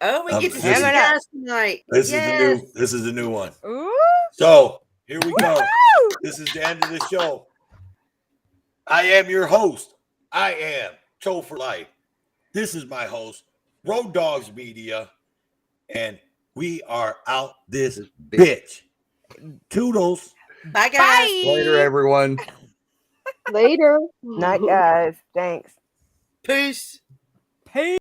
Oh, we get to see you guys tonight. This is the new one. Ooh. So here we go. This is the end of the show. I am your host. I am Tow for Life. This is my host, Road Dogs Media, and we are out this bitch. Toodles. Bye, guys. Bye. Later, everyone. Later. Night, guys. Thanks. Peace. Peace.